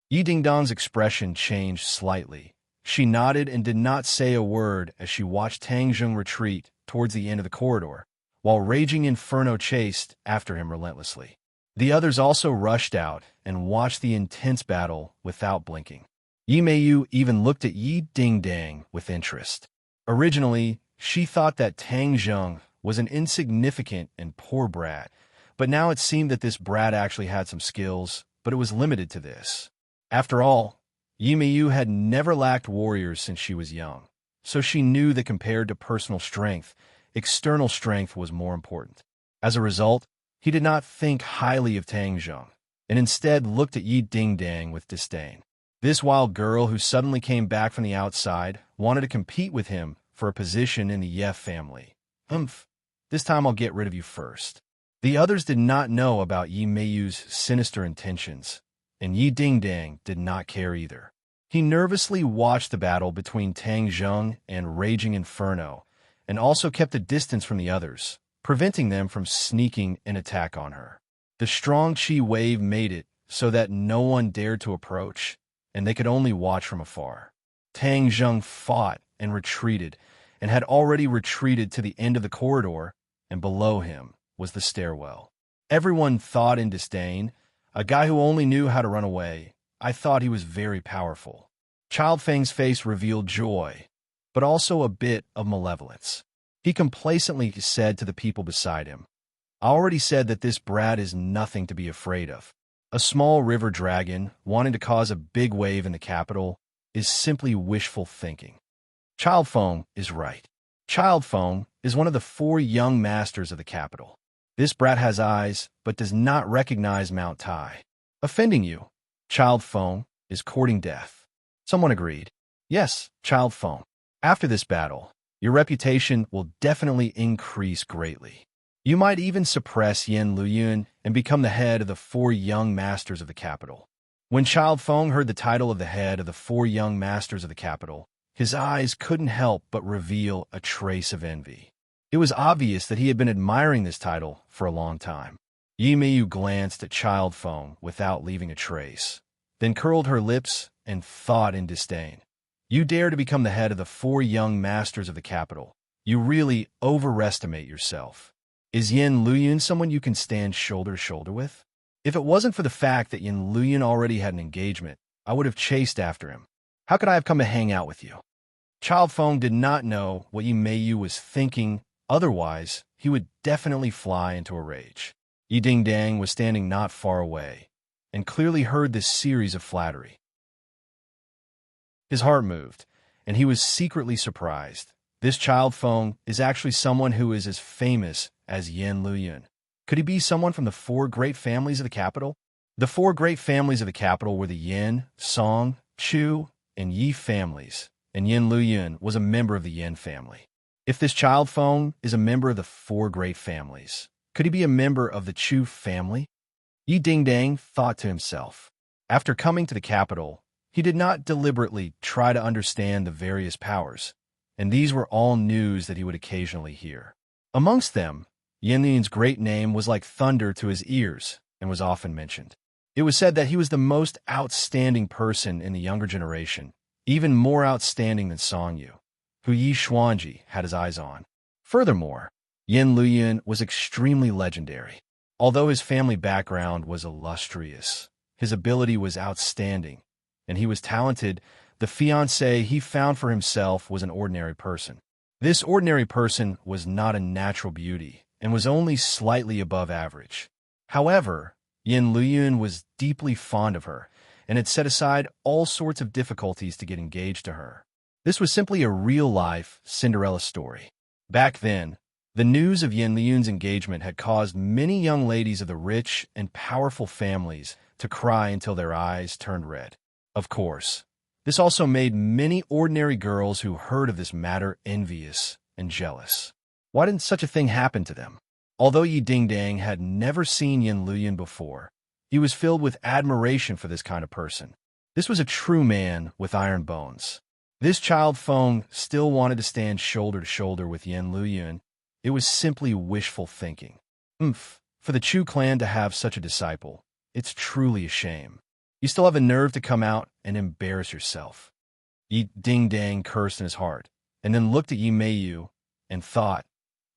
Yi Dingdang's expression changed slightly. She nodded and did not say a word as she watched Tang Zheng retreat towards the end of the corridor, while Raging Inferno chased after him relentlessly. The others also rushed out and watched the intense battle without blinking. Yi Meiyu even looked at Yi Dingdang with interest. Originally, she thought that Tang Zheng was an insignificant and poor brat, but now it seemed that this brat actually had some skills, but it was limited to this. After all, Yimei had never lacked warriors since she was young, so she knew that compared to personal strength, external strength was more important. As a result, he did not think highly of Tang Zheng, and instead looked at Yi Dingdang with disdain. This wild girl who suddenly came back from the outside wanted to compete with him for a position in the Ye family. This time I'll get rid of you first. The others did not know about Yi Meiyu's sinister intentions, and Yi Dingdang did not care either. He nervously watched the battle between Tang Zheng and Raging Inferno, and also kept a distance from the others, preventing them from sneaking an attack on her. The strong chi wave made it so that no one dared to approach, and they could only watch from afar. Tang Zheng fought and retreated, and had already retreated to the end of the corridor, and below him was the stairwell. Everyone thought in disdain, a guy who only knew how to run away. I thought he was very powerful. Child Feng's face revealed joy, but also a bit of malevolence. He complacently said to the people beside him, I already said that this brat is nothing to be afraid of. A small river dragon wanting to cause a big wave in the capital is simply wishful thinking. Child Feng is right. Child Feng is one of the 4 young masters of the capital. This brat has eyes, but does not recognize Mount Tai. Offending you, Child Feng is courting death. Someone agreed. Yes, Child Feng. After this battle, your reputation will definitely increase greatly. You might even suppress Yin Luyun and become the head of the 4 young masters of the capital. When Child Feng heard the title of the head of the 4 young masters of the capital, his eyes couldn't help but reveal a trace of envy. It was obvious that he had been admiring this title for a long time. Yi Meiyu glanced at Child Feng without leaving a trace, then curled her lips and thought in disdain. You dare to become the head of the 4 young masters of the capital. You really overestimate yourself. Is Yin Luyun someone you can stand shoulder to shoulder with? If it wasn't for the fact that Yin Luyun already had an engagement, I would have chased after him. How could I have come to hang out with you? Child Feng did not know what Yi Meiyu was thinking. Otherwise, he would definitely fly into a rage. Yi Dingdang was standing not far away, and clearly heard this series of flattery. His heart moved, and he was secretly surprised. This Child Feng is actually someone who is as famous as Yin Luyun. Could he be someone from the 4 great families of the capital? The 4 great families of the capital were the Yin, Song, Chu, and Yi families, and Yin Luyun was a member of the Yin family. If this Child Feng is a member of the 4 great families, could he be a member of the Chu family? Yi Dingdang thought to himself. After coming to the capital, he did not deliberately try to understand the various powers, and these were all news that he would occasionally hear. Amongst them, Yin Luyun's great name was like thunder to his ears and was often mentioned. It was said that he was the most outstanding person in the younger generation, even more outstanding than Song Yu, who Yi Xuanji had his eyes on. Furthermore, Yin Luyun was extremely legendary. Although his family background was illustrious, his ability was outstanding, and he was talented, the fiancé he found for himself was an ordinary person. This ordinary person was not a natural beauty and was only slightly above average. However, Yin Luyun was deeply fond of her and had set aside all sorts of difficulties to get engaged to her. This was simply a real-life Cinderella story. Back then, the news of Yin Luyun's engagement had caused many young ladies of the rich and powerful families to cry until their eyes turned red. Of course, this also made many ordinary girls who heard of this matter envious and jealous. Why didn't such a thing happen to them? Although Yi Dingdang had never seen Yin Luyun before, he was filled with admiration for this kind of person. This was a true man with iron bones. This Child Feng still wanted to stand shoulder to shoulder with Yin Luyun. It was simply wishful thinking. For the Chu clan to have such a disciple, it's truly a shame. You still have a nerve to come out and embarrass yourself. Yi Dingdang cursed in his heart, and then looked at Yi Meiyu and thought,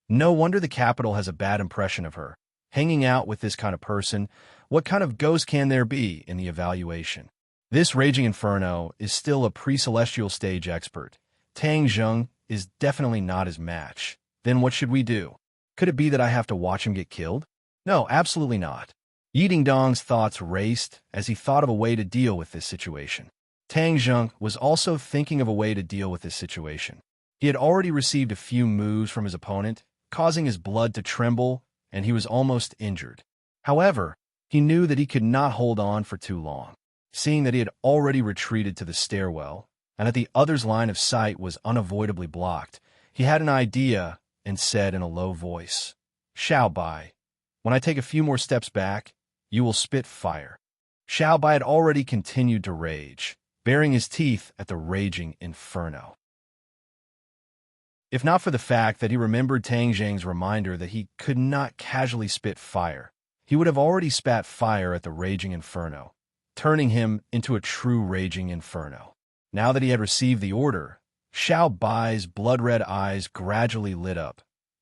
no wonder the capital has a bad impression of her. Hanging out with this kind of person, what kind of ghost can there be in the evaluation? This Raging Inferno is still a pre-celestial stage expert. Tang Zheng is definitely not his match. Then what should we do? Could it be that I have to watch him get killed? No, absolutely not. Yi Dingdang's thoughts raced as he thought of a way to deal with this situation. Tang Zheng was also thinking of a way to deal with this situation. He had already received a few moves from his opponent, causing his blood to tremble, and he was almost injured. However, he knew that he could not hold on for too long. Seeing that he had already retreated to the stairwell, and that the other's line of sight was unavoidably blocked, he had an idea and said in a low voice, "Xiao Bai, when I take a few more steps back, you will spit fire." Xiao Bai had already continued to rage, baring his teeth at the raging inferno. If not for the fact that he remembered Tang Zheng's reminder that he could not casually spit fire, he would have already spat fire at the raging inferno, turning him into a true raging inferno. Now that he had received the order, Xiao Bai's blood-red eyes gradually lit up,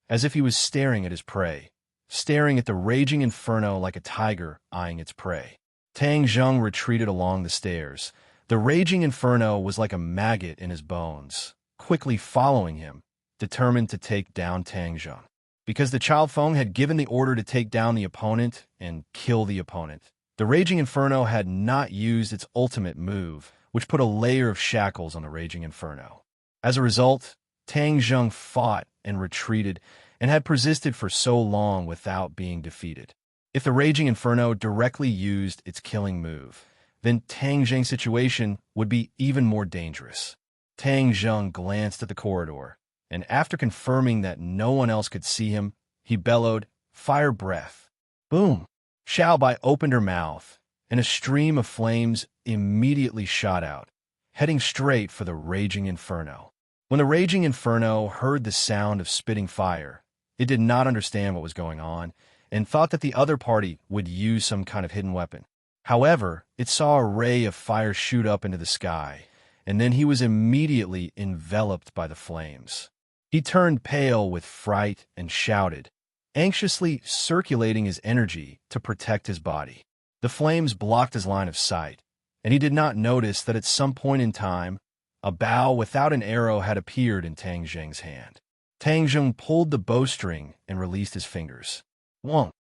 as if he was staring at his prey, staring at the raging inferno like a tiger eyeing its prey. Tang Zheng retreated along the stairs. The raging inferno was like a maggot in his bones, quickly following him, determined to take down Tang Zheng. Because the Child Feng had given the order to take down the opponent and kill the opponent, the raging inferno had not used its ultimate move, which put a layer of shackles on the raging inferno. As a result, Tang Zheng fought and retreated and had persisted for so long without being defeated. If the raging inferno directly used its killing move, then Tang Zheng's situation would be even more dangerous. Tang Zheng glanced at the corridor, and after confirming that no one else could see him, he bellowed, "Fire breath!" Boom! Xiao Bai opened her mouth, and a stream of flames immediately shot out, heading straight for the raging inferno. When the raging inferno heard the sound of spitting fire, it did not understand what was going on, and thought that the other party would use some kind of hidden weapon. However, it saw a ray of fire shoot up into the sky, and then he was immediately enveloped by the flames. He turned pale with fright and shouted, anxiously circulating his energy to protect his body. The flames blocked his line of sight, and he did not notice that at some point in time, a bow without an arrow had appeared in Tang Zheng's hand. Tang Zheng pulled the bowstring and released his fingers. Whoa!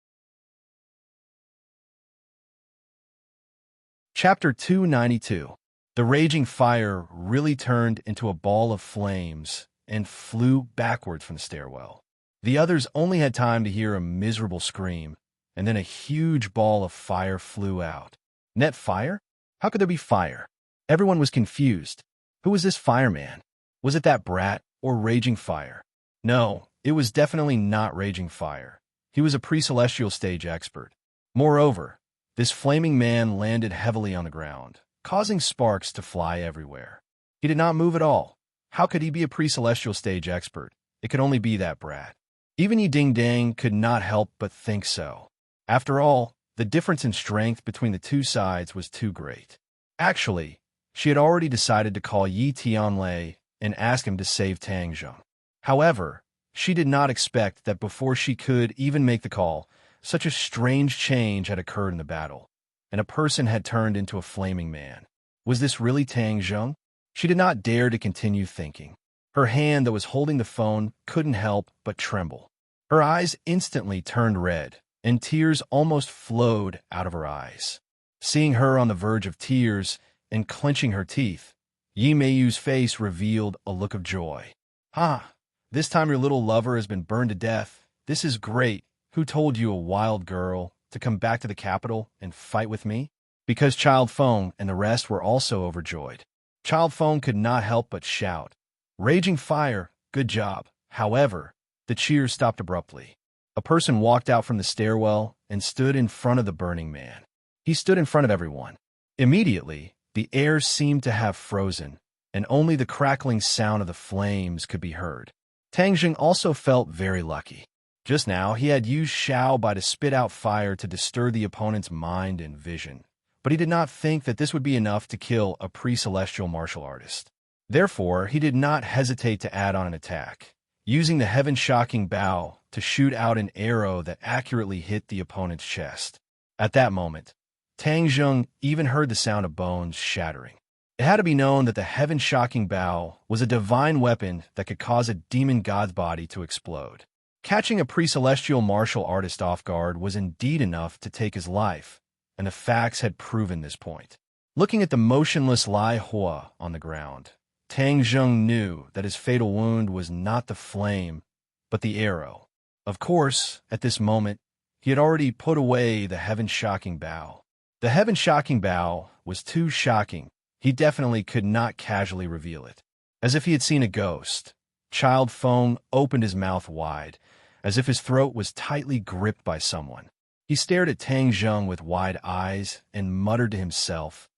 Chapter 292. The raging fire really turned into a ball of flames and flew backwards from the stairwell. The others only had time to hear a miserable scream, and then a huge ball of fire flew out. Net fire? How could there be fire? Everyone was confused. Who was this fireman? Was it that brat or raging fire? No, it was definitely not raging fire. He was a pre-celestial stage expert. Moreover, this flaming man landed heavily on the ground, causing sparks to fly everywhere. He did not move at all. How could he be a pre-celestial stage expert? It could only be that brat. Even Yi Ding Dang could not help but think so. After all, the difference in strength between the two sides was too great. Actually, she had already decided to call Yi Tianlei and ask him to save Tang Zheng. However, she did not expect that before she could even make the call, such a strange change had occurred in the battle, and a person had turned into a flaming man. Was this really Tang Zheng? She did not dare to continue thinking. Her hand that was holding the phone couldn't help but tremble. Her eyes instantly turned red, and tears almost flowed out of her eyes. Seeing her on the verge of tears and clenching her teeth, Yi Meiyu's face revealed a look of joy. "Ah, this time your little lover has been burned to death. This is great. Who told you, a wild girl, to come back to the capital and fight with me?" Because Child Feng and the rest were also overjoyed. Child Feng could not help but shout, "Raging fire, good job." However, the cheers stopped abruptly. A person walked out from the stairwell and stood in front of the burning man. He stood in front of everyone. Immediately, the air seemed to have frozen, and only the crackling sound of the flames could be heard. Tang Zheng also felt very lucky. Just now, he had used Xiao Bai to spit out fire to disturb the opponent's mind and vision, but he did not think that this would be enough to kill a pre-celestial martial artist. Therefore, he did not hesitate to add on an attack, using the heaven-shocking bow to shoot out an arrow that accurately hit the opponent's chest. At that moment, Tang Zheng even heard the sound of bones shattering. It had to be known that the heaven-shocking bow was a divine weapon that could cause a demon god's body to explode. Catching a pre-celestial martial artist off guard was indeed enough to take his life, and the facts had proven this point. Looking at the motionless Lai Hua on the ground, Tang Zheng knew that his fatal wound was not the flame, but the arrow. Of course, at this moment, he had already put away the heaven-shocking bow. The heaven-shocking bow was too shocking. He definitely could not casually reveal it. As if he had seen a ghost, Child Feng opened his mouth wide, as if his throat was tightly gripped by someone. He stared at Tang Zheng with wide eyes and muttered to himself,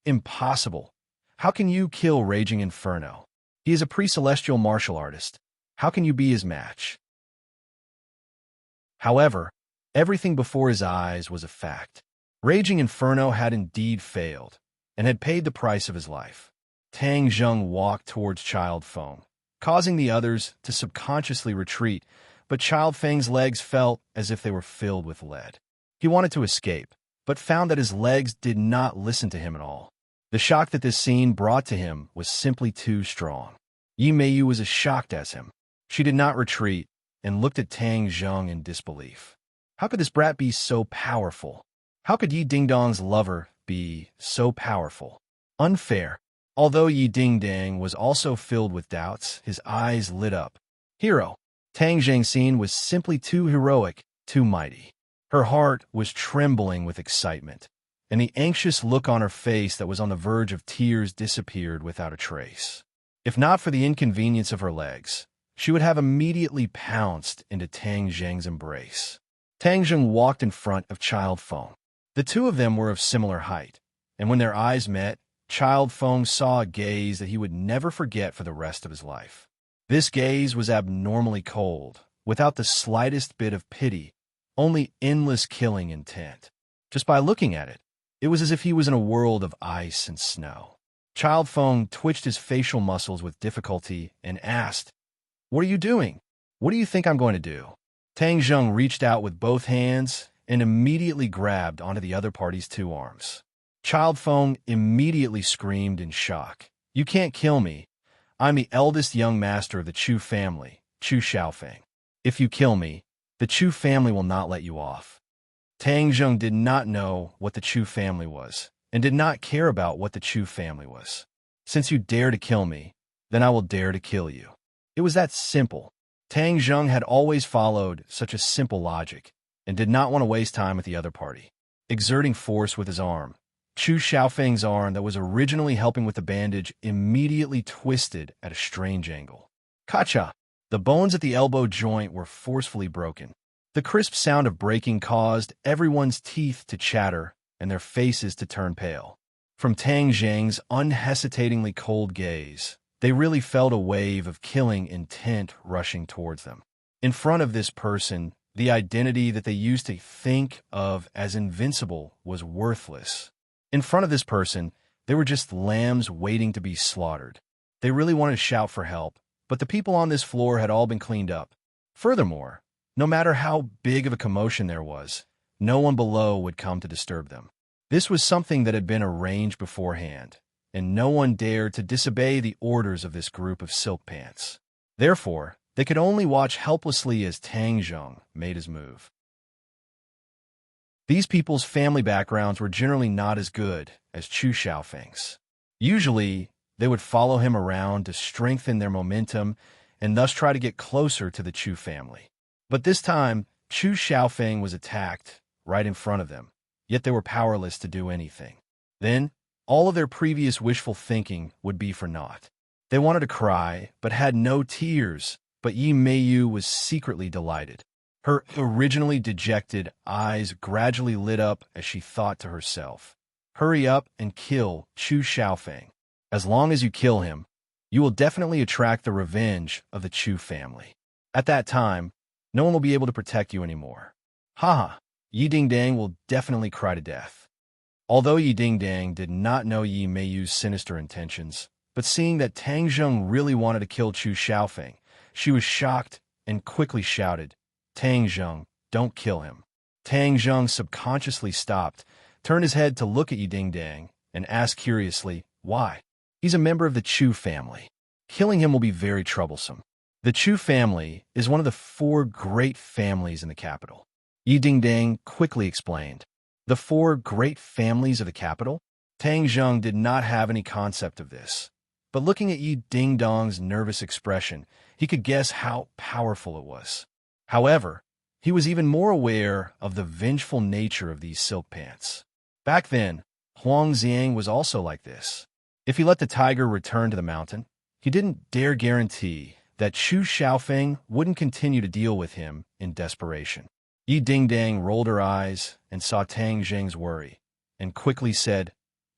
"Impossible. How can you kill Raging Inferno? He is a pre-celestial martial artist. How can you be his match?" However, everything before his eyes was a fact. Raging Inferno had indeed failed, and had paid the price of his life. Tang Zheng walked towards Child Feng, causing the others to subconsciously retreat, but Child Feng's legs felt as if they were filled with lead. He wanted to escape, but found that his legs did not listen to him at all. The shock that this scene brought to him was simply too strong. Yi Meiyu was as shocked as him. She did not retreat, and looked at Tang Zheng in disbelief. How could this brat be so powerful? How could Yi Dingdong's lover be so powerful? Unfair. Although Yi Dingdang was also filled with doubts, his eyes lit up. Hero. Tang Zheng's scene was simply too heroic, too mighty. Her heart was trembling with excitement, and the anxious look on her face that was on the verge of tears disappeared without a trace. If not for the inconvenience of her legs, she would have immediately pounced into Tang Zheng's embrace. Tang Zheng walked in front of Child Feng. The two of them were of similar height, and when their eyes met, Child Feng saw a gaze that he would never forget for the rest of his life. This gaze was abnormally cold, without the slightest bit of pity, only endless killing intent. Just by looking at it, it was as if he was in a world of ice and snow. Child Feng twitched his facial muscles with difficulty and asked, "What are you doing? What do you think I'm going to do?" Tang Zheng reached out with both hands and immediately grabbed onto the other party's two arms. Child Feng immediately screamed in shock. "You can't kill me. I'm the eldest young master of the Chu family, Chu Xiaofeng. If you kill me, the Chu family will not let you off." Tang Zheng did not know what the Chu family was, and did not care about what the Chu family was. "Since you dare to kill me, then I will dare to kill you." It was that simple. Tang Zheng had always followed such a simple logic, and did not want to waste time with the other party. Exerting force with his arm, Chu Xiaofeng's arm that was originally helping with the bandage immediately twisted at a strange angle. Kacha! The bones at the elbow joint were forcefully broken. The crisp sound of breaking caused everyone's teeth to chatter and their faces to turn pale. From Tang Zheng's unhesitatingly cold gaze, they really felt a wave of killing intent rushing towards them. In front of this person, the identity that they used to think of as invincible was worthless. In front of this person, they were just lambs waiting to be slaughtered. They really wanted to shout for help, but the people on this floor had all been cleaned up. Furthermore, no matter how big of a commotion there was, no one below would come to disturb them. This was something that had been arranged beforehand, and no one dared to disobey the orders of this group of silk pants. Therefore, they could only watch helplessly as Tang Zheng made his move. These people's family backgrounds were generally not as good as Chu Xiaofeng's. Usually, they would follow him around to strengthen their momentum and thus try to get closer to the Chu family. But this time, Chu Xiaofeng was attacked right in front of them, yet they were powerless to do anything. Then, all of their previous wishful thinking would be for naught. They wanted to cry, but had no tears, but Yi Meiyu was secretly delighted. Her originally dejected eyes gradually lit up as she thought to herself, "Hurry up and kill Chu Xiaofeng. As long as you kill him, you will definitely attract the revenge of the Chu family. At that time, no one will be able to protect you anymore. Haha, Yi Dingdang will definitely cry to death." Although Yi Dingdang did not know Yi Meiyu's sinister intentions, but seeing that Tang Zheng really wanted to kill Chu Xiaofeng, she was shocked and quickly shouted, "Tang Zheng, don't kill him." Tang Zheng subconsciously stopped, turned his head to look at Yi Dingdang, and asked curiously, "Why?" "He's a member of the Chu family. Killing him will be very troublesome." The Chu family is one of the 4 great families in the capital. Yi Dingdang quickly explained. "The 4 great families of the capital?" Tang Zheng did not have any concept of this, but looking at Yi Ding Dong's nervous expression, he could guess how powerful it was. However, he was even more aware of the vengeful nature of these silk pants. Back then, Huang Xiang was also like this. If he let the tiger return to the mountain, he didn't dare guarantee that Chu Xiaofeng wouldn't continue to deal with him in desperation. Yi Dingdang rolled her eyes and saw Tang Zheng's worry, and quickly said,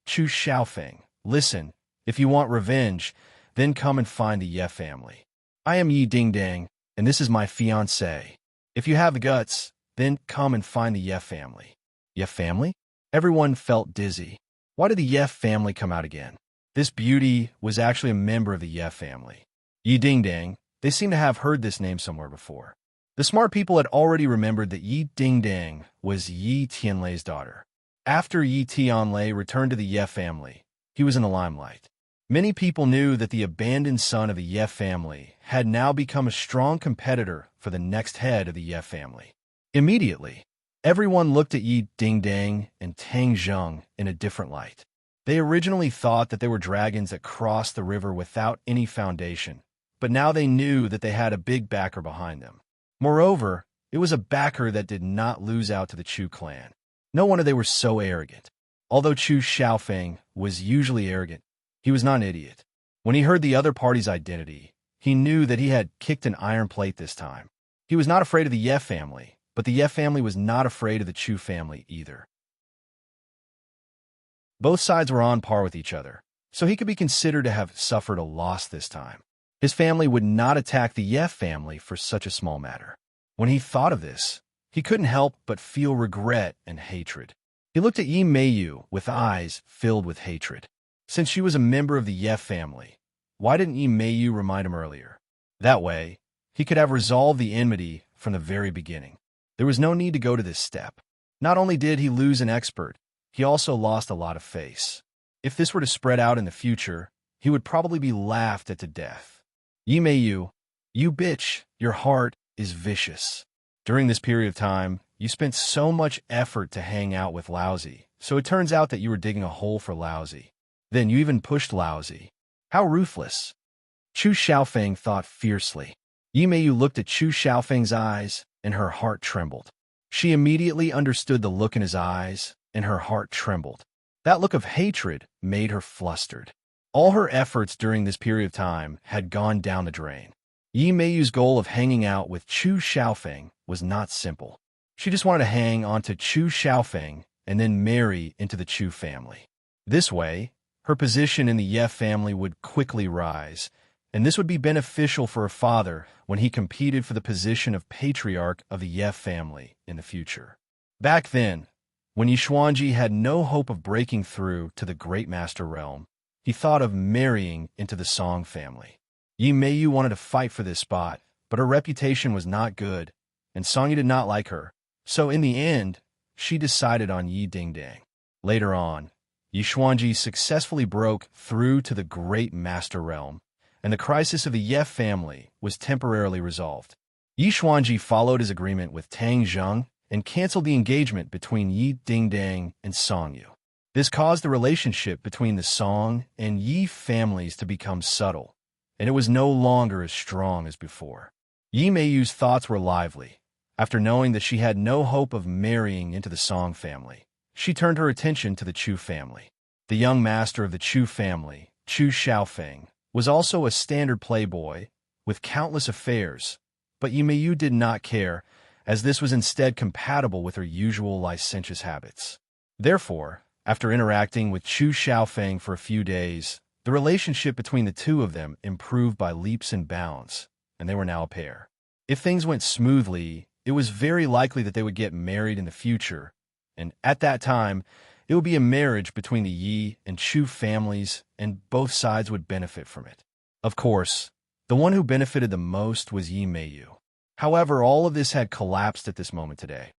Chu Xiaofeng, listen, if you want revenge, then come and find the Ye family. I am Yi Dingdang, and this is my fiancée. If you have the guts, then come and find the Ye family. Ye family? Everyone felt dizzy. Why did the Ye family come out again? This beauty was actually a member of the Ye family. Yi Dingdang, they seemed to have heard this name somewhere before. The smart people had already remembered that Yi Dingdang was Yi Tianlei's daughter. After Yi Tianlei returned to the Ye family, he was in the limelight. Many people knew that the abandoned son of the Ye family had now become a strong competitor for the next head of the Ye family. Immediately, everyone looked at Yi Dingdang and Tang Zheng in a different light. They originally thought that they were dragons that crossed the river without any foundation, but now they knew that they had a big backer behind them. Moreover, it was a backer that did not lose out to the Chu clan. No wonder they were so arrogant. Although Chu Xiaofeng was usually arrogant, he was not an idiot. When he heard the other party's identity, he knew that he had kicked an iron plate this time. He was not afraid of the Ye family, but the Ye family was not afraid of the Chu family either. Both sides were on par with each other, so he could be considered to have suffered a loss this time. His family would not attack the Ye family for such a small matter. When he thought of this, he couldn't help but feel regret and hatred. He looked at Yi Meiyu with eyes filled with hatred. Since she was a member of the Ye family, why didn't Yi Meiyu remind him earlier? That way, he could have resolved the enmity from the very beginning. There was no need to go to this step. Not only did he lose an expert, he also lost a lot of face. If this were to spread out in the future, he would probably be laughed at to death. Yi Meiyu, you bitch, your heart is vicious. During this period of time, you spent so much effort to hang out with Laozi, so it turns out that you were digging a hole for Laozi. Then you even pushed Laozi. How ruthless. Chu Xiaofeng thought fiercely. Yi Meiyu looked at Chu Xiaofeng's eyes, and her heart trembled. She immediately understood the look in his eyes, and her heart trembled. That look of hatred made her flustered. All her efforts during this period of time had gone down the drain. Yi Meiyu's goal of hanging out with Chu Xiaofeng was not simple. She just wanted to hang on to Chu Xiaofeng and then marry into the Chu family. This way, her position in the Ye family would quickly rise, and this would be beneficial for her father when he competed for the position of patriarch of the Ye family in the future. Back then, when Yi Xuanji had no hope of breaking through to the Great Master realm, he thought of marrying into the Song family. Yi Meiyu wanted to fight for this spot, but her reputation was not good, and Song Yi did not like her, so in the end, she decided on Yi Dingdang. Later on, Yi Xuanji successfully broke through to the Great Master realm, and the crisis of the Ye family was temporarily resolved. Yi Xuanji followed his agreement with Tang Zheng and canceled the engagement between Yi Dingdang and Song Yu. This caused the relationship between the Song and Yi families to become subtle, and it was no longer as strong as before. Yi Meiyu's thoughts were lively. After knowing that she had no hope of marrying into the Song family, she turned her attention to the Chu family. The young master of the Chu family, Chu Xiaofeng, was also a standard playboy with countless affairs, but Yi Meiyu did not care, as this was instead compatible with her usual licentious habits. Therefore, after interacting with Chu Xiaofeng for a few days, the relationship between the two of them improved by leaps and bounds, and they were now a pair. If things went smoothly, it was very likely that they would get married in the future, and at that time, it would be a marriage between the Yi and Chu families, and both sides would benefit from it. Of course, the one who benefited the most was Yi Meiyu. However, all of this had collapsed at this moment today.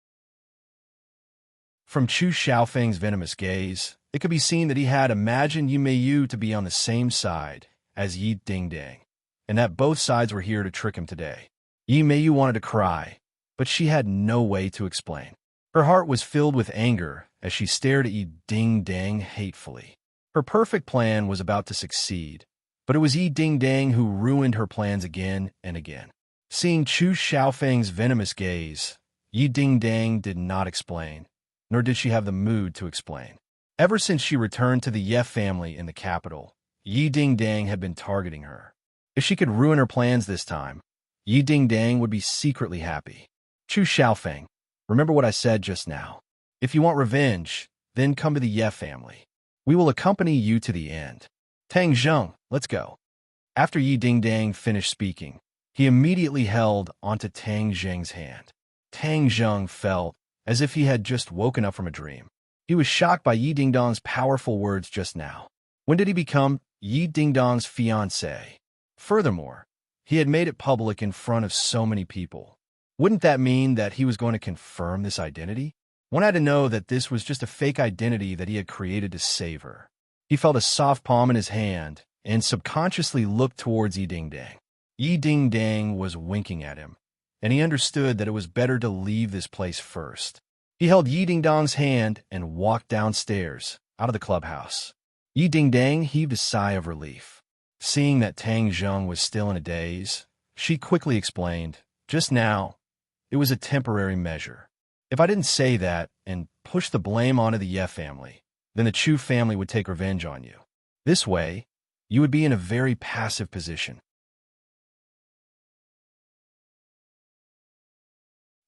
From Chu Xiaofeng's venomous gaze, it could be seen that he had imagined Yi Meiyu to be on the same side as Yi Dingdang, and that both sides were here to trick him today. Yi Meiyu wanted to cry, but she had no way to explain. Her heart was filled with anger as she stared at Yi Ding-dang hatefully. Her perfect plan was about to succeed, but it was Yi Ding-dang who ruined her plans again and again. Seeing Chu Xiaofeng's venomous gaze, Yi Ding-dang did not explain, nor did she have the mood to explain. Ever since she returned to the Ye family in the capital, Yi Ding-dang had been targeting her. If she could ruin her plans this time, Yi Ding-dang would be secretly happy. Chu Xiaofeng, remember what I said just now. If you want revenge, then come to the Ye family. We will accompany you to the end. Tang Zheng, let's go. After Yi Ding-dang finished speaking, he immediately held onto Tang Zheng's hand. Tang Zheng felt as if he had just woken up from a dream. He was shocked by Yi Ding-dong's powerful words just now. When did he become Yi Ding-dong's fiancé? Furthermore, he had made it public in front of so many people. Wouldn't that mean that he was going to confirm this identity? One had to know that this was just a fake identity that he had created to save her. He felt a soft palm in his hand and subconsciously looked towards Yi Ding-dang. Yi Ding-dang was winking at him, and he understood that it was better to leave this place first. He held Yi Ding-dong's hand and walked downstairs, out of the clubhouse. Yi Ding-dang heaved a sigh of relief. Seeing that Tang Zheng was still in a daze, she quickly explained, just now, it was a temporary measure. If I didn't say that and push the blame onto the Ye family, then the Chu family would take revenge on you. This way, you would be in a very passive position.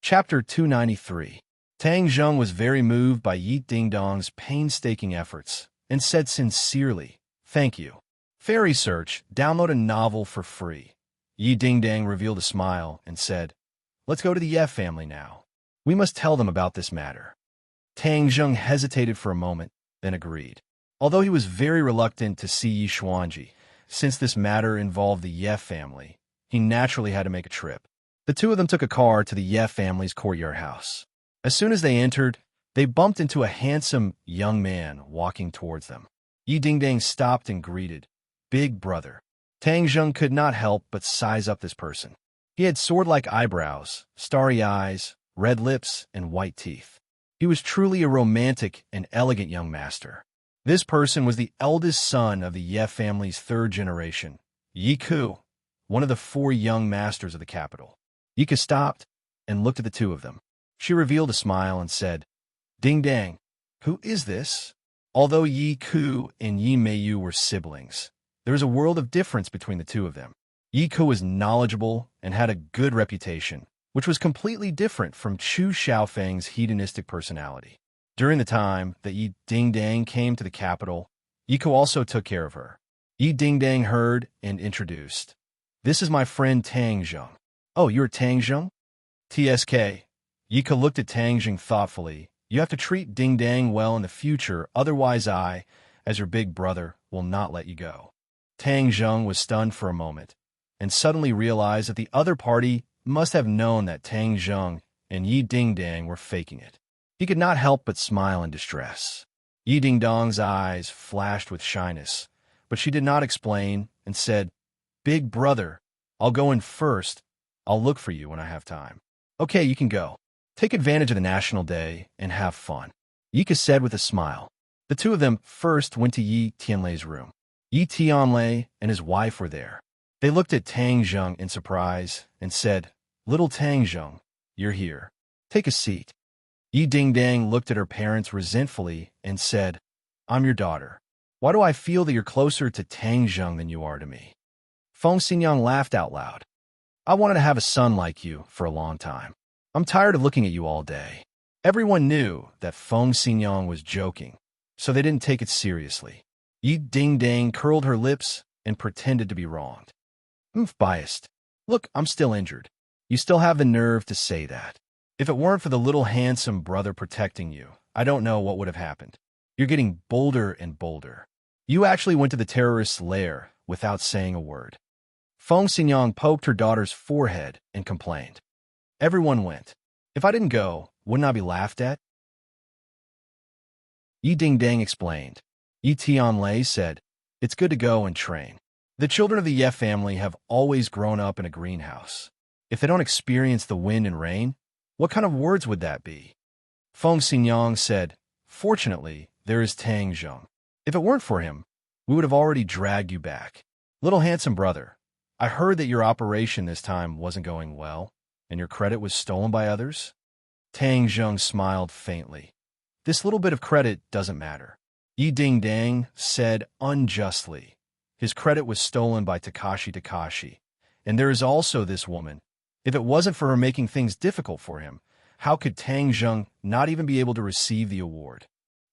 Chapter 293. Tang Zheng was very moved by Yi Ding-dong's painstaking efforts and said sincerely, "Thank you. Fairy Search, download a novel for free." Yi Ding-dang revealed a smile and said, "Let's go to the Ye family now. We must tell them about this matter." Tang Zheng hesitated for a moment, then agreed. Although he was very reluctant to see Yi Xuanji, since this matter involved the Ye family, he naturally had to make a trip. The two of them took a car to the Ye family's courtyard house. As soon as they entered, they bumped into a handsome young man walking towards them. Yi Ding-dang stopped and greeted, "Big brother." Tang Zheng could not help but size up this person. He had sword-like eyebrows, starry eyes, red lips, and white teeth. He was truly a romantic and elegant young master. This person was the eldest son of the Ye family's third generation, Yi Ku, one of the 4 young masters of the capital. Yika stopped and looked at the two of them. She revealed a smile and said, "Ding-dang, who is this?" Although Yi Ku and Yi Meiyu were siblings, there was a world of difference between the two of them. Yi Ku was knowledgeable and had a good reputation, which was completely different from Chu Xiaofeng's hedonistic personality. During the time that Yi Ding-dang came to the capital, Yi Ku also took care of her. Yi Ding-dang heard and introduced, "This is my friend Tang Zheng." "Oh, you're Tang Zheng?" "TSK." Yika looked at Tang Zheng thoughtfully. "You have to treat Ding-dang well in the future, otherwise I, as your big brother, will not let you go." Tang Zheng was stunned for a moment, and suddenly realized that the other party must have known that Tang Zheng and Yi Ding-dang were faking it. He could not help but smile in distress. Yi Ding-dong's eyes flashed with shyness, but she did not explain and said, "Big brother, I'll go in first. I'll look for you when I have time." "Okay, you can go. Take advantage of the National Day and have fun," Yika said with a smile. The two of them first went to Yi Tianlei's room. Yi Tianlei and his wife were there. They looked at Tang Zheng in surprise and said, "Little Tang Zheng, you're here. Take a seat." Yi Ding-dang looked at her parents resentfully and said, "I'm your daughter. Why do I feel that you're closer to Tang Zheng than you are to me?" Feng Xinyang laughed out loud. "I wanted to have a son like you for a long time. I'm tired of looking at you all day." Everyone knew that Feng Xinyang was joking, so they didn't take it seriously. Yi Ding-dang curled her lips and pretended to be wronged. Biased. "Look, I'm still injured. You still have the nerve to say that. If it weren't for the little handsome brother protecting you, I don't know what would have happened. You're getting bolder and bolder. You actually went to the terrorist's lair without saying a word." Feng Xinyang poked her daughter's forehead and complained. Everyone went. "If I didn't go, wouldn't I be laughed at?" Yi Ding-dang explained. Yi Tianlei said, "It's good to go and train. The children of the Ye family have always grown up in a greenhouse. If they don't experience the wind and rain, what kind of words would that be?" Feng Xinyang said, "Fortunately, there is Tang Zheng. If it weren't for him, we would have already dragged you back. Little handsome brother, I heard that your operation this time wasn't going well, and your credit was stolen by others?" Tang Zheng smiled faintly. "This little bit of credit doesn't matter." Yi Ding said unjustly. "His credit was stolen by Takashi, and there is also this woman. If it wasn't for her making things difficult for him, how could Tang Zheng not even be able to receive the award?"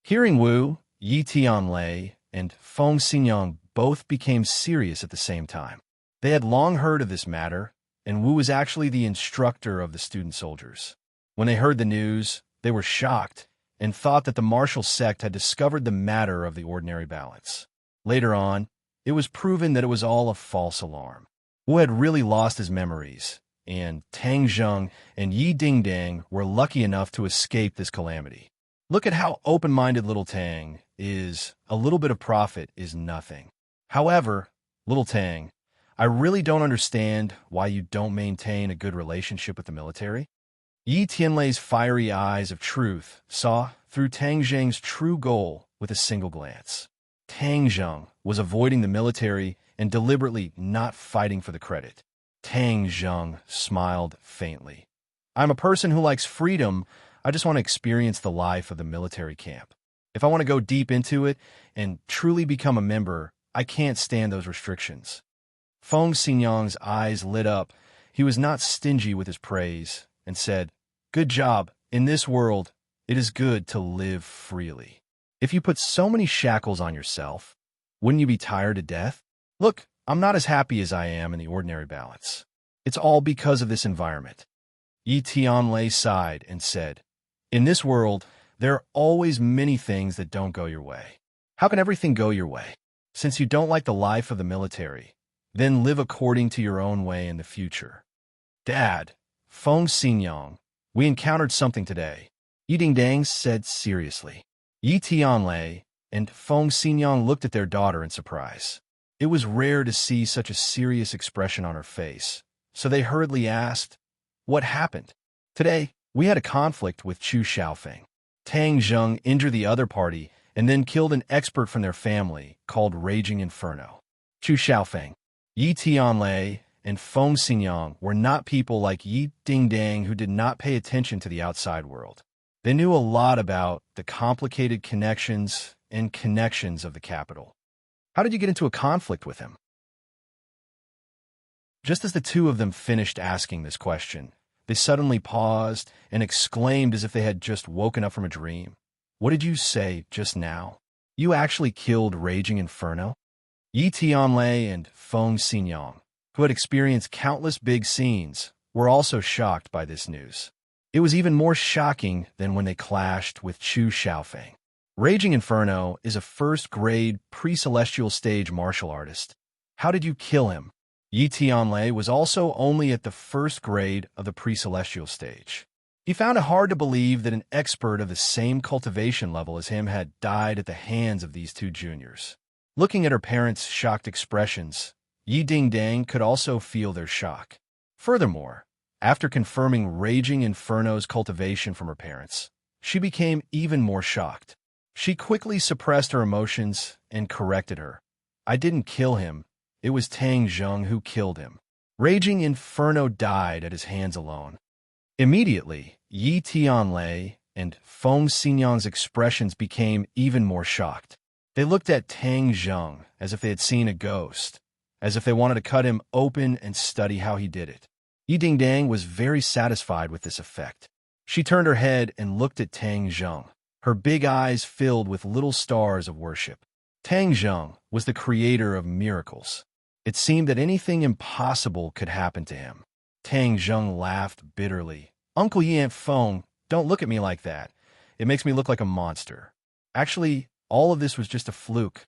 Hearing Wu, Yi Tianlei, and Feng Xinyang both became serious at the same time. They had long heard of this matter, and Wu was actually the instructor of the student soldiers. When they heard the news, they were shocked and thought that the martial sect had discovered the matter of the ordinary balance. Later on, it was proven that it was all a false alarm. Wu had really lost his memories, and Tang Zheng and Yi Ding were lucky enough to escape this calamity. Look at how open-minded little Tang is. A little bit of profit is nothing. However, little Tang, I really don't understand why you don't maintain a good relationship with the military. Yi Tianlei's fiery eyes of truth saw through Tang Zheng's true goal with a single glance. Tang Zheng was avoiding the military and deliberately not fighting for the credit. Tang Zheng smiled faintly. "I'm a person who likes freedom. I just want to experience the life of the military camp. If I want to go deep into it and truly become a member, I can't stand those restrictions." Feng Xinyang's eyes lit up. He was not stingy with his praise and said, "Good job. In this world, it is good to live freely. If you put so many shackles on yourself, wouldn't you be tired to death? Look, I'm not as happy as I am in the ordinary balance. It's all because of this environment." Yi Tianlei sighed and said, "In this world, there are always many things that don't go your way. How can everything go your way? Since you don't like the life of the military, then live according to your own way in the future." "Dad, Feng Xinyang, we encountered something today," Yi Ding said seriously. Yi Tianlei and Feng Xinyang looked at their daughter in surprise. It was rare to see such a serious expression on her face, so they hurriedly asked, "What happened?" "Today, we had a conflict with Chu Xiaofeng. Tang Zheng injured the other party and then killed an expert from their family called Raging Inferno." Chu Xiaofeng, Yi Tianlei, and Feng Xinyang were not people like Yi Ding who did not pay attention to the outside world. They knew a lot about the complicated connections and connections of the capital. "How did you get into a conflict with him?" Just as the two of them finished asking this question, they suddenly paused and exclaimed as if they had just woken up from a dream. "What did you say just now? You actually killed Raging Inferno?" Yi Tianlei and Feng Xinyang, who had experienced countless big scenes, were also shocked by this news. It was even more shocking than when they clashed with Chu Xiaofeng. Raging Inferno is a first-grade pre-celestial stage martial artist. How did you kill him? Yi Tianlei was also only at the first grade of the pre-celestial stage. He found it hard to believe that an expert of the same cultivation level as him had died at the hands of these two juniors. Looking at her parents' shocked expressions, Yi Ding could also feel their shock. Furthermore, after confirming Raging Inferno's cultivation from her parents, she became even more shocked. She quickly suppressed her emotions and corrected her. "I didn't kill him. It was Tang Zheng who killed him. Raging Inferno died at his hands alone." Immediately, Yi Tianlei and Feng Xinyang's expressions became even more shocked. They looked at Tang Zheng as if they had seen a ghost, as if they wanted to cut him open and study how he did it. Yi Ding was very satisfied with this effect. She turned her head and looked at Tang Zheng, her big eyes filled with little stars of worship. Tang Zheng was the creator of miracles. It seemed that anything impossible could happen to him. Tang Zheng laughed bitterly. "Uncle Yi and Feng, don't look at me like that. It makes me look like a monster. Actually, all of this was just a fluke."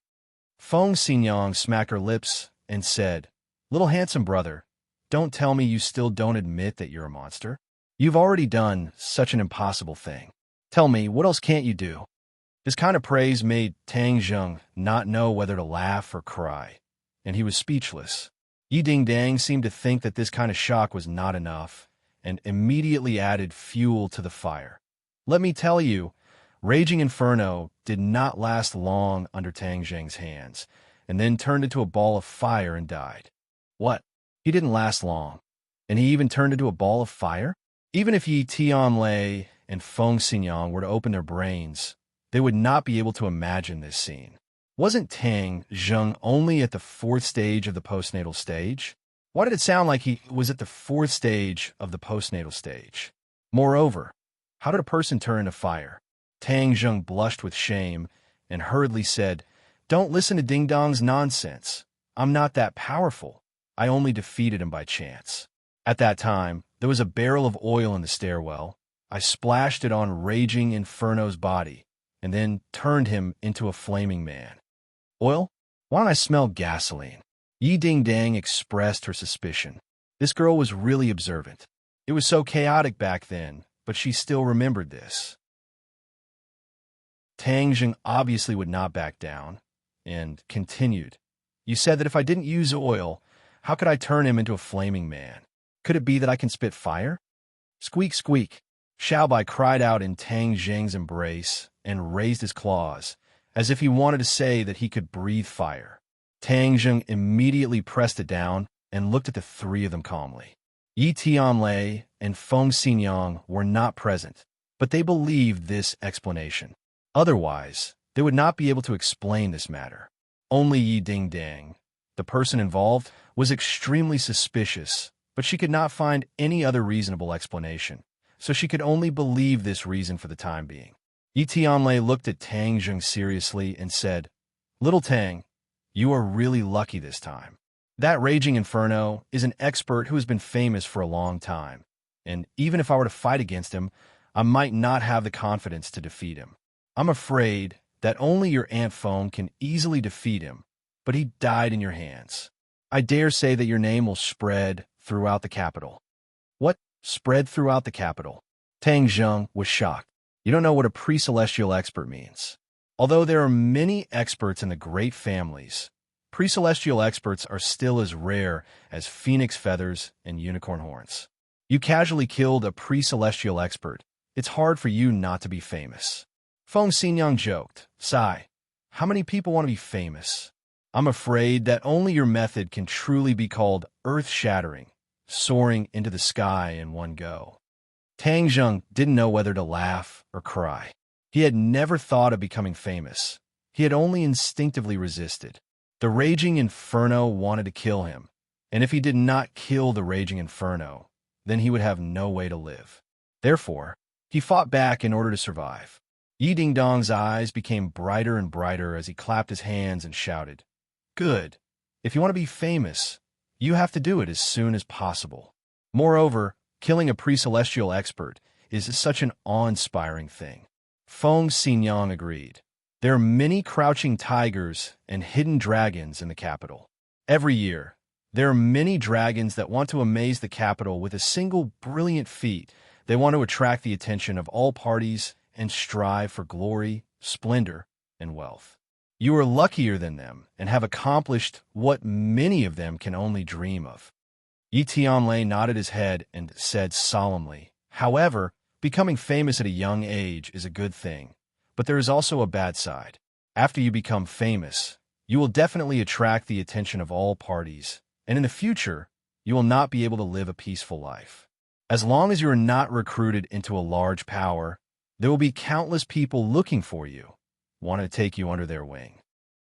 Feng Xinyang smacked her lips and said, "Little handsome brother, don't tell me you still don't admit that you're a monster. You've already done such an impossible thing. Tell me, what else can't you do?" This kind of praise made Tang Zheng not know whether to laugh or cry, and he was speechless. Yi Ding seemed to think that this kind of shock was not enough, and immediately added fuel to the fire. Let me tell you, Raging Inferno did not last long under Tang Zheng's hands, and then turned into a ball of fire and died. What? He didn't last long, and he even turned into a ball of fire? Even if Yi Tianlei and Feng Xinyang were to open their brains, they would not be able to imagine this scene. Wasn't Tang Zheng only at the fourth stage of the postnatal stage? Why did it sound like he was at the fourth stage of the postnatal stage? Moreover, how did a person turn into fire? Tang Zheng blushed with shame and hurriedly said, "Don't listen to Ding Dong's nonsense. I'm not that powerful. I only defeated him by chance." At that time, there was a barrel of oil in the stairwell. I splashed it on Raging Inferno's body and then turned him into a flaming man. Oil? Why don't I smell gasoline? Yi Ding Dang expressed her suspicion. This girl was really observant. It was so chaotic back then, but she still remembered this. Tang Zheng obviously would not back down, and continued, "You said that if I didn't use oil, how could I turn him into a flaming man? Could it be that I can spit fire?" Squeak, squeak. Xiaobai cried out in Tang Zheng's embrace and raised his claws, as if he wanted to say that he could breathe fire. Tang Zheng immediately pressed it down and looked at the three of them calmly. Yi Tianlei and Feng Xinyang were not present, but they believed this explanation. Otherwise, they would not be able to explain this matter. Only Yi Ding Dang, the person involved, was extremely suspicious, but she could not find any other reasonable explanation, so she could only believe this reason for the time being. Yi Tianlei looked at Tang Zheng seriously and said, "Little Tang, you are really lucky this time. That Raging Inferno is an expert who has been famous for a long time, and even if I were to fight against him, I might not have the confidence to defeat him. I'm afraid that only your Aunt Feng can easily defeat him, but he died in your hands. I dare say that your name will spread throughout the capital." What? Spread throughout the capital? Tang Zheng was shocked. You don't know what a pre-celestial expert means. Although there are many experts in the great families, pre-celestial experts are still as rare as phoenix feathers and unicorn horns. You casually killed a pre-celestial expert. It's hard for you not to be famous. Feng Xinyang joked, "Sigh, how many people want to be famous? I'm afraid that only your method can truly be called earth-shattering, soaring into the sky in one go." Tang Zheng didn't know whether to laugh or cry. He had never thought of becoming famous. He had only instinctively resisted. The Raging Inferno wanted to kill him, and if he did not kill the Raging Inferno, then he would have no way to live. Therefore, he fought back in order to survive. Yi Ding Dong's eyes became brighter and brighter as he clapped his hands and shouted, "Good. If you want to be famous, you have to do it as soon as possible. Moreover, killing a pre-celestial expert is such an awe-inspiring thing." Feng Xinyang agreed. There are many crouching tigers and hidden dragons in the capital. Every year, there are many dragons that want to amaze the capital with a single brilliant feat. They want to attract the attention of all parties and strive for glory, splendor, and wealth. You are luckier than them and have accomplished what many of them can only dream of. Yi Tianlei nodded his head and said solemnly, "However, becoming famous at a young age is a good thing, but there is also a bad side. After you become famous, you will definitely attract the attention of all parties, and in the future, you will not be able to live a peaceful life. As long as you are not recruited into a large power, there will be countless people looking for you, wanting to take you under their wing."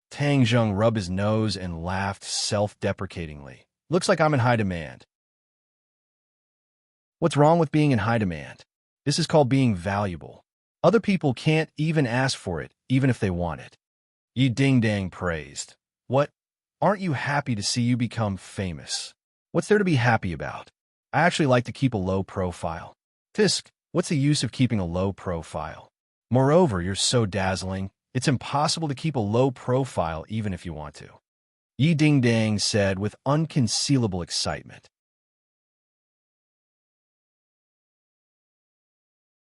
Tang Zheng rubbed his nose and laughed self-deprecatingly. "Looks like I'm in high demand." What's wrong with being in high demand? This is called being valuable. Other people can't even ask for it, even if they want it. Yi Ding Dang praised. "What? Aren't you happy to see you become famous? What's there to be happy about? I actually like to keep a low profile." "Tisk, what's the use of keeping a low profile? Moreover, you're so dazzling, it's impossible to keep a low profile even if you want to," Yi Ding Dang said with unconcealable excitement.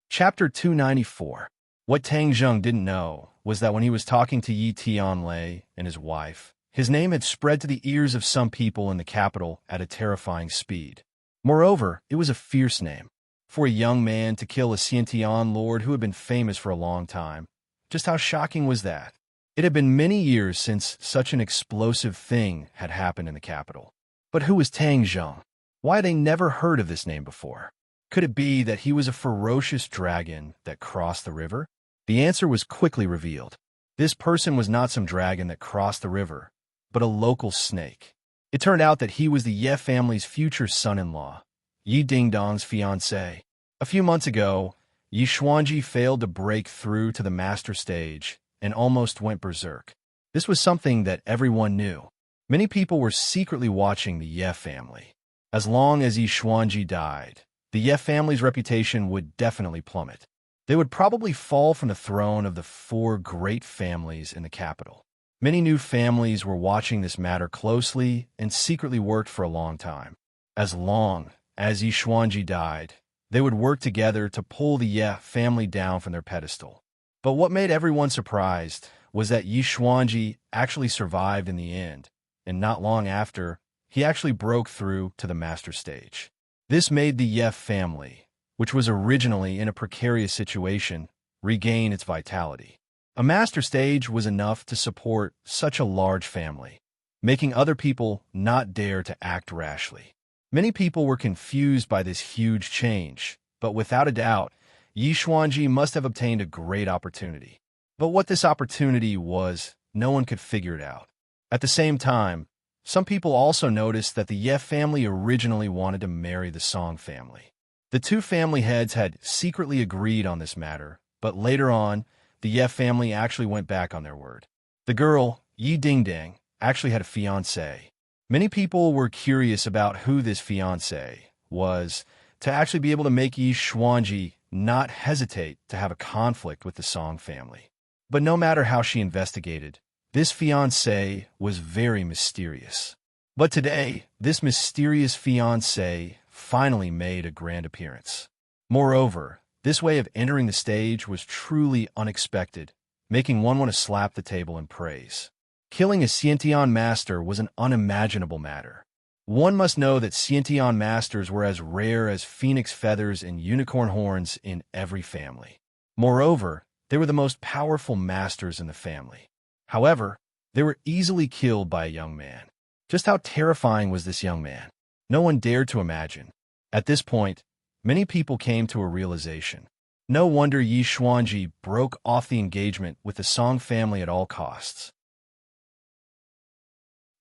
Chapter 294. What Tang Zheng didn't know was that when he was talking to Yi Tianlei and his wife, his name had spread to the ears of some people in the capital at a terrifying speed. Moreover, it was a fierce name. For a young man to kill a Xiantian lord who had been famous for a long time, just how shocking was that? It had been many years since such an explosive thing had happened in the capital. But who was Tang Zheng? Why had they never heard of this name before? Could it be that he was a ferocious dragon that crossed the river? The answer was quickly revealed. This person was not some dragon that crossed the river, but a local snake. It turned out that he was the Ye family's future son-in-law, Yi Dingdong's fiancé. A few months ago, Yi Xuanji failed to break through to the master stage and almost went berserk. This was something that everyone knew. Many people were secretly watching the Ye family. As long as Yi Xuanji died, the Ye family's reputation would definitely plummet. They would probably fall from the throne of the four great families in the capital. Many new families were watching this matter closely and secretly worked for a long time. As long as Yi Xuanji died, they would work together to pull the Ye family down from their pedestal. But what made everyone surprised was that Yi Xuanji actually survived in the end, and not long after, he actually broke through to the master stage. This made the Ye family, which was originally in a precarious situation, regain its vitality. A master stage was enough to support such a large family, making other people not dare to act rashly. Many people were confused by this huge change, but without a doubt, Yi Xuanji must have obtained a great opportunity. But what this opportunity was, no one could figure it out. At the same time, some people also noticed that the Ye family originally wanted to marry the Song family. The two family heads had secretly agreed on this matter, but later on, the Ye family actually went back on their word. The girl, Yi Dingdang, actually had a fiancé. Many people were curious about who this fiancé was, to actually be able to make Yi Xuanji not hesitate to have a conflict with the Song family. But no matter how she investigated, this fiancé was very mysterious. But today, this mysterious fiancé finally made a grand appearance. Moreover, this way of entering the stage was truly unexpected, making one want to slap the table in praise. Killing a Xiantian master was an unimaginable matter. One must know that Xiantian masters were as rare as phoenix feathers and unicorn horns in every family. Moreover, they were the most powerful masters in the family. However, they were easily killed by a young man. Just how terrifying was this young man? No one dared to imagine. At this point, many people came to a realization. No wonder Yi Xuanji broke off the engagement with the Song family at all costs.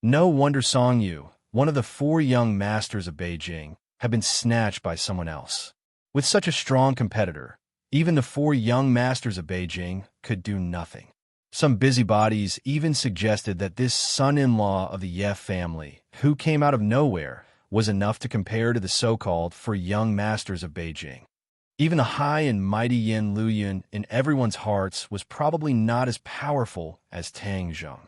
No wonder Song Yu, one of the four young masters of Beijing, had been snatched by someone else. With such a strong competitor, even the four young masters of Beijing could do nothing. Some busybodies even suggested that this son-in-law of the Ye family, who came out of nowhere, was enough to compare to the so-called four young masters of Beijing. Even the high and mighty Yin Luyun in everyone's hearts was probably not as powerful as Tang Zheng.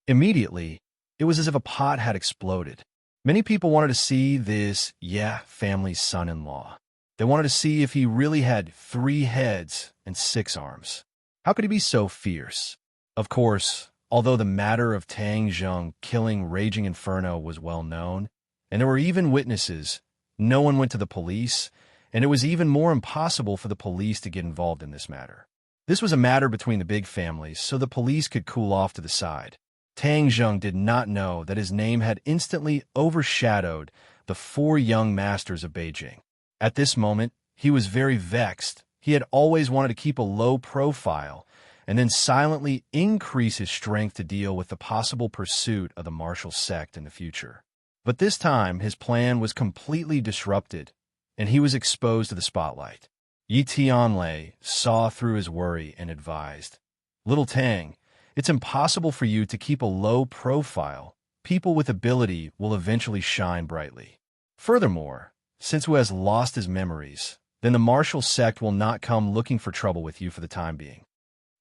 Immediately, it was as if a pot had exploded. Many people wanted to see this Ye family's son-in-law. They wanted to see if he really had 3 heads and 6 arms. How could he be so fierce? Of course, although the matter of Tang Zheng killing Raging Inferno was well known, and there were even witnesses, no one went to the police, and it was even more impossible for the police to get involved in this matter. This was a matter between the big families, so the police could cool off to the side. Tang Zheng did not know that his name had instantly overshadowed the 4 young masters of Beijing. At this moment, he was very vexed. He had always wanted to keep a low profile and then silently increase his strength to deal with the possible pursuit of the martial sect in the future. But this time, his plan was completely disrupted, and he was exposed to the spotlight. Yi Tianlei saw through his worry and advised, "Little Tang, it's impossible for you to keep a low profile. People with ability will eventually shine brightly. Furthermore, since Wu has lost his memories, then the martial sect will not come looking for trouble with you for the time being."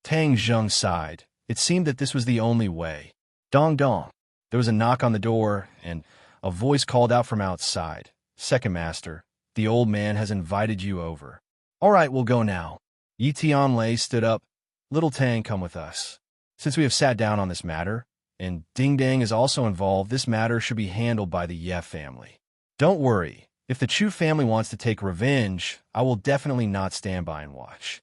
Tang Zheng sighed. It seemed that this was the only way. Dong dong. There was a knock on the door, and a voice called out from outside. "Second master, the old man has invited you over." "All right, we'll go now." Yi Tianlei stood up. "Little Tang, come with us. Since we have sat down on this matter, and Ding Dang is also involved, this matter should be handled by the Ye family. Don't worry, If the Chu family wants to take revenge, I will definitely not stand by and watch.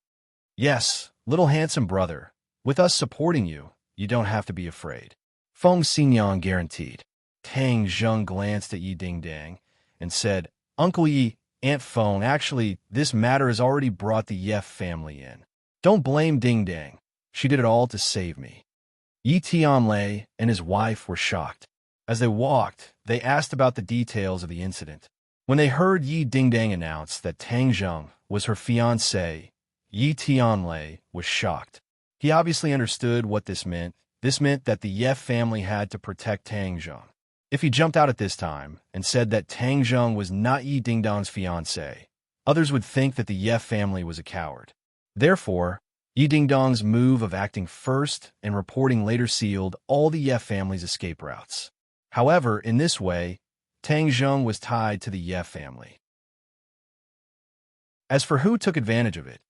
Yes, little handsome brother, with us supporting you, you don't have to be afraid. Feng Xingyang guaranteed. Tang Zheng glanced at Yi Dingdang and said, Uncle Yi, Aunt Feng, actually, this matter has already brought the Yef family in. Don't blame Dingdang. She did it all to save me. Yi Tianlei and his wife were shocked. As they walked, they asked about the details of the incident. When they heard Yi Dingdang announce that Tang Zheng was her fiancée, Yi Tianlei was shocked. He obviously understood what this meant. This meant that the Yef family had to protect Tang Zheng. If he jumped out at this time and said that Tang Zheng was not Yi Dingdang's fiancée, others would think that the Yef family was a coward. Therefore, Yi Dingdang's move of acting first and reporting later sealed all the Yef family's escape routes. However, in this way, Tang Zheng was tied to the Yef family. As for who took advantage of it,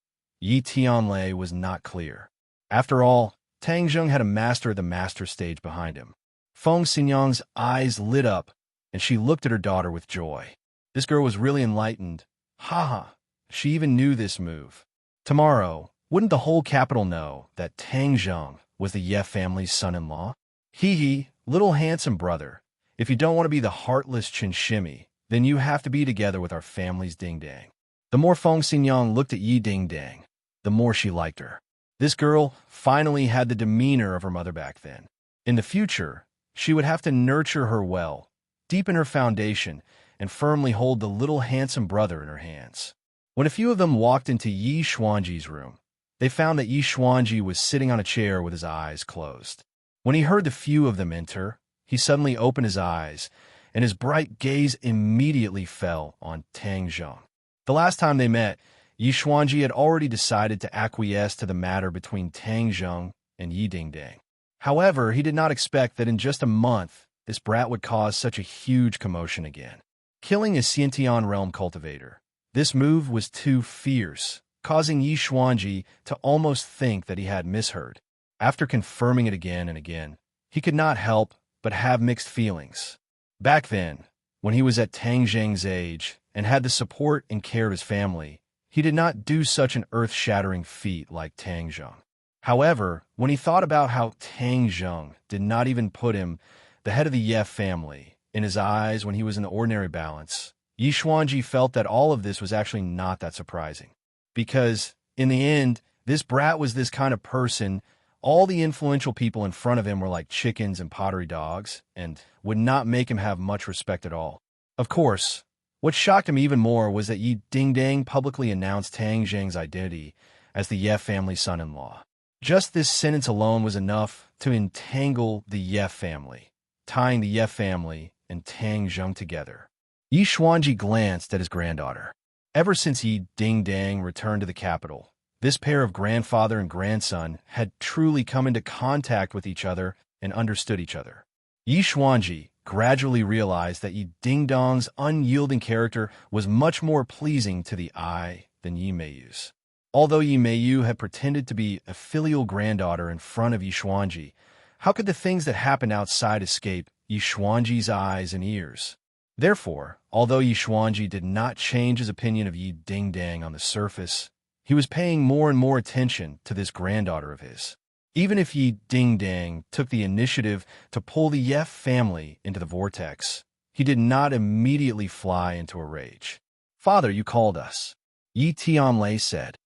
Yi Tianlei was not clear. After all, Tang Zheng had a master of the master stage behind him. Feng Xinyang's eyes lit up, and she looked at her daughter with joy. This girl was really enlightened. Ha! She even knew this move. Tomorrow, wouldn't the whole capital know that Tang Zheng was the Yef family's son-in-law? Hee, little handsome brother, if you don't want to be the heartless Chinshimi, then you have to be together with our family's Dingdang. The more Feng Xinyang looked at Yi Dingdang, the more she liked her. This girl finally had the demeanor of her mother back then. In the future, she would have to nurture her well, deepen her foundation, and firmly hold the little handsome brother in her hands. When a few of them walked into Yi Xuanji's room, they found that Yi Xuanji was sitting on a chair with his eyes closed. When he heard the few of them enter, he suddenly opened his eyes, and his bright gaze immediately fell on Tang Zheng. The last time they met, Yi Xuanji had already decided to acquiesce to the matter between Tang Zheng and Yi Dingdang. However, he did not expect that in just a month, this brat would cause such a huge commotion again. Killing a Xiantian realm cultivator, this move was too fierce, causing Yi Xuanji to almost think that he had misheard. After confirming it again and again, he could not help but have mixed feelings. Back then, when he was at Tang Zheng's age and had the support and care of his family, he did not do such an earth-shattering feat like Tang Zheng. However, when he thought about how Tang Zheng did not even put him, the head of the Yef family, in his eyes when he was in the ordinary balance, Yi Xuanji felt that all of this was actually not that surprising. Because, in the end, this brat was this kind of person. All the influential people in front of him were like chickens and pottery dogs, and would not make him have much respect at all. Of course, what shocked him even more was that Yi Dingdang publicly announced Tang Zheng's identity as the Yef family's son-in-law. Just this sentence alone was enough to entangle the Yef family, tying the Yef family and Tang Zheng together. Yi Xuanji glanced at his granddaughter. Ever since Yi Dingdang returned to the capital, this pair of grandfather and grandson had truly come into contact with each other and understood each other. Yi Xuanji gradually realized that Yi Dingdang's unyielding character was much more pleasing to the eye than Yi Meiyu's. Although Yi Meiyu had pretended to be a filial granddaughter in front of Yi Xuanji, how could the things that happened outside escape Yi Xuanji's eyes and ears? Therefore, although Yi Xuanji did not change his opinion of Yi Dingdang on the surface, he was paying more and more attention to this granddaughter of his. Even if Yi Dingdang took the initiative to pull the Yef family into the vortex, he did not immediately fly into a rage. "Father, you called us," Yi Tianlei said.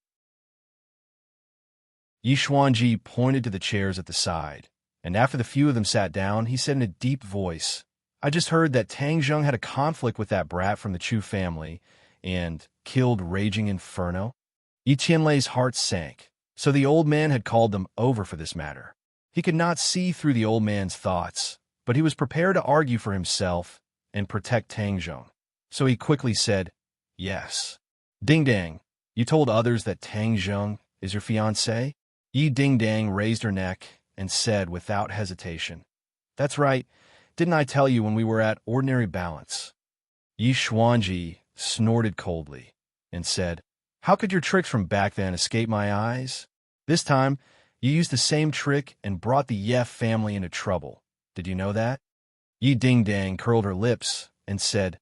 Yi Xuanji pointed to the chairs at the side, and after the few of them sat down, he said in a deep voice, "I just heard that Tang Zheng had a conflict with that brat from the Chu family and killed Raging Inferno." Yi Tianlei's heart sank, so the old man had called them over for this matter. He could not see through the old man's thoughts, but he was prepared to argue for himself and protect Tang Zheng. So he quickly said, "Yes." "Dingdang, you told others that Tang Zheng is your fiancé?" Yi Dingdang raised her neck and said without hesitation, "That's right. Didn't I tell you when we were at ordinary balance?" Yi Xuanji snorted coldly and said, "How could your tricks from back then escape my eyes? This time, you used the same trick and brought the Yef family into trouble. Did you know that?" Yi Dingdang curled her lips and said,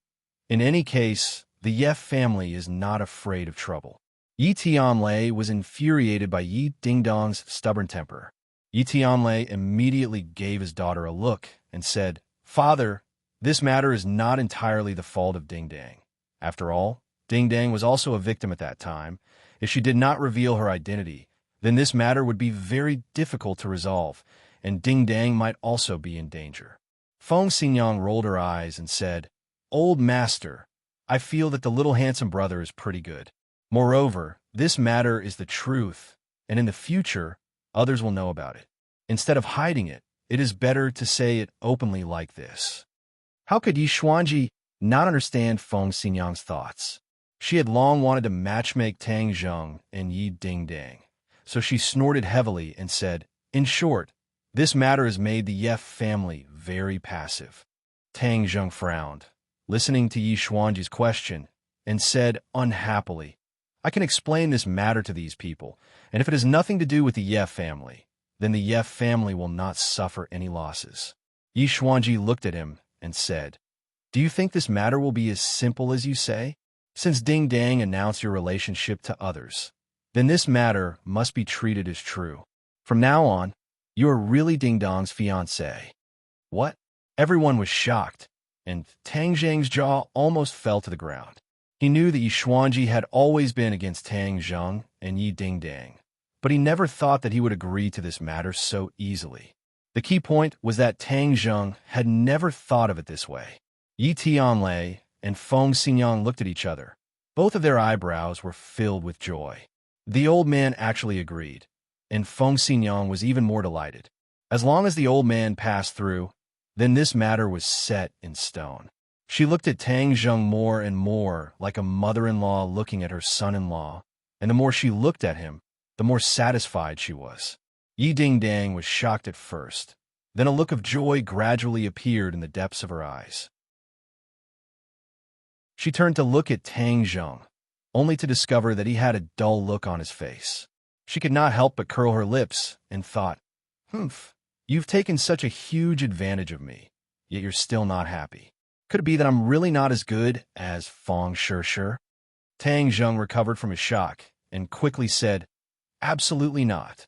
In any case, the Yef family is not afraid of trouble. Yi Tianlei was infuriated by Yi Dingdong's stubborn temper. Yi Tianlei immediately gave his daughter a look and said, "Father, this matter is not entirely the fault of Dingdang. After all, Dingdang was also a victim at that time. If she did not reveal her identity, then this matter would be very difficult to resolve, and Dingdang might also be in danger." Feng Xinyang rolled her eyes and said, "Old master, I feel that the little handsome brother is pretty good. Moreover, this matter is the truth, and in the future, others will know about it. Instead of hiding it, it is better to say it openly like this." How could Yi Xuanji not understand Feng Xinyang's thoughts? She had long wanted to matchmake Tang Zheng and Yi Dingdang, so she snorted heavily and said, "In short, this matter has made the Yef family very passive." Tang Zheng frowned, listening to Yi Xuanji's question, and said unhappily, "I can explain this matter to these people, and if it has nothing to do with the Yef family, then the Yef family will not suffer any losses." Yi Xuanji looked at him and said, "Do you think this matter will be as simple as you say? Since Ding Dang announced your relationship to others, then this matter must be treated as true. From now on, you are really Ding Dong's fiancé." What? Everyone was shocked, and Tang Zheng's jaw almost fell to the ground. He knew that Yi Xuanji had always been against Tang Zheng and Yi Dingdang, but he never thought that he would agree to this matter so easily. The key point was that Tang Zheng had never thought of it this way. Yi Tianlei and Feng Xinyang looked at each other. Both of their eyebrows were filled with joy. The old man actually agreed, and Feng Xinyang was even more delighted. As long as the old man passed through, then this matter was set in stone. She looked at Tang Zheng more and more like a mother-in-law looking at her son-in-law, and the more she looked at him, the more satisfied she was. Yi Dingdang was shocked at first. Then a look of joy gradually appeared in the depths of her eyes. She turned to look at Tang Zheng, only to discover that he had a dull look on his face. She could not help but curl her lips and thought, "Humph, you've taken such a huge advantage of me, yet you're still not happy. Could it be that I'm really not as good as Feng Shishir?" Tang Zheng recovered from his shock and quickly said, "Absolutely not."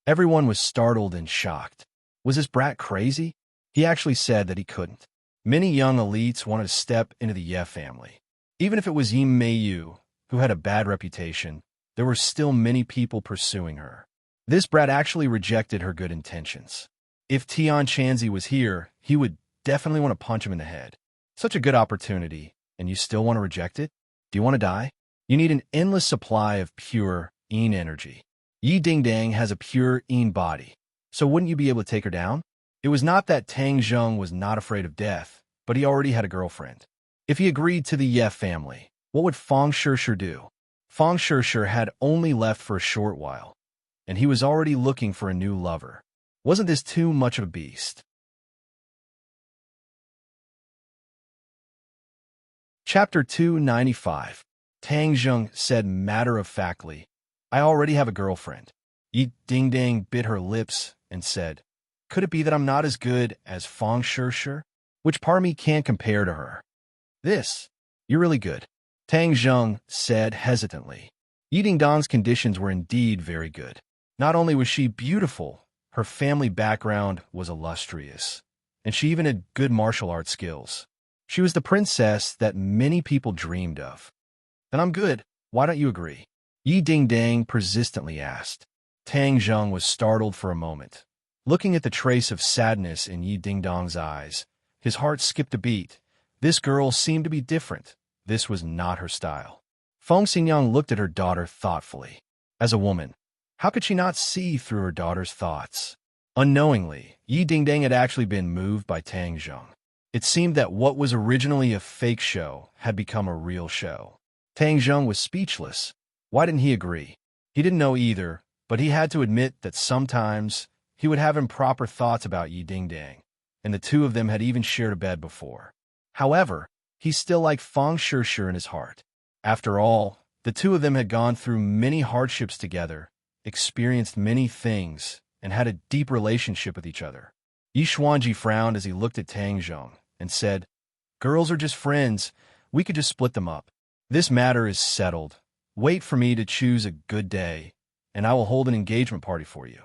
Everyone was startled and shocked. Was this brat crazy? He actually said that he couldn't. Many young elites wanted to step into the Ye family. Even if it was Yi Meiyu, who had a bad reputation, there were still many people pursuing her. This brat actually rejected her good intentions. If Tian Chanzi was here, he would definitely want to punch him in the head. Such a good opportunity, and you still want to reject it? Do you want to die? You need an endless supply of pure Yin energy. Yi Dingdang has a pure Yin body, so wouldn't you be able to take her down? It was not that Tang Zheng was not afraid of death, but he already had a girlfriend. If he agreed to the Ye family, what would Feng Shishir do? Feng Shishir had only left for a short while, and he was already looking for a new lover. Wasn't this too much of a beast? Chapter 295. Tang Zheng said matter-of-factly, "I already have a girlfriend." Yi Dingdang bit her lips and said, "Could it be that I'm not as good as Feng Shishir? Which part of me can't compare to her?" You're really good," Tang Zheng said hesitantly. Yi Dingdang's conditions were indeed very good. Not only was she beautiful, her family background was illustrious, and she even had good martial arts skills. She was the princess that many people dreamed of. "Then I'm good. Why don't you agree?" Yi Dingdang persistently asked. Tang Zheng was startled for a moment. Looking at the trace of sadness in Yi Dingdang's eyes, his heart skipped a beat. This girl seemed to be different. This was not her style. Feng Xinyang looked at her daughter thoughtfully. As a woman, how could she not see through her daughter's thoughts? Unknowingly, Yi Dingdang had actually been moved by Tang Zheng. It seemed that what was originally a fake show had become a real show. Tang Zheng was speechless. Why didn't he agree? He didn't know either, but he had to admit that sometimes he would have improper thoughts about Yi Dingdang, and the two of them had even shared a bed before. However, he still liked Feng Shishir in his heart. After all, the two of them had gone through many hardships together, experienced many things, and had a deep relationship with each other. Yi Xuanji frowned as he looked at Tang Zheng and said, Girls are just friends. We could just split them up. This matter is settled. Wait for me to choose a good day, and I will hold an engagement party for you."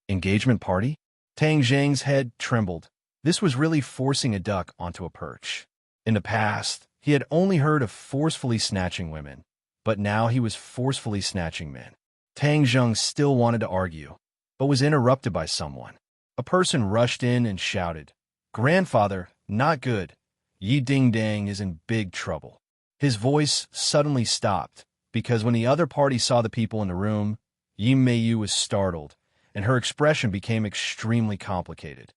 Engagement party? Tang Zhang's head trembled. This was really forcing a duck onto a perch. In the past, he had only heard of forcefully snatching women, but now he was forcefully snatching men. Tang Zhang still wanted to argue, but was interrupted by someone. A person rushed in and shouted, "Grandfather, not good. Yi Dingdang is in big trouble." His voice suddenly stopped, because when the other party saw the people in the room, Yi Meiyu was startled, and her expression became extremely complicated.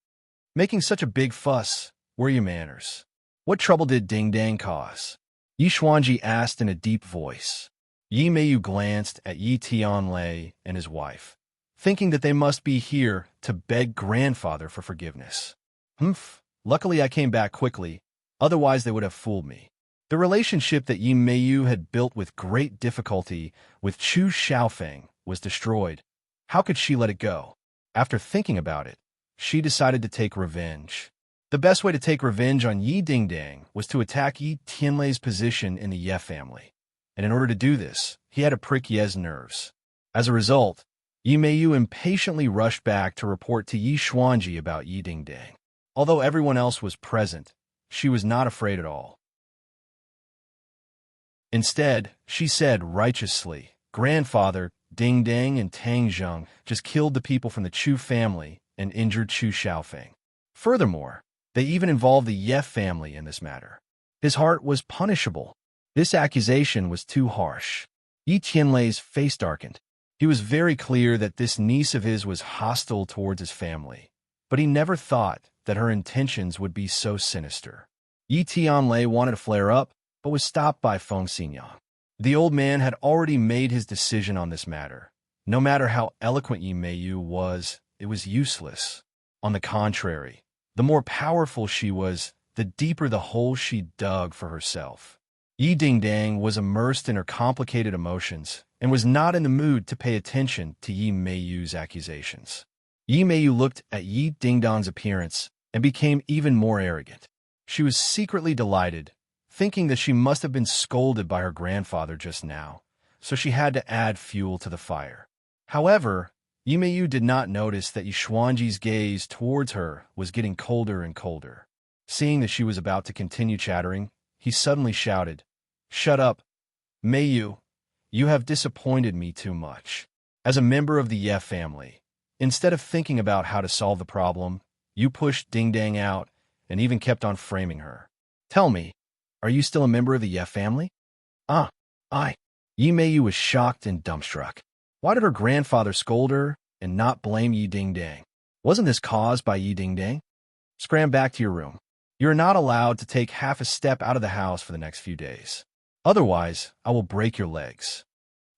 "Making such a big fuss, where are your manners? What trouble did Dingdang cause?" Yi Xuanji asked in a deep voice. Yi Meiyu glanced at Yi Tianlei and his wife, thinking that they must be here to beg grandfather for forgiveness. "Humph, luckily I came back quickly, otherwise they would have fooled me." The relationship that Yi Meiyu had built with great difficulty with Chu Xiaofeng was destroyed. How could she let it go? After thinking about it, she decided to take revenge. The best way to take revenge on Yi Dingdang was to attack Yi Tianlei's position in the Ye family. And in order to do this, he had to prick Ye's nerves. As a result, Yi Meiyu impatiently rushed back to report to Yi Xuanji about Yi Dingdang. Although everyone else was present, she was not afraid at all. Instead, she said righteously, "Grandfather, Dingdang and Tang Zheng just killed the people from the Chu family and injured Chu Xiaofeng. Furthermore, they even involved the Ye family in this matter. His heart was punishable. This accusation was too harsh." Yi Tianlei's face darkened. He was very clear that this niece of his was hostile towards his family, but he never thought that her intentions would be so sinister. Yi Tianlei wanted to flare up, but was stopped by Feng Xinyang. The old man had already made his decision on this matter. No matter how eloquent Yi Meiyu was, it was useless. On the contrary, the more powerful she was, the deeper the hole she dug for herself. Yi Dingdang was immersed in her complicated emotions and was not in the mood to pay attention to Yi Meiyu's accusations. Yi Meiyu looked at Yi Dingdang's appearance and became even more arrogant. She was secretly delighted, thinking that she must have been scolded by her grandfather just now, so she had to add fuel to the fire. However, Yi Meiyu did not notice that Yi Xuanji's gaze towards her was getting colder and colder. Seeing that she was about to continue chattering, he suddenly shouted, "Shut up, Meiyu! You have disappointed me too much. As a member of the Ye family, instead of thinking about how to solve the problem, you pushed Dingdang out and even kept on framing her. Tell me, are you still a member of the Ye family?" Yi Meiyu was shocked and dumbstruck. Why did her grandfather scold her and not blame Yi Dingdang? Wasn't this caused by Yi Dingdang? Scram back to your room. You are not allowed to take half a step out of the house for the next few days. Otherwise, I will break your legs."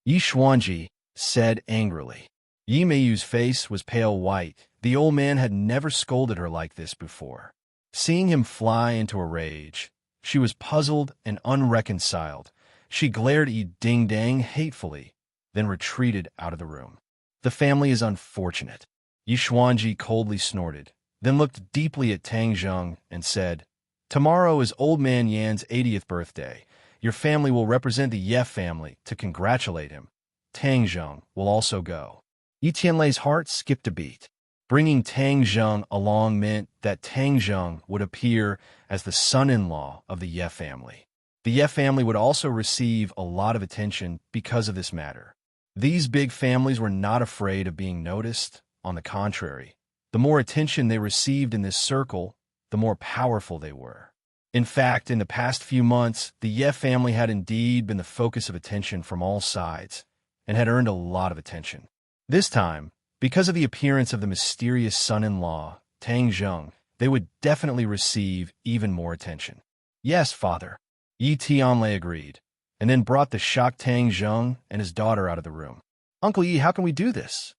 Yi Xuanji said angrily. Yi Meiyu's face was pale white. The old man had never scolded her like this before. Seeing him fly into a rage, she was puzzled and unreconciled. She glared at Yi Dingdang hatefully, then retreated out of the room. "The family is unfortunate." Yi Xuanji coldly snorted, then looked deeply at Tang Zheng and said, "Tomorrow is Old Man Yan's 80th birthday. Your family will represent the Ye family to congratulate him. Tang Zheng will also go." Yi Tianlei's heart skipped a beat. Bringing Tang Zheng along meant that Tang Zheng would appear as the son-in-law of the Ye family. The Ye family would also receive a lot of attention because of this matter. These big families were not afraid of being noticed. On the contrary, the more attention they received in this circle, the more powerful they were. In fact, in the past few months, the Ye family had indeed been the focus of attention from all sides and had earned a lot of attention. This time, because of the appearance of the mysterious son-in-law, Tang Zheng, they would definitely receive even more attention. "Yes, father," Yi Tianlei agreed, and then brought the shocked Tang Zheng and his daughter out of the room. "Uncle Yi, how can we do this?"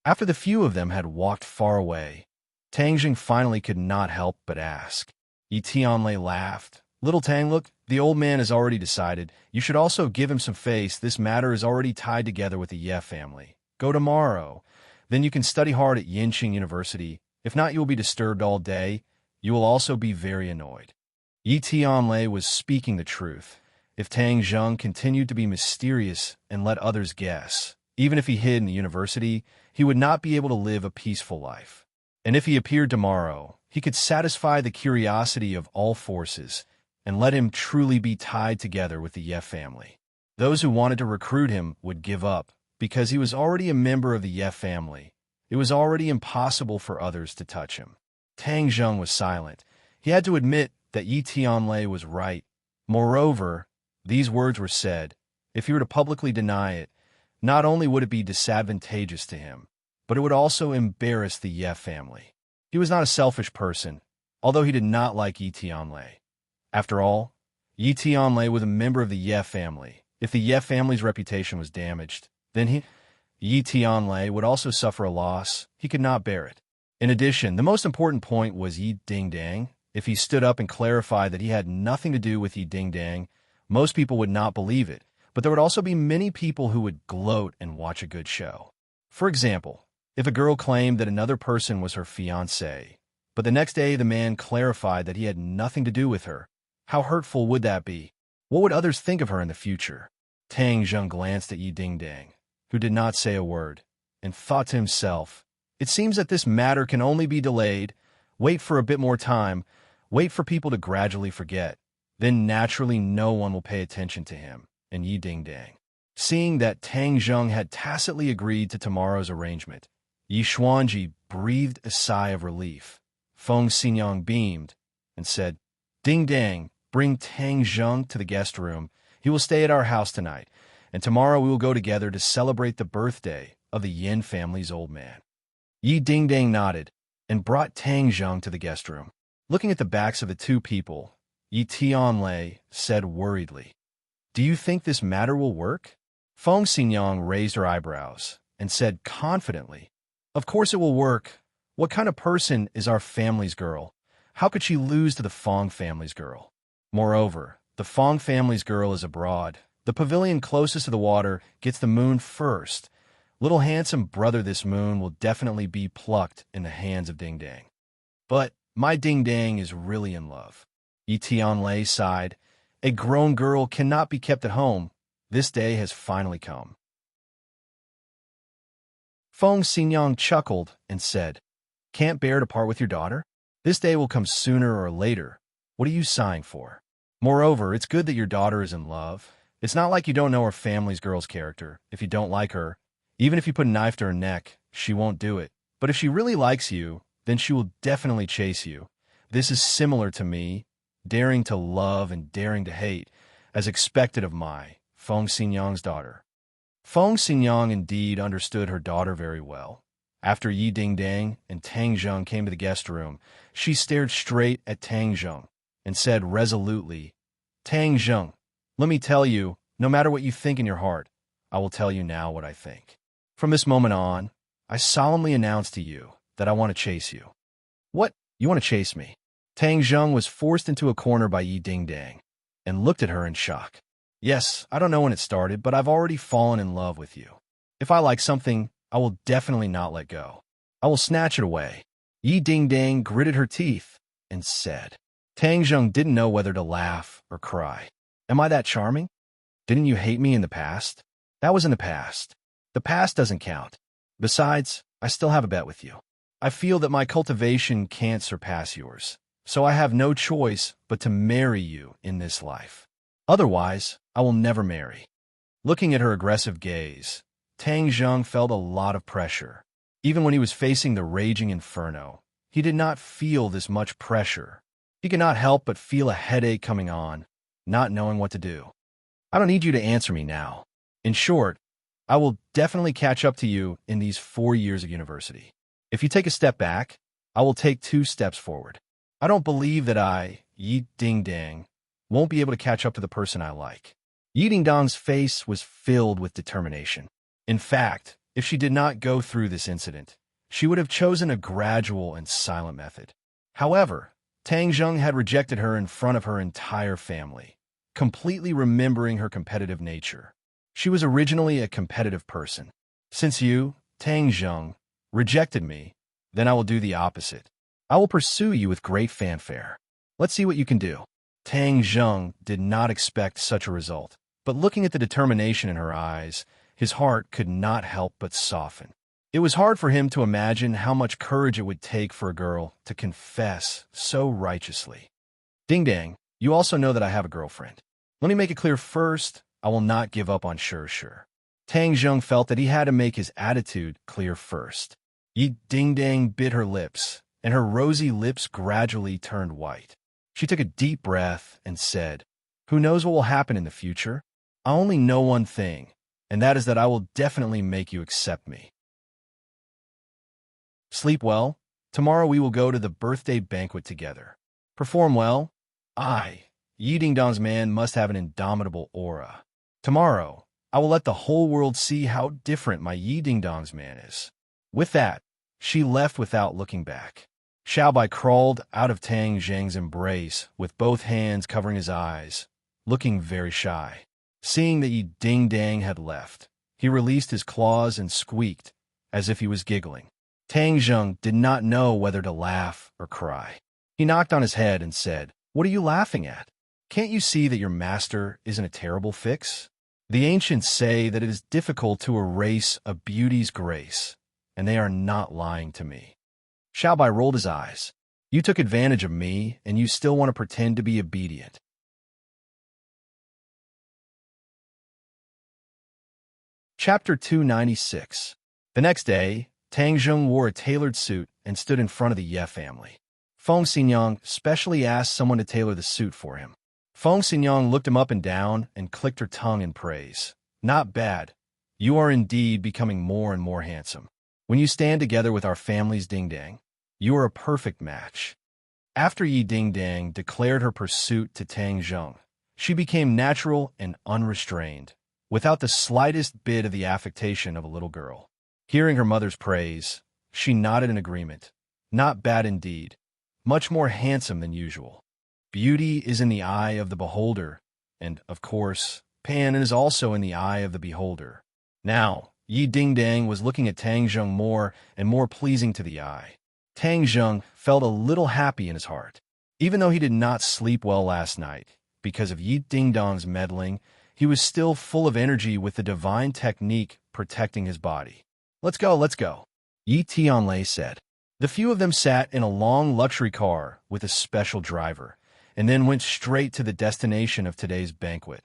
After the few of them had walked far away, Tang Zheng finally could not help but ask. Yi Tianlei laughed. "Little Tang, look, the old man has already decided. You should also give him some face. This matter is already tied together with the Ye family. Go tomorrow. Then you can study hard at Yinqing University. If not, you will be disturbed all day. you will also be very annoyed. Yi Tianlei was speaking the truth. If Tang Zheng continued to be mysterious and let others guess, even if he hid in the university, he would not be able to live a peaceful life. And if he appeared tomorrow, he could satisfy the curiosity of all forces and let him truly be tied together with the Ye family. Those who wanted to recruit him would give up, because he was already a member of the Ye family. It was already impossible for others to touch him. Tang Zheng was silent. He had to admit that Yi Tianlei was right. Moreover, these words were said. If he were to publicly deny it, not only would it be disadvantageous to him, but it would also embarrass the Ye family. He was not a selfish person, although he did not like Yi Tianlei. After all, Yi Tianlei was a member of the Ye family. If the Ye family's reputation was damaged, then Yi Tianlei would also suffer a loss. He could not bear it. In addition, the most important point was Yi Dingdang. If he stood up and clarified that he had nothing to do with Yi Dingdang, most people would not believe it, but there would also be many people who would gloat and watch a good show. For example, if a girl claimed that another person was her fiancé, but the next day the man clarified that he had nothing to do with her, how hurtful would that be? What would others think of her in the future? Tang Zheng glanced at Yi Dingdang, who did not say a word, and thought to himself, "It seems that this matter can only be delayed. Wait for a bit more time. Wait for people to gradually forget. Then naturally no one will pay attention to him." And Yi Dingdang, seeing that Tang Zheng had tacitly agreed to tomorrow's arrangement, Yi Xuanji breathed a sigh of relief. Feng Xinyang beamed and said, "Dingdang, bring Tang Zheng to the guest room. He will stay at our house tonight, and tomorrow we will go together to celebrate the birthday of the Yin family's old man." Yi Dingdang nodded and brought Tang Zheng to the guest room. Looking at the backs of the two people, Yi Tianlei said worriedly, "Do you think this matter will work?" Feng Xinyang raised her eyebrows and said confidently, "Of course it will work. What kind of person is our family's girl? How could she lose to the Feng family's girl? Moreover, the Feng family's girl is abroad. The pavilion closest to the water gets the moon first. Little handsome brother this moon will definitely be plucked in the hands of Dingdang. But my Dingdang is really in love." Yi Tianlei sighed. "A grown girl cannot be kept at home. This day has finally come." Feng Xinyang chuckled and said, "Can't bear to part with your daughter? This day will come sooner or later. What are you sighing for? Moreover, it's good that your daughter is in love. It's not like you don't know her family's girl's character. If you don't like her, even if you put a knife to her neck, she won't do it. But if she really likes you, then she will definitely chase you. This is similar to me, daring to love and daring to hate, as expected of my Feng Xinyang's daughter." Feng Xinyang indeed understood her daughter very well. After Yi Dingdang and Tang Zheng came to the guest room, she stared straight at Tang Zheng and said resolutely, "Tang Zheng, let me tell you, no matter what you think in your heart, I will tell you now what I think. From this moment on, I solemnly announce to you that I want to chase you." "What? You want to chase me?" Tang Zheng was forced into a corner by Yi Dingdang and looked at her in shock. "Yes, I don't know when it started, but I've already fallen in love with you. If I like something, I will definitely not let go. I will snatch it away." Yi Dingdang gritted her teeth and said. Tang Zheng didn't know whether to laugh or cry. "Am I that charming? Didn't you hate me in the past? That was in the past. The past doesn't count. Besides, I still have a bet with you. I feel that my cultivation can't surpass yours, so I have no choice but to marry you in this life. Otherwise, I will never marry." Looking at her aggressive gaze, Tang Zheng felt a lot of pressure. Even when he was facing the raging inferno, he did not feel this much pressure. He could not help but feel a headache coming on, not knowing what to do. "I don't need you to answer me now. In short, I will definitely catch up to you in these 4 years of university. If you take a step back, I will take 2 steps forward. I don't believe that I, Yi Dingdang, won't be able to catch up to the person I like." Yi Dingdang's face was filled with determination. In fact, if she did not go through this incident, she would have chosen a gradual and silent method. However, Tang Zheng had rejected her in front of her entire family, completely remembering her competitive nature. She was originally a competitive person. "Since you, Tang Zheng, rejected me, then I will do the opposite. I will pursue you with great fanfare. Let's see what you can do. Tang Zheng did not expect such a result, but looking at the determination in her eyes, his heart could not help but soften. It was hard for him to imagine how much courage it would take for a girl to confess so righteously. Ding dang, you also know that I have a girlfriend. Let me make it clear first, I will not give up on sure. Tang Zheng felt that he had to make his attitude clear first. Yi Ding Dang bit her lips, and her rosy lips gradually turned white. She took a deep breath and said, "Who knows what will happen in the future? I only know one thing, and that is that I will definitely make you accept me. Sleep well. Tomorrow we will go to the birthday banquet together. Perform well. Yi Ding Dong's man must have an indomitable aura. Tomorrow, I will let the whole world see how different my Yi Ding Dong's man is." With that, she left without looking back. Xiaobai crawled out of Tang Zheng's embrace with both hands covering his eyes, looking very shy. Seeing that Yi Ding Dang had left, he released his claws and squeaked, as if he was giggling. Tang Zheng did not know whether to laugh or cry. He knocked on his head and said, "What are you laughing at? Can't you see that your master is in a terrible fix? The ancients say that it is difficult to erase a beauty's grace, and they are not lying to me." Xiaobai rolled his eyes. "You took advantage of me, and you still want to pretend to be obedient." Chapter 296. The next day, Tang Zheng wore a tailored suit and stood in front of the Ye family. Feng Xinyang specially asked someone to tailor the suit for him. Feng Xinyang looked him up and down and clicked her tongue in praise. "Not bad. You are indeed becoming more and more handsome. When you stand together with our family's Ding Dang, you are a perfect match." After Yi Ding Dang declared her pursuit to Tang Zheng, she became natural and unrestrained, without the slightest bit of the affectation of a little girl. Hearing her mother's praise, she nodded in agreement. Not bad indeed. Much more handsome than usual. Beauty is in the eye of the beholder, and, of course, Pan is also in the eye of the beholder. Now, Yi Ding Dang was looking at Tang Zheng more and more pleasing to the eye. Tang Zheng felt a little happy in his heart. Even though he did not sleep well last night, because of Yi Ding Dong's meddling, he was still full of energy with the divine technique protecting his body. Let's go. Yi Tianlei said. The few of them sat in a long luxury car with a special driver, and then went straight to the destination of today's banquet,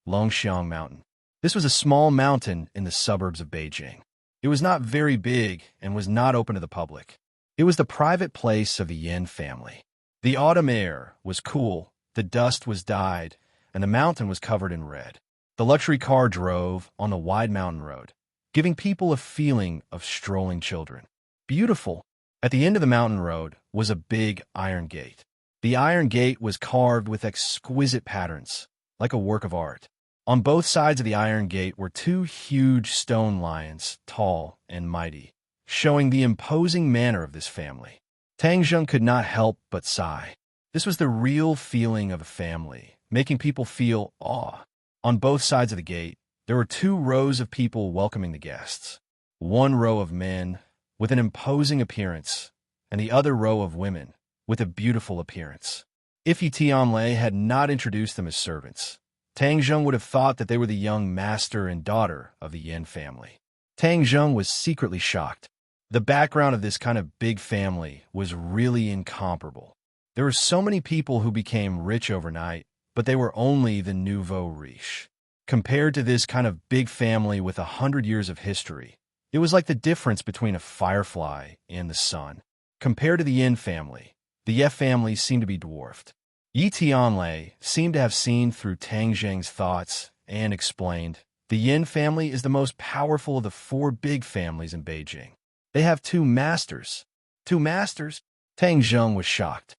Longxiang Mountain. This was a small mountain in the suburbs of Beijing. It was not very big and was not open to the public. It was the private place of the Yan family. The autumn air was cool, the dust was dyed, and the mountain was covered in red. The luxury car drove on the wide mountain road, giving people a feeling of strolling children. Beautiful. At the end of the mountain road was a big iron gate. The iron gate was carved with exquisite patterns, like a work of art. On both sides of the iron gate were two huge stone lions, tall and mighty, showing the imposing manner of this family. Tang Zheng could not help but sigh. This was the real feeling of a family, making people feel awe. On both sides of the gate, there were two rows of people welcoming the guests. One row of men, with an imposing appearance, and the other row of women, with a beautiful appearance. If Yi Tianlei had not introduced them as servants, Tang Zheng would have thought that they were the young master and daughter of the Yan family. Tang Zheng was secretly shocked. The background of this kind of big family was really incomparable. There were so many people who became rich overnight, but they were only the nouveau riche. Compared to this kind of big family with 100 years of history, it was like the difference between a firefly and the sun. Compared to the Yin family, the Ye family seemed to be dwarfed. Yi Tianlei seemed to have seen through Tang Zheng's thoughts and explained, "The Yin family is the most powerful of the four big families in Beijing. They have two masters." "Two masters?" Tang Zheng was shocked.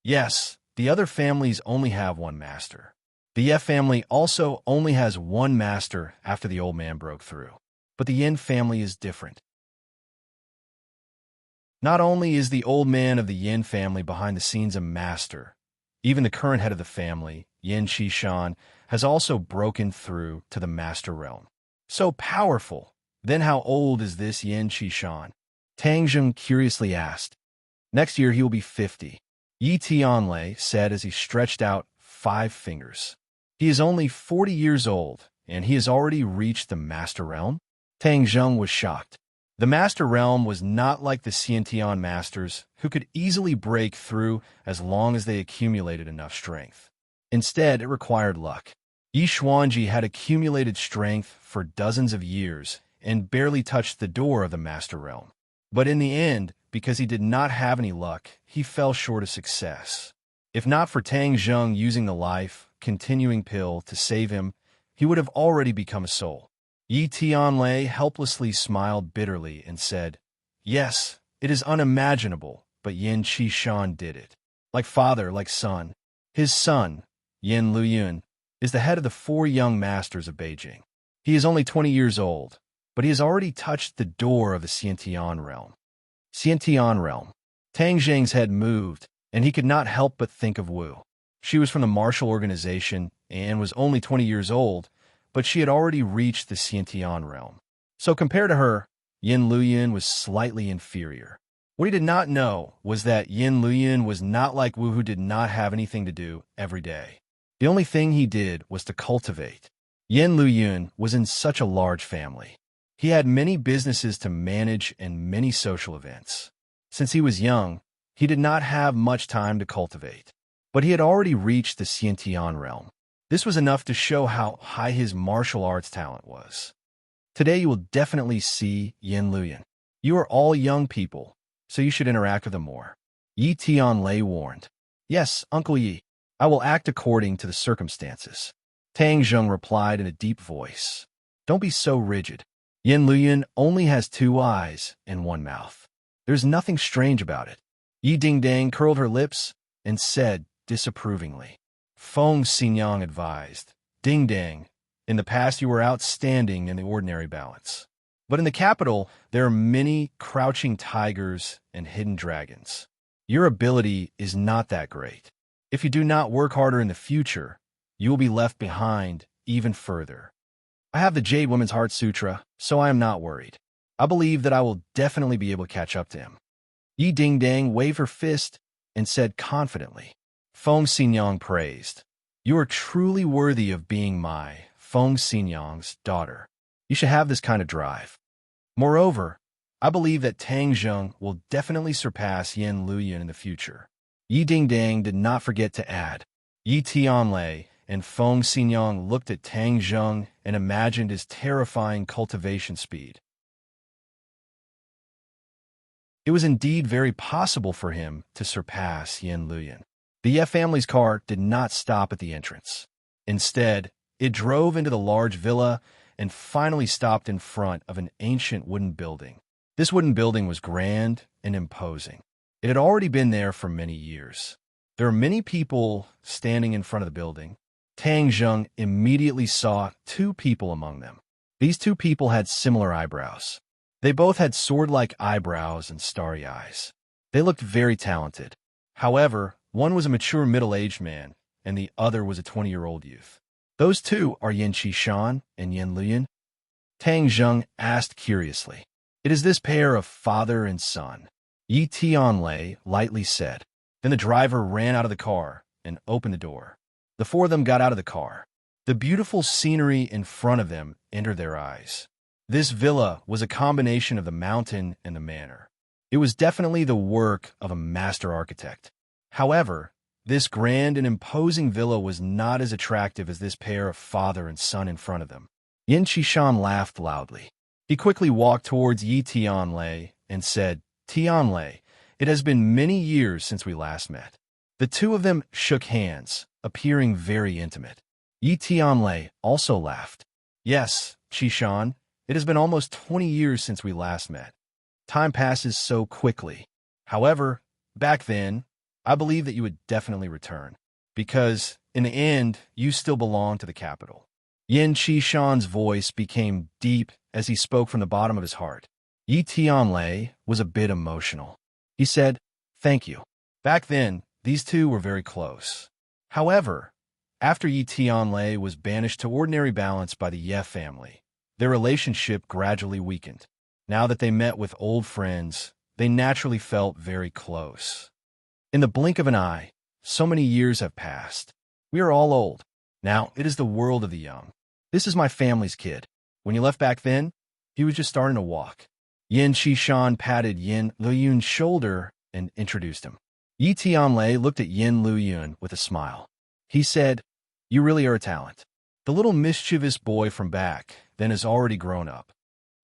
"Yes, the other families only have one master. The Ye family also only has one master after the old man broke through. But the Yin family is different. Not only is the old man of the Yin family behind the scenes a master, even the current head of the family, Yin Qishan, has also broken through to the master realm. So powerful! Then how old is this Yin Qishan?" Tang Zheng curiously asked. Next year he will be 50. Yi Tianlei said as he stretched out 5 fingers. He is only 40 years old, and he has already reached the Master Realm? Tang Zheng was shocked. The Master Realm was not like the Xiantian Masters, who could easily break through as long as they accumulated enough strength. Instead, it required luck. Yi Xuanji had accumulated strength for dozens of years and barely touched the door of the Master Realm. But in the end, because he did not have any luck, he fell short of success. If not for Tang Zheng using the life-continuing pill to save him, he would have already become a soul. Yi Tianlei helplessly smiled bitterly and said, "Yes, it is unimaginable, but Yin Qishan did it. Like father, like son. His son, Yin Luyun, is the head of the 4 young masters of Beijing. He is only 20 years old, but he has already touched the door of the Xiantian realm." Xiantian realm. Tang Zheng's head moved, and he could not help but think of Wu. She was from the martial organization and was only 20 years old, but she had already reached the Xiantian realm. So compared to her, Yin Luyun was slightly inferior. What he did not know was that Yin Luyun was not like Wu, who did not have anything to do every day. The only thing he did was to cultivate. Yin Luyun was in such a large family. He had many businesses to manage and many social events. Since he was young, he did not have much time to cultivate. But he had already reached the Xiantian realm. This was enough to show how high his martial arts talent was. Today you will definitely see Yin Luyun. You are all young people, so you should interact with them more. Yi Tianlei warned. "Yes, Uncle Yi. I will act according to the circumstances." Tang Zheng replied in a deep voice. "Don't be so rigid. Yin Luyun only has 2 eyes and 1 mouth. There's nothing strange about it." Yi Dingdang curled her lips and said disapprovingly. Feng Xinyang advised, "Dingdang, in the past you were outstanding in the ordinary balance. But in the capital, there are many crouching tigers and hidden dragons. Your ability is not that great. If you do not work harder in the future, you will be left behind even further. I have the Jade Woman's Heart Sutra, so I am not worried. I believe that I will definitely be able to catch up to him." Yi Dingdang waved her fist and said confidently. Feng Xinyang praised. "You are truly worthy of being my Feng Xinyang's daughter. You should have this kind of drive. Moreover, I believe that Tang Zheng will definitely surpass Yin Luyun in the future." Yi Dingdang did not forget to add. Yi Tianlei and Feng Xinyang looked at Tang Zheng and imagined his terrifying cultivation speed. It was indeed very possible for him to surpass Yin Luyun. The Ye family's car did not stop at the entrance. Instead, it drove into the large villa and finally stopped in front of an ancient wooden building. This wooden building was grand and imposing. It had already been there for many years. There were many people standing in front of the building. Tang Zheng immediately saw 2 people among them. These 2 people had similar eyebrows. They both had sword-like eyebrows and starry eyes. They looked very talented. However, one was a mature middle-aged man, and the other was a 20-year-old youth. "Those 2 are Yin Qishan and Yin Luyun?" Tang Zheng asked curiously. "It is this pair of father and son," Yi Tianlei lightly said. Then the driver ran out of the car and opened the door. The 4 of them got out of the car. The beautiful scenery in front of them entered their eyes. This villa was a combination of the mountain and the manor. It was definitely the work of a master architect. However, this grand and imposing villa was not as attractive as this pair of father and son in front of them. Yin Qishan laughed loudly. He quickly walked towards Yi Tianlei and said, "Tianlei, it has been many years since we last met." The 2 of them shook hands, appearing very intimate. Yi Tianlei also laughed. "Yes, Qishan, it has been almost 20 years since we last met. Time passes so quickly. However, back then, I believe that you would definitely return, because, in the end, you still belong to the capital." Yin Qishan's voice became deep as he spoke from the bottom of his heart. Yi Tianlei was a bit emotional. He said, "Thank you." Back then, these 2 were very close. However, after Yi Tianlei was banished to ordinary balance by the Ye family, their relationship gradually weakened. Now that they met with old friends, they naturally felt very close. In the blink of an eye, so many years have passed. We are all old. Now it is the world of the young. This is my family's kid. When you left back then, he was just starting to walk. Yin Qishan patted Yin Luyun's shoulder and introduced him. Yi Tianlei looked at Yin Luyun with a smile. He said, "You really are a talent." The little mischievous boy from back then has already grown up.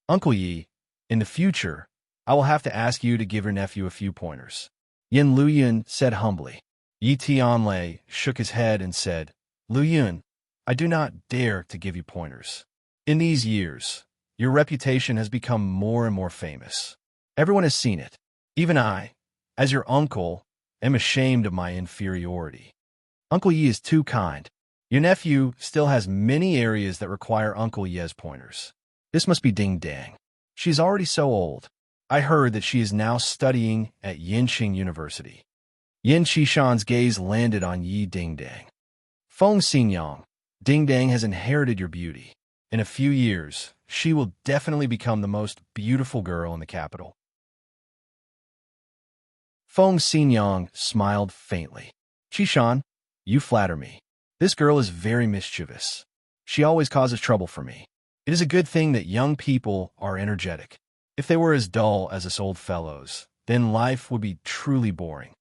"Uncle Yi, in the future, I will have to ask you to give your nephew a few pointers," Yin Luyun said humbly. Yi Tianlei shook his head and said, "Luyun, I do not dare to give you pointers. In these years, your reputation has become more and more famous. Everyone has seen it. Even I, as your uncle, am ashamed of my inferiority. Uncle Yi is too kind. Your nephew still has many areas that require Uncle Ye's pointers. This must be Ding Dang. She's already so old. I heard that she is now studying at Yinqing University." Yin Qishan's gaze landed on Yi Ding Dang. "Feng Xinyang, Ding Dang has inherited your beauty. In a few years, she will definitely become the most beautiful girl in the capital." Feng Xinyang smiled faintly. "Qishan, you flatter me. This girl is very mischievous. She always causes trouble for me. It is a good thing that young people are energetic. If they were as dull as us old fellows, then life would be truly boring."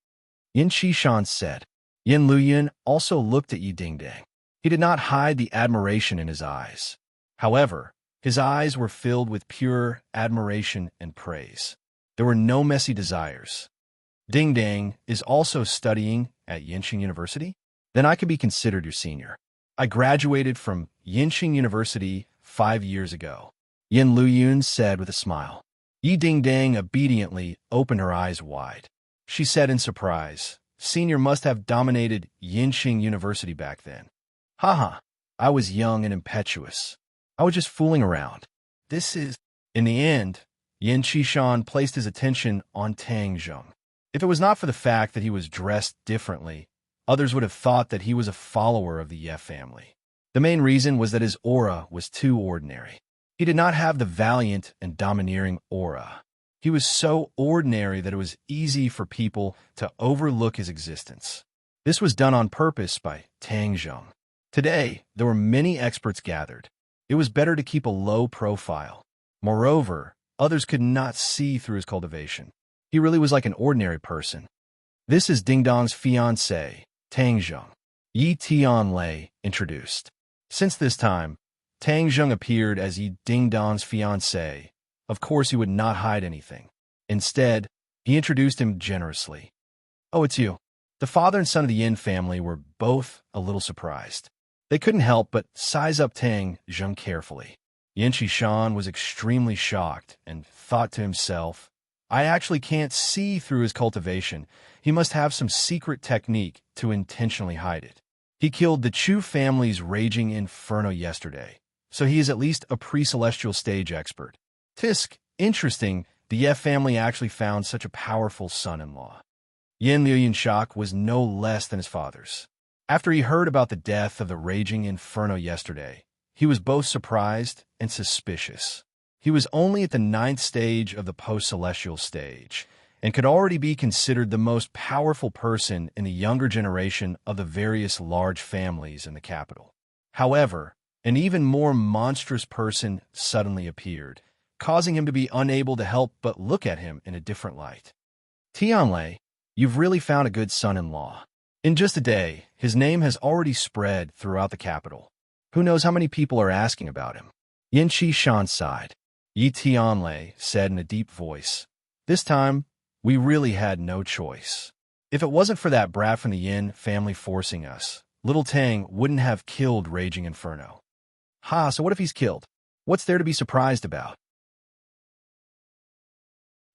Yin Qishan said. Yin Luyun also looked at Yi Dingdang. He did not hide the admiration in his eyes. However, his eyes were filled with pure admiration and praise. There were no messy desires. "Ding Dang is also studying at Yinqing University? Then I could be considered your senior. I graduated from Yinqing University 5 years ago," Yin Luyun said with a smile. Yi Ding Dang obediently opened her eyes wide. She said in surprise, "Senior must have dominated Yinqing University back then." "Haha, I was young and impetuous. I was just fooling around. This is..." In the end, Yin Qishan placed his attention on Tang Zheng. If it was not for the fact that he was dressed differently, others would have thought that he was a follower of the Ye family. The main reason was that his aura was too ordinary. He did not have the valiant and domineering aura. He was so ordinary that it was easy for people to overlook his existence. This was done on purpose by Tang Zheng. Today, there were many experts gathered. It was better to keep a low profile. Moreover, others could not see through his cultivation. He really was like an ordinary person. "This is Ding Dong's fiancé, Tang Zheng," Yi Tianlei introduced. Since this time, Tang Zheng appeared as Yi Ding Dong's fiancé. Of course, he would not hide anything. Instead, he introduced him generously. "Oh, it's you." The father and son of the Yin family were both a little surprised. They couldn't help but size up Tang Zheng carefully. Yin Qishan was extremely shocked and thought to himself, "I actually can't see through his cultivation. He must have some secret technique to intentionally hide it. He killed the Chu family's raging inferno yesterday, so he is at least a pre-celestial stage expert. Tisk, interesting, the Ye family actually found such a powerful son-in-law." Yin Liyun's shock was no less than his father's. After he heard about the death of the raging inferno yesterday, he was both surprised and suspicious. He was only at the 9th stage of the post-celestial stage, and could already be considered the most powerful person in the younger generation of the various large families in the capital. However, an even more monstrous person suddenly appeared, causing him to be unable to help but look at him in a different light. "Tianlei, you've really found a good son-in-law. In just a day, his name has already spread throughout the capital. Who knows how many people are asking about him?" Yin Qishan sighed. Yi Tianlei said in a deep voice, "This time, we really had no choice. If it wasn't for that brat from the Yin family forcing us, little Tang wouldn't have killed Raging Inferno." "Ha, so what if he's killed? What's there to be surprised about?"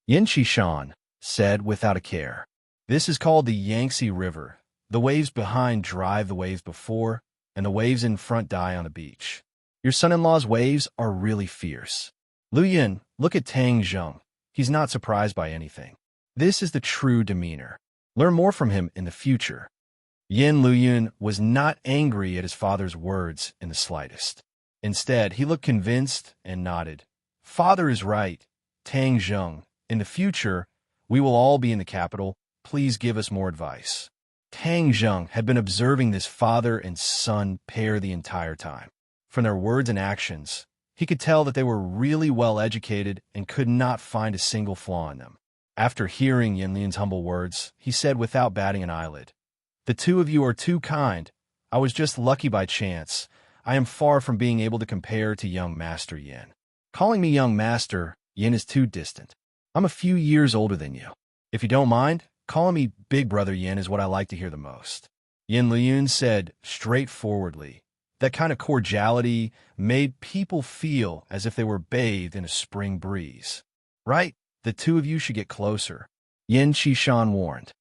Yin Qishan said without a care. "This is called the Yangtze River. The waves behind drive the waves before, and the waves in front die on the beach. Your son-in-law's waves are really fierce. Luyin, look at Tang Zheng. He's not surprised by anything. This is the true demeanor. Learn more from him in the future." Yin Luyun was not angry at his father's words in the slightest. Instead, he looked convinced and nodded. "Father is right, Tang Zheng. In the future, We will all be in the capital. Please give us more advice. Tang Zheng had been observing this father and son pair the entire time. From their words and actions, he could tell that they were really well educated and could not find a single flaw in them. After hearing Yin Lian's humble words, he said without batting an eyelid, "The two of you are too kind. I was just lucky by chance. I am far from being able to compare to young Master Yin. Calling me young master, Yin is too distant. I'm a few years older than you. If you don't mind, calling me Big Brother Yin is what I like to hear the most." Yin Liyun said straightforwardly. That kind of cordiality made people feel as if they were bathed in a spring breeze. "Right? The two of you should get closer," Yin Qishan warned.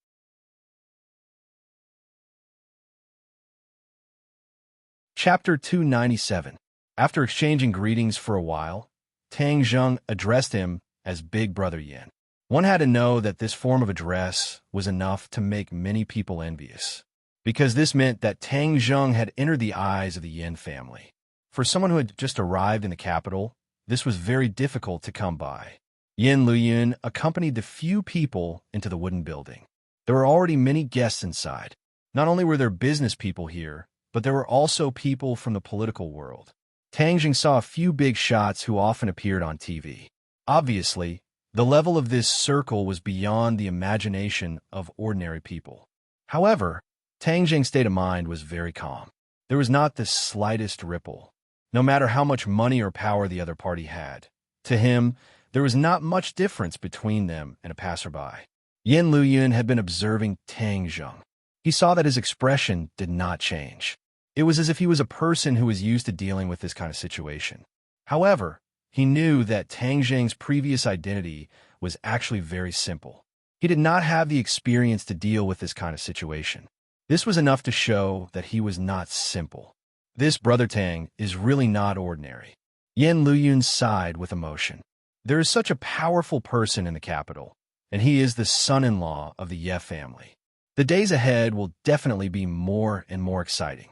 Chapter 297. After exchanging greetings for a while, Tang Zheng addressed him as Big Brother Yin. One had to know that this form of address was enough to make many people envious, because this meant that Tang Zheng had entered the eyes of the Yin family. For someone who had just arrived in the capital, this was very difficult to come by. Yin Liyun accompanied the few people into the wooden building. There were already many guests inside. Not only were there business people here, but there were also people from the political world. Tang Zheng saw a few big shots who often appeared on TV. Obviously, the level of this circle was beyond the imagination of ordinary people. However, Tang Zheng's state of mind was very calm. There was not the slightest ripple. No matter how much money or power the other party had, to him, there was not much difference between them and a passerby. Yin Liyun had been observing Tang Zheng. He saw that his expression did not change. It was as if he was a person who was used to dealing with this kind of situation. However, he knew that Tang Zheng's previous identity was actually very simple. He did not have the experience to deal with this kind of situation. This was enough to show that he was not simple. This Brother Tang is really not ordinary. Yin Liyun sighed with emotion. There is such a powerful person in the capital, and he is the son-in-law of the Ye family. The days ahead will definitely be more and more exciting.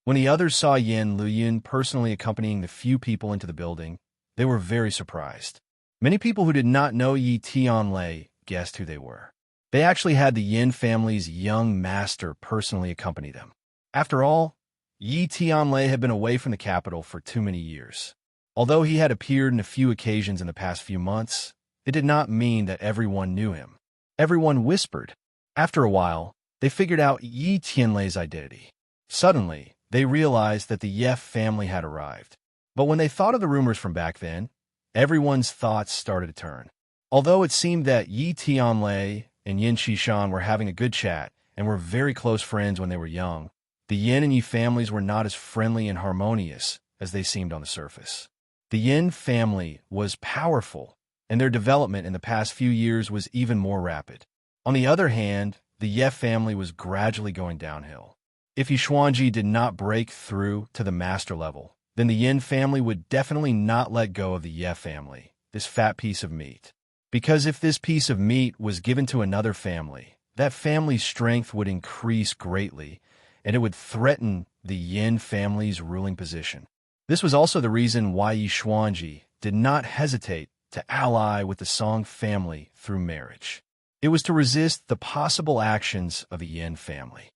When the others saw Yin Liyun personally accompanying the few people into the building, they were very surprised. Many people who did not know Yi Tianlei guessed who they were. They actually had the Yin family's young master personally accompany them. After all, Yi Tianlei had been away from the capital for too many years. Although he had appeared on a few occasions in the past few months, it did not mean that everyone knew him. Everyone whispered. After a while, they figured out Yi Tianlei's identity. Suddenly, they realized that the Ye family had arrived. But when they thought of the rumors from back then, everyone's thoughts started to turn. Although it seemed that Yi Tianlei and Yin Qishan were having a good chat and were very close friends when they were young, the Yin and Yi families were not as friendly and harmonious as they seemed on the surface. The Yin family was powerful, and their development in the past few years was even more rapid. On the other hand, the Ye family was gradually going downhill. If Yishuanji did not break through to the master level, then the Yin family would definitely not let go of the Ye family, this fat piece of meat. Because if this piece of meat was given to another family, that family's strength would increase greatly, and it would threaten the Yin family's ruling position. This was also the reason why Yishuanji did not hesitate to ally with the Song family through marriage. It was to resist the possible actions of the Yin family.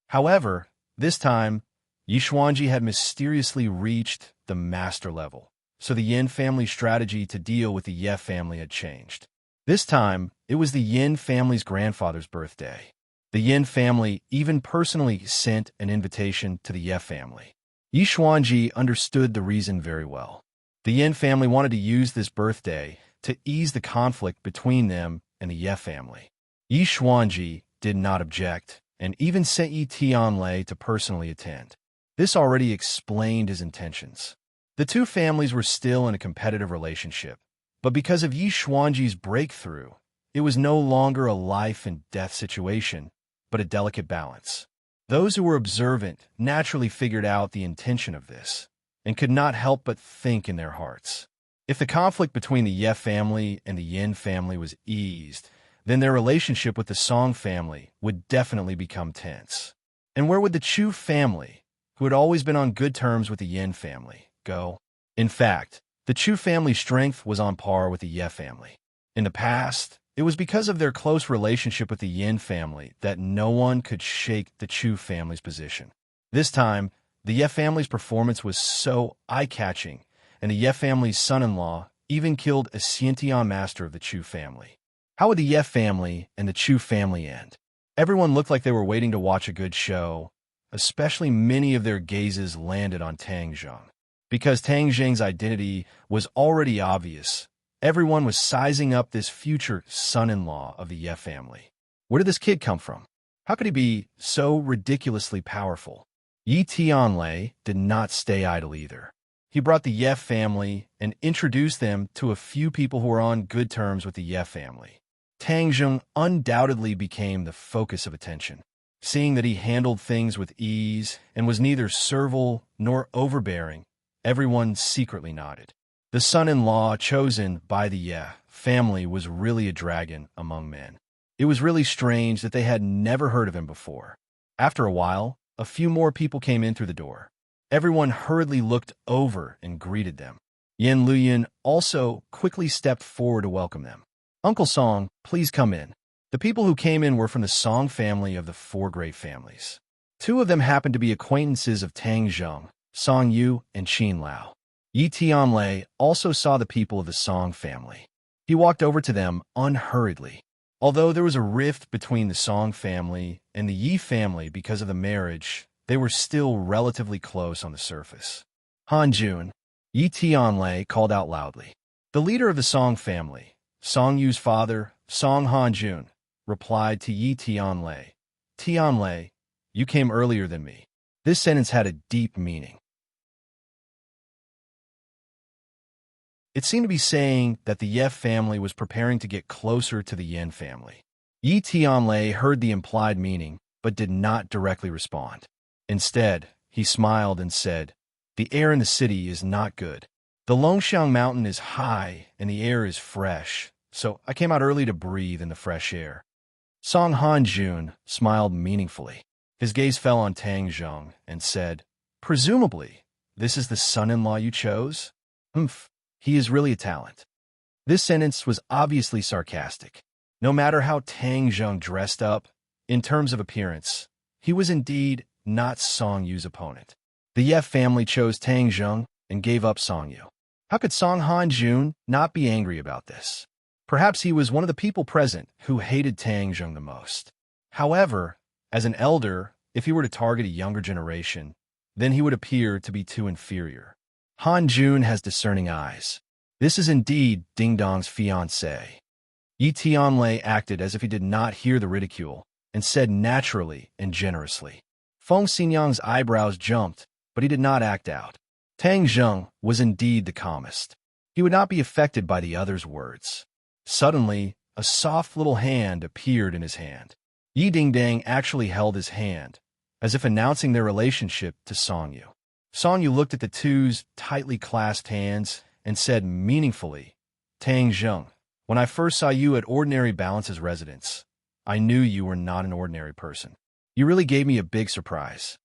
However, this time, Yishuanji had mysteriously reached the master level, so the Yin family's strategy to deal with the Ye family had changed. This time, it was the Yin family's grandfather's birthday. The Yin family even personally sent an invitation to the Ye family. Yishuanji understood the reason very well. The Yin family wanted to use this birthday to ease the conflict between them and the Ye family. Yishuanji did not object, and even sent Yi Tianlei to personally attend. This already explained his intentions. The two families were still in a competitive relationship, but because of Yishuanji's breakthrough, it was no longer a life-and-death situation, but a delicate balance. Those who were observant naturally figured out the intention of this, and could not help but think in their hearts. If the conflict between the Ye family and the Yin family was eased, then their relationship with the Song family would definitely become tense. And where would the Chu family, who had always been on good terms with the Yin family, go? In fact, the Chu family's strength was on par with the Ye family. In the past, it was because of their close relationship with the Yin family that no one could shake the Chu family's position. This time, the Ye family's performance was so eye-catching, and the Ye family's son-in-law even killed a Xiantian master of the Chu family. How would the Ye family and the Chu family end? Everyone looked like they were waiting to watch a good show, especially many of their gazes landed on Tang Zheng. Because Tang Zheng's identity was already obvious, everyone was sizing up this future son-in-law of the Ye family. Where did this kid come from? How could he be so ridiculously powerful? Yi Tianlei did not stay idle either. He brought the Ye family and introduced them to a few people who were on good terms with the Ye family. Tang Zheng undoubtedly became the focus of attention. Seeing that he handled things with ease and was neither servile nor overbearing, everyone secretly nodded. The son-in-law chosen by the Ye family was really a dragon among men. It was really strange that they had never heard of him before. After a while, a few more people came in through the door. Everyone hurriedly looked over and greeted them. Yin Luyan also quickly stepped forward to welcome them. "Uncle Song, please come in." The people who came in were from the Song family of the four great families. Two of them happened to be acquaintances of Tang Zheng, Song Yu, and Qin Lao. Yi Tianlei also saw the people of the Song family. He walked over to them unhurriedly. Although there was a rift between the Song family and the Yi family because of the marriage, they were still relatively close on the surface. "Han Jun," Yi Tianlei called out loudly. The leader of the Song family, Song Yu's father, Song Han Jun, replied to Yi Tianlei. "Tianlei, you came earlier than me." This sentence had a deep meaning. It seemed to be saying that the Ye family was preparing to get closer to the Yin family. Yi Tianlei heard the implied meaning, but did not directly respond. Instead, he smiled and said, "The air in the city is not good. The Longxiang mountain is high and the air is fresh, so I came out early to breathe in the fresh air." Song Han Jun smiled meaningfully. His gaze fell on Tang Zheng and said, "Presumably, this is the son-in-law you chose? Humph. He is really a talent." This sentence was obviously sarcastic. No matter how Tang Zheng dressed up, in terms of appearance, he was indeed not Song Yu's opponent. The Ye family chose Tang Zheng and gave up Song Yu. How could Song Han Jun not be angry about this? Perhaps he was one of the people present who hated Tang Zheng the most. However, as an elder, if he were to target a younger generation, then he would appear to be too inferior. Han Jun has discerning eyes. This is indeed Ding Dong's fiancée. Yi Tianlei acted as if he did not hear the ridicule and said naturally and generously. Feng Xinyang's eyebrows jumped, but he did not act out. Tang Zheng was indeed the calmest. He would not be affected by the other's words. Suddenly, a soft little hand appeared in his hand. Yi Dingdang actually held his hand, as if announcing their relationship to Song Yu. Song Yu looked at the two's tightly clasped hands and said meaningfully, "Tang Zheng, when I first saw you at Ordinary Balance's residence, I knew you were not an ordinary person. You really gave me a big surprise."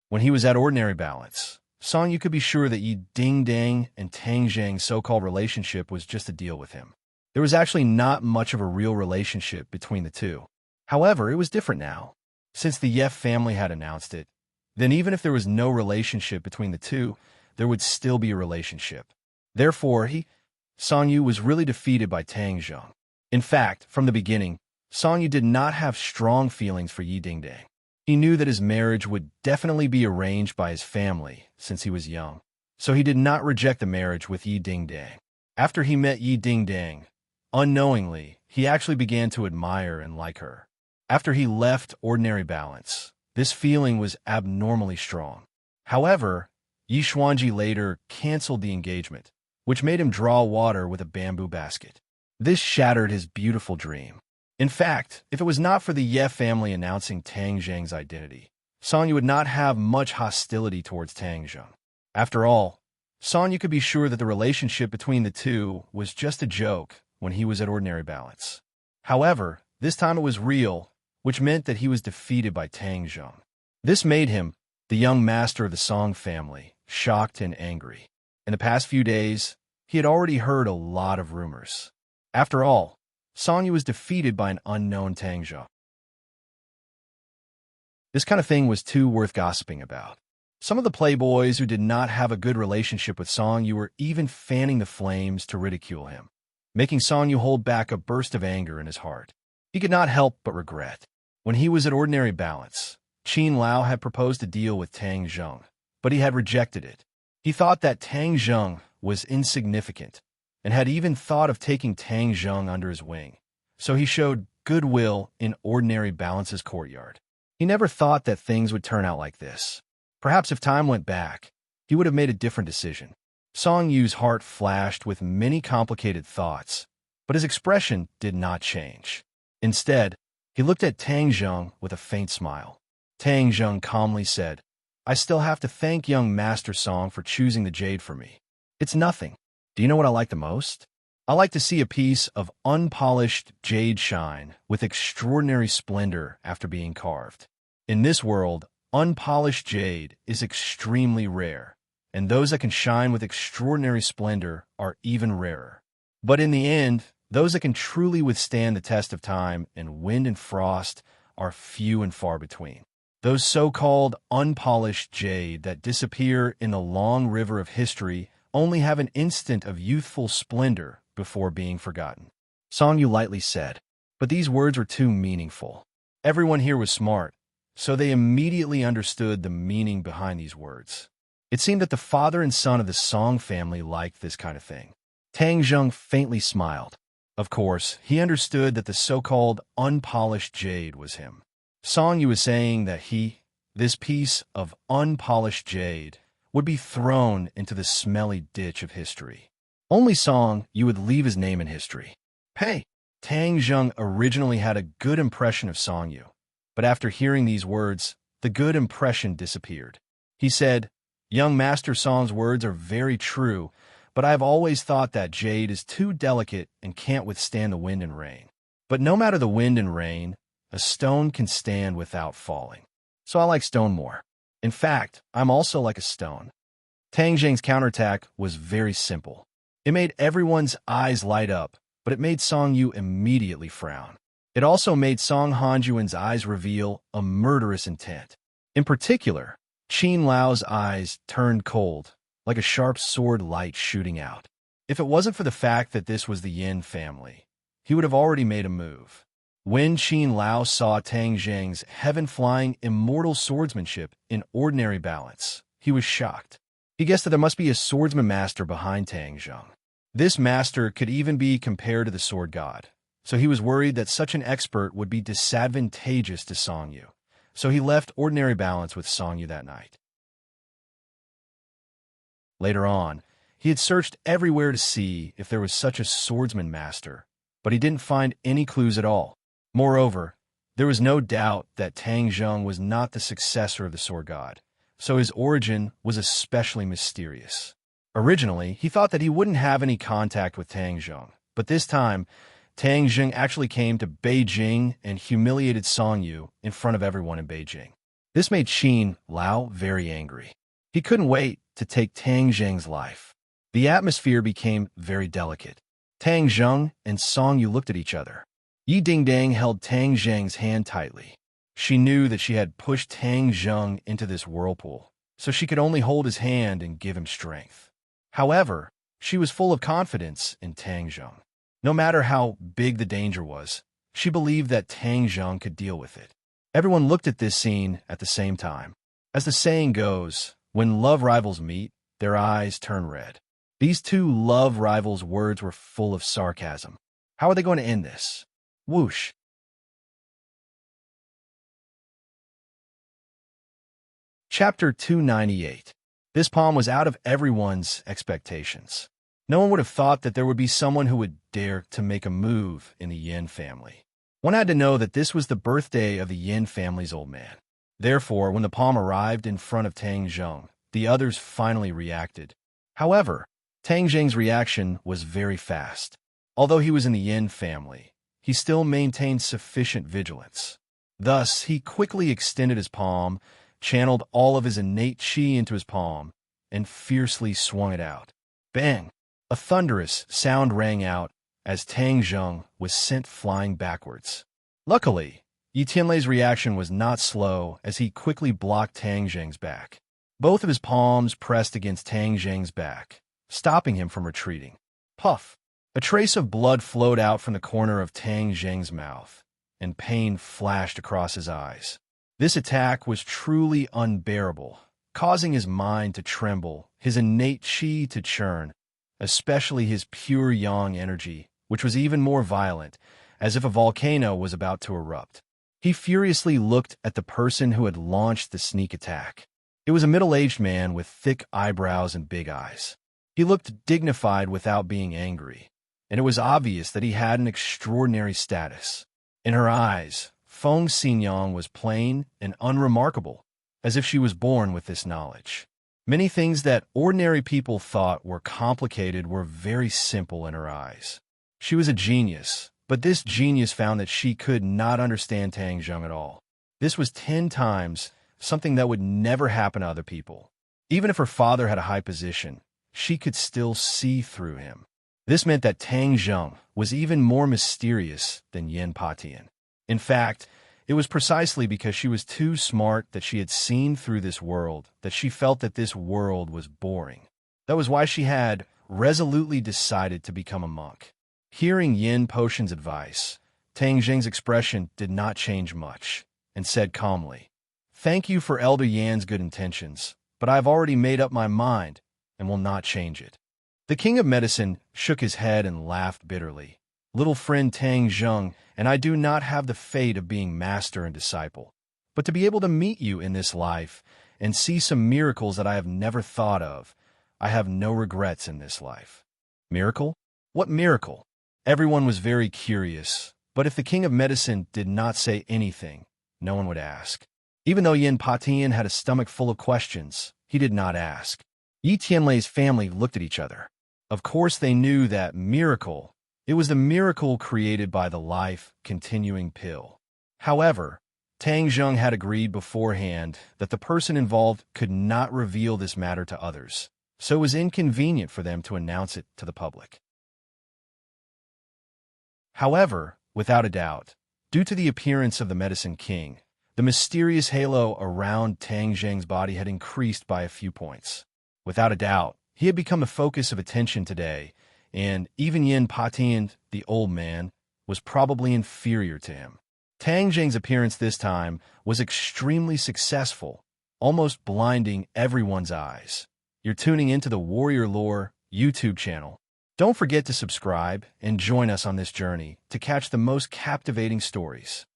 When he was at Ordinary Balance, Song Yu could be sure that Yi Dingdang and Tang Zheng's so-called relationship was just a deal with him. There was actually not much of a real relationship between the two. However, it was different now. Since the Ye family had announced it, then even if there was no relationship between the two, there would still be a relationship. Therefore, Song Yu was really defeated by Tang Zheng. In fact, from the beginning, Song Yu did not have strong feelings for Yi Dingdang. He knew that his marriage would definitely be arranged by his family since he was young, so he did not reject the marriage with Yi Dingdang. After he met Yi Dingdang, unknowingly, he actually began to admire and like her. After he left Ordinary Balance, this feeling was abnormally strong. However, Yi Xuanji later canceled the engagement, which made him draw water with a bamboo basket. This shattered his beautiful dream. In fact, if it was not for the Ye family announcing Tang Zheng's identity, Song Yu would not have much hostility towards Tang Zheng. After all, Song Yu could be sure that the relationship between the two was just a joke when he was at Ordinary Balance. However, this time it was real, which meant that he was defeated by Tang Zheng. This made him, the young master of the Song family, shocked and angry. In the past few days, he had already heard a lot of rumors. After all, Song Yu was defeated by an unknown Tang Zheng. This kind of thing was too worth gossiping about. Some of the playboys who did not have a good relationship with Song Yu were even fanning the flames to ridicule him, making Song Yu hold back a burst of anger in his heart. He could not help but regret. When he was at ordinary balance, Qin Lao had proposed a deal with Tang Zheng, but he had rejected it. He thought that Tang Zheng was insignificant and had even thought of taking Tang Zheng under his wing, so he showed goodwill in ordinary balance's courtyard. He never thought that things would turn out like this. Perhaps if time went back, he would have made a different decision. Song Yu's heart flashed with many complicated thoughts, but his expression did not change. Instead, he looked at Tang Zheng with a faint smile. Tang Zheng calmly said, "I still have to thank young Master Song for choosing the jade for me. It's nothing. Do you know what I like the most? I like to see a piece of unpolished jade shine with extraordinary splendor after being carved. In this world, unpolished jade is extremely rare, and those that can shine with extraordinary splendor are even rarer. But in the end, those that can truly withstand the test of time and wind and frost are few and far between. Those so-called unpolished jade that disappear in the long river of history only have an instant of youthful splendor before being forgotten." Song Yu lightly said, but these words were too meaningful. Everyone here was smart, so they immediately understood the meaning behind these words. It seemed that the father and son of the Song family liked this kind of thing. Tang Zheng faintly smiled. Of course, he understood that the so-called unpolished jade was him. Song Yu was saying that this piece of unpolished jade, would be thrown into the smelly ditch of history. Only Song Yu would leave his name in history. Hey! Tang Zheng originally had a good impression of Song Yu, but after hearing these words, the good impression disappeared. He said, "Young Master Song's words are very true, but I have always thought that jade is too delicate and can't withstand the wind and rain. But no matter the wind and rain, a stone can stand without falling. So I like stone more. In fact, I'm also like a stone." Tang Zheng's counterattack was very simple. It made everyone's eyes light up, but it made Song Yu immediately frown. It also made Song Hanjuan's eyes reveal a murderous intent. In particular, Qin Lao's eyes turned cold, like a sharp sword light shooting out. If it wasn't for the fact that this was the Yin family, he would have already made a move. When Qin Lao saw Tang Zheng's heaven-flying immortal swordsmanship in ordinary balance, he was shocked. He guessed that there must be a swordsman master behind Tang Zheng. This master could even be compared to the sword god, so he was worried that such an expert would be disadvantageous to Song Yu, so he left ordinary balance with Song Yu that night. Later on, he had searched everywhere to see if there was such a swordsman master, but he didn't find any clues at all. Moreover, there was no doubt that Tang Zheng was not the successor of the sword god, so his origin was especially mysterious. Originally, he thought that he wouldn't have any contact with Tang Zheng, but this time, Tang Zheng actually came to Beijing and humiliated Song Yu in front of everyone in Beijing. This made Qin Lao very angry. He couldn't wait to take Tang Zheng's life. The atmosphere became very delicate. Tang Zheng and Song Yu looked at each other. Yi Dingdang held Tang Zheng's hand tightly. She knew that she had pushed Tang Zheng into this whirlpool, so she could only hold his hand and give him strength. However, she was full of confidence in Tang Zheng. No matter how big the danger was, she believed that Tang Zheng could deal with it. Everyone looked at this scene at the same time. As the saying goes, when love rivals meet, their eyes turn red. These two love rivals' words were full of sarcasm. How are they going to end this? Whoosh. Chapter 298. This poem was out of everyone's expectations. No one would have thought that there would be someone who would dare to make a move in the Yin family. One had to know that this was the birthday of the Yin family's old man. Therefore, when the poem arrived in front of Tang Zheng, the others finally reacted. However, Tang Zheng's reaction was very fast. Although he was in the Yin family, he still maintained sufficient vigilance. Thus, he quickly extended his palm, channeled all of his innate qi into his palm, and fiercely swung it out. Bang! A thunderous sound rang out, as Tang Zheng was sent flying backwards. Luckily, Yi Tianlei's reaction was not slow as he quickly blocked Tang Zheng's back. Both of his palms pressed against Tang Zheng's back, stopping him from retreating. Puff! A trace of blood flowed out from the corner of Tang Zheng's mouth, and pain flashed across his eyes. This attack was truly unbearable, causing his mind to tremble, his innate qi to churn, especially his pure yang energy, which was even more violent, as if a volcano was about to erupt. He furiously looked at the person who had launched the sneak attack. It was a middle-aged man with thick eyebrows and big eyes. He looked dignified without being angry, and it was obvious that he had an extraordinary status. In her eyes, Feng Xinyang was plain and unremarkable, as if she was born with this knowledge. Many things that ordinary people thought were complicated were very simple in her eyes. She was a genius, but this genius found that she could not understand Tang Zheng at all. This was 10 times something that would never happen to other people. Even if her father had a high position, she could still see through him. This meant that Tang Zheng was even more mysterious than Yin Patian. In fact, it was precisely because she was too smart that she had seen through this world that she felt that this world was boring. That was why she had resolutely decided to become a monk. Hearing Yin Potion's advice, Tang Zheng's expression did not change much, and said calmly, "Thank you for Elder Yan's good intentions, but I have already made up my mind and will not change it." The King of Medicine shook his head and laughed bitterly. "Little friend Tang Zheng and I do not have the fate of being master and disciple, but to be able to meet you in this life and see some miracles that I have never thought of, I have no regrets in this life." Miracle? What miracle? Everyone was very curious, but if the King of Medicine did not say anything, no one would ask. Even though Yin Patian had a stomach full of questions, he did not ask. Yi Tianlei's family looked at each other. Of course they knew that miracle. It was the miracle created by the life-continuing pill. However, Tang Zheng had agreed beforehand that the person involved could not reveal this matter to others, so it was inconvenient for them to announce it to the public. However, without a doubt, due to the appearance of the Medicine King, the mysterious halo around Tang Zheng's body had increased by a few points. Without a doubt, he had become the focus of attention today, and even Yin Patian, the old man, was probably inferior to him. Tang Zheng's appearance this time was extremely successful, almost blinding everyone's eyes. You're tuning into the Warrior Lore YouTube channel. Don't forget to subscribe and join us on this journey to catch the most captivating stories.